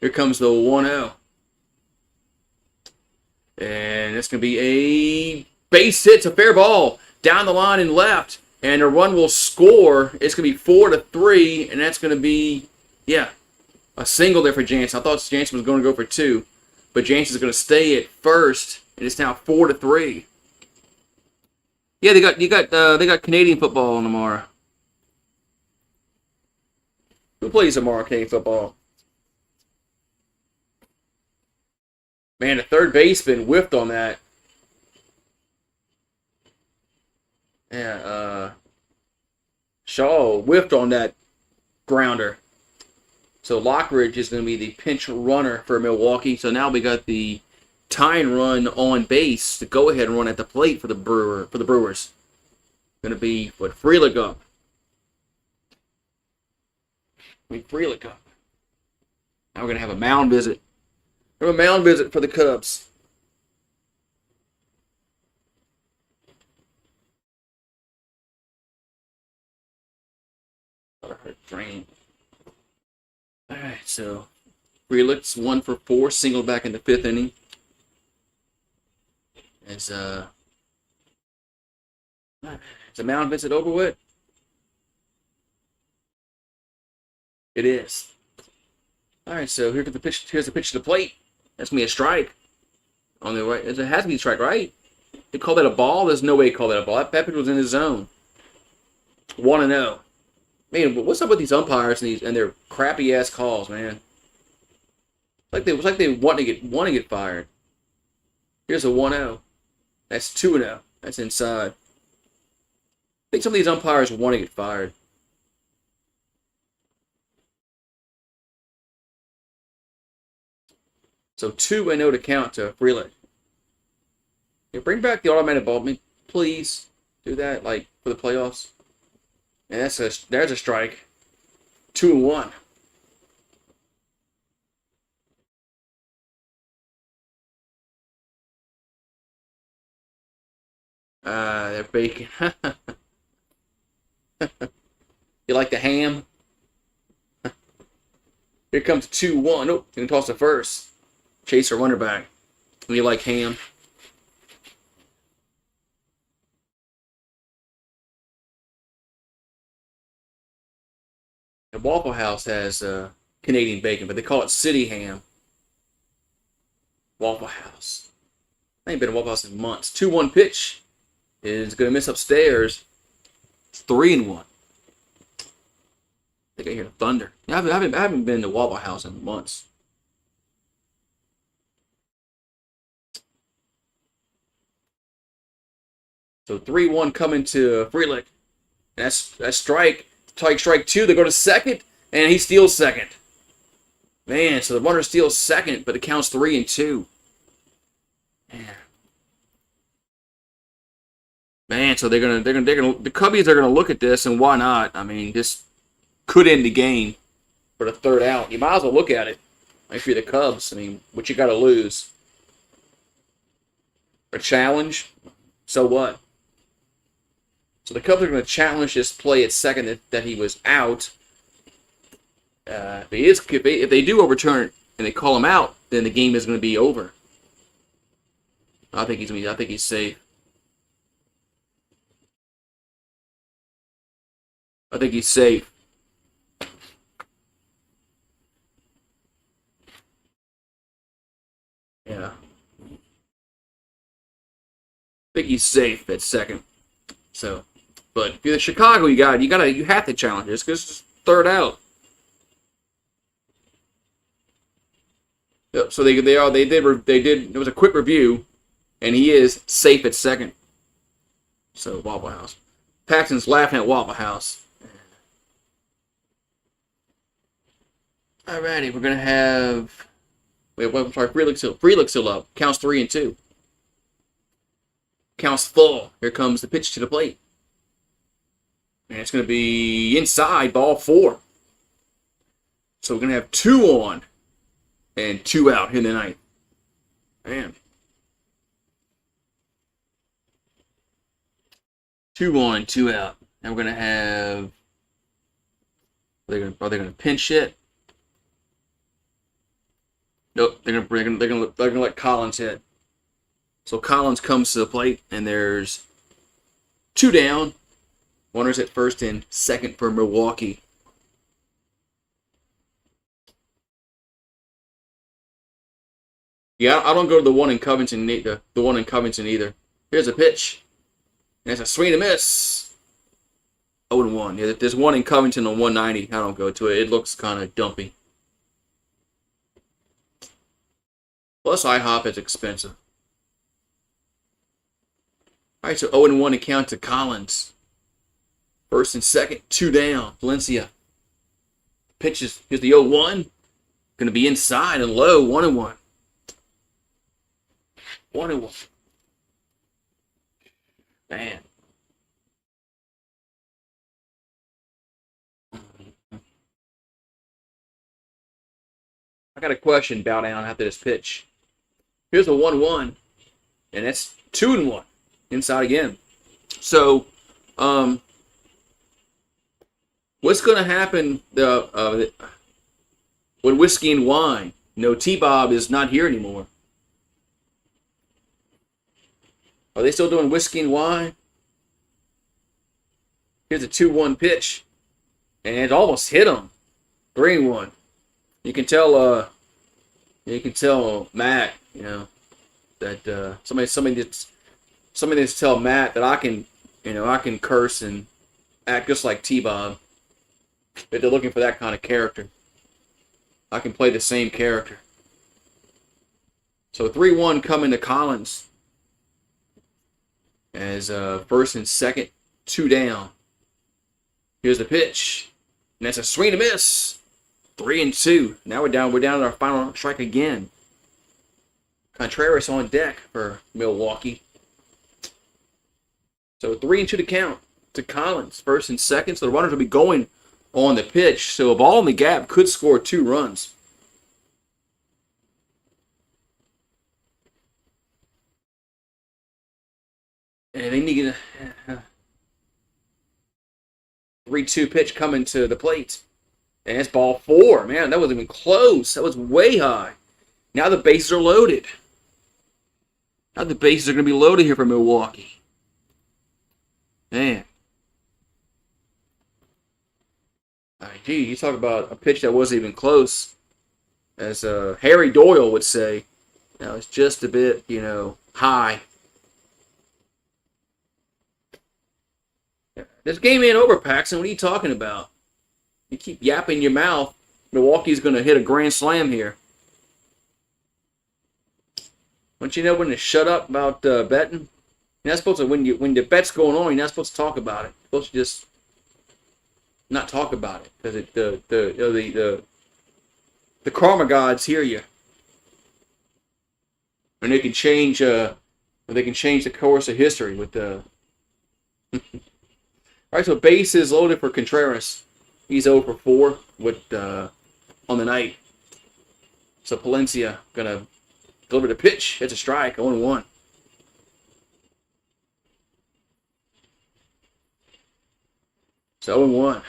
Here comes the 1-0. And it's going to be a base hit. It's a fair ball down the line and left. And the run will score. It's going to be 4-3. And that's going to be, a single there for Jansen. I thought Jansen was going to go for 2. But Jansen's going to stay at first. And it's now 4-3. Yeah, they got Canadian football on tomorrow. Who plays tomorrow, Canadian football? Man, the third baseman whiffed on that. Yeah, Shaw whiffed on that grounder. So Lockridge is going to be the pinch runner for Milwaukee. So now we got the tying run on base, the go-ahead run at the plate for the Brewers. Going to be Frelick up. Frelick up. Now we're going to have a mound visit. We have a mound visit for the Cubs. Alright, so Frelick's 1 for 4, singled back in the 5th inning. Is the mound visit over with? It is. All right, so here's the pitch. Here's the pitch to the plate. That's gonna be a strike. On the right, it has to be a strike, right? They call that a ball. There's no way to call that a ball. That pitch was in his zone. 1-0. Man, what's up with these umpires and their crappy ass calls, man? It's like they want to get fired. Here's a 1-0. That's 2-0. That's inside. I think some of these umpires want to get fired. So 2-0 to count to Frelick. Yeah, bring back the automatic ball. Please do that, like for the playoffs. And there's a strike. 2-1. They're baking. You like the ham? Here comes 2-1. Oh, gonna toss the first. Chase or runner back. You like ham? The Waffle House has Canadian bacon, but they call it city ham. Waffle House. I ain't been to Waffle House in months. 2-1 pitch is going to miss upstairs. It's 3-1. I think I hear thunder. I haven't been to Waffle House in months. So 3-1 coming to Frelick. That's strike. Strike 2. They go to second, and he steals second. Man, so the runner steals second, but it counts 3-2. Man, so the Cubbies are gonna look at this, and why not? I mean, this could end the game for the third out. You might as well look at it. If you're the Cubs, I mean, what you got to lose? A challenge? So what? So the Cubs are going to challenge this play at second that he was out. If they do overturn it and they call him out, then the game is going to be over. I think he's safe. I think he's safe. Yeah. I think he's safe at second. So, but if you're the Chicago, you have to challenge this because it's third out. Yep, so they did. It was a quick review, and he is safe at second. So Waffle House. Paxton's laughing at Waffle House. Alrighty, we're gonna have. Frelick's still up. Counts 3-2. Counts full. Here comes the pitch to the plate. And it's going to be inside, ball 4. So we're going to have 2 on and 2 out here in the ninth. Man. 2 on and 2 out. And we're going to have. Are they going to pinch hit? Nope. They're going to let Collins hit. So Collins comes to the plate, and there's 2 down. Runners at first and second for Milwaukee. Yeah, I don't go to the one in Covington. The one in Covington either. Here's a pitch, and it's a swing and a miss. 0-1. Yeah, there's one in Covington on 190. I don't go to it. It looks kind of dumpy. Plus, IHOP is expensive. All right, so 0-1 to count to Collins. First and second, 2 down. Valencia. Pitches. Here's the 0-1. Going to be inside and low. 1-1. 1-1. Man. I got a question. Bow down after this pitch. Here's the 1-1, and that's 2-1. Inside again. So, what's going to happen with whiskey and wine? No, T-Bob is not here anymore. Are they still doing whiskey and wine? Here's a 2-1 pitch. And it almost hit him. 3-1. You can tell Matt, that somebody that's tell Matt that I can curse and act just like T-Bob. But they're looking for that kind of character. I can play the same character. So 3-1 coming to Collins. As first and second, 2 down. Here's the pitch. And that's a swing and a miss. 3-2. Now we're down to our final strike again. Contreras on deck for Milwaukee. So 3-2 to count to Collins. First and second. So the runners will be going on the pitch. So a ball in the gap could score 2 runs. And they need a 3-2 pitch coming to the plate. And it's ball 4. Man, that wasn't even close. That was way high. Now the bases are loaded. Now the bases are going to be loaded here for Milwaukee. Man. Gee, you talk about a pitch that wasn't even close. As Harry Doyle would say, it's just a bit, high. This game ain't over, Paxton. What are you talking about? You keep yapping your mouth. Milwaukee's going to hit a grand slam here. Don't you know when to shut up about betting? You're not supposed to, when the bet's going on, you're not supposed to talk about it. You're supposed to just not talk about it because the karma gods hear you, and they can change the course of history with the. All right, so base is loaded for Contreras. He's 0 for 4 with on the night. So Palencia gonna deliver the pitch. It's a strike. 0-1. So 0-1.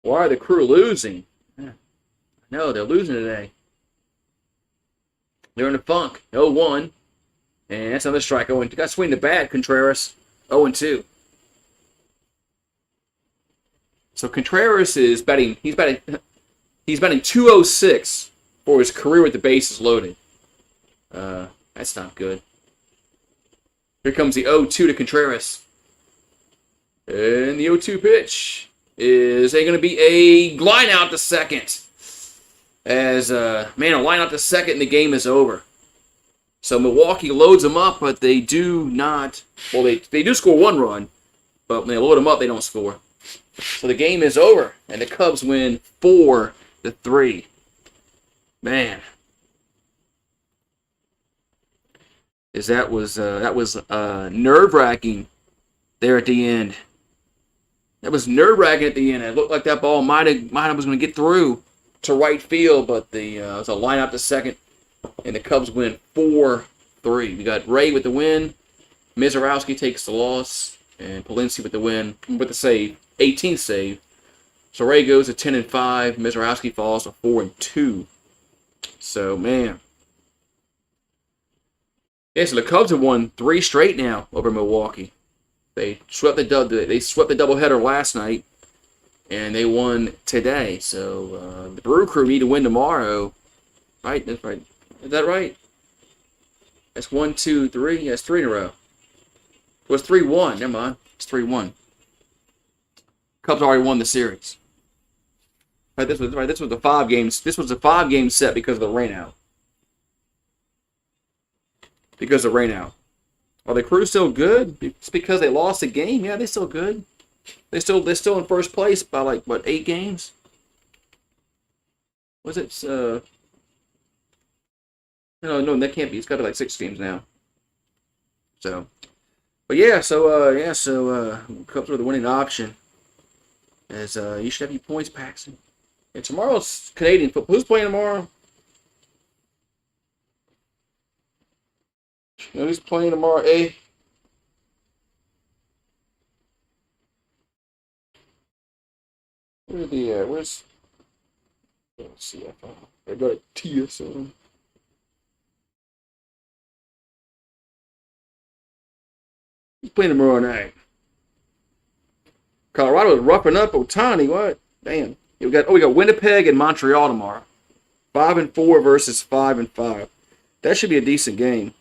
Why are the Crew losing? No, they're losing today. They're in a funk. 0-1. And that's another strike. Got swing the bat, Contreras. 0-2. So Contreras is batting. He's batting 206 for his career with the bases loaded. That's not good. Here comes the 0-2 to Contreras. And the 0-2 pitch is going to be a line out to second. As a line out to second and the game is over. So Milwaukee loads them up, but they do not. Well, they do score 1 run, but when they load them up, they don't score. So the game is over, and the Cubs win 4-3. Man, that was nerve-wracking there at the end. That was nerve-wracking at the end. It looked like that ball might have was going to get through to right field, but it was a line out to second, and the Cubs win 4-3. We got Ray with the win. Mizorowski takes the loss, and Palencia with the win with the save, 18th save. So Ray goes to 10-5. Mizorowski falls to 4-2. So man, yeah. So the Cubs have won 3 straight now over Milwaukee. They swept the doubleheader last night, and they won today. So the Brew Crew need to win tomorrow. Right? That's right. Is that right? That's 1, 2, 3. Yeah, it's 3 in a row. It was 3-1. Never mind. It's 3-1. Cubs already won the series. Right. This was the 5 games. This was a 5-game set because of the rainout. Are the Crew still good? It's because they lost a game. Yeah, they're still good. They're still in first place by 8 games. Was it? No, that can't be. It's got to be 6 games now. So, but yeah, so Cubs are the winning option. As you should have your points, Paxton. And tomorrow's Canadian football. Who's playing tomorrow? Who's playing tomorrow? Where's CFL. I got a TSN. He's playing tomorrow night. Colorado is roughing up Otani. What? Damn. We got Winnipeg and Montreal tomorrow. 5-4 versus 5-5. That should be a decent game.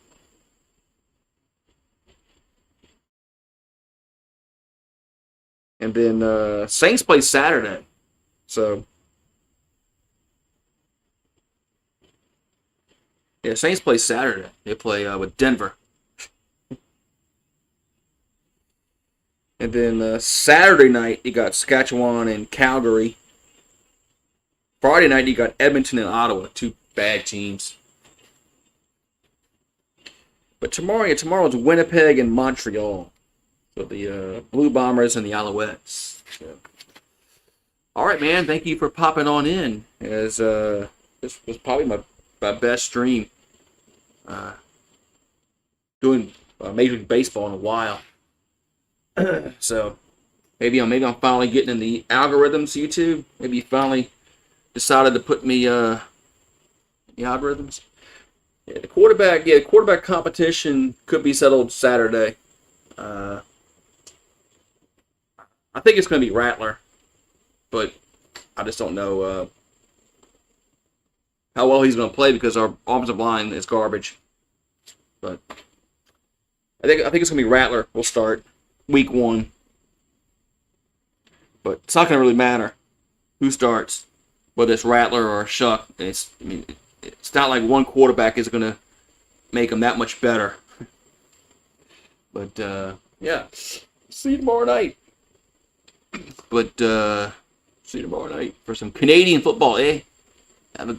And then Saints play Saturday. So yeah, Saints play Saturday. They play with Denver. And then Saturday night, you got Saskatchewan and Calgary. Friday night, you got Edmonton and Ottawa, two bad teams. But tomorrow it's Winnipeg and Montreal. So the Blue Bombers and the Alouettes. So. All right, man. Thank you for popping on in. As this was probably my best stream doing Major League Baseball in a while. So maybe I'm finally getting in the algorithms. YouTube. Maybe you finally decided to put me the algorithms. Yeah, the quarterback competition could be settled Saturday. I think it's going to be Rattler, but I just don't know how well he's going to play because our offensive line is garbage. But I think it's going to be Rattler. We'll start week 1, but it's not going to really matter who starts, whether it's Rattler or Shuck. It's not like one quarterback is going to make them that much better. But yeah, see you tomorrow night. But see you tomorrow night for some Canadian football, eh? Have a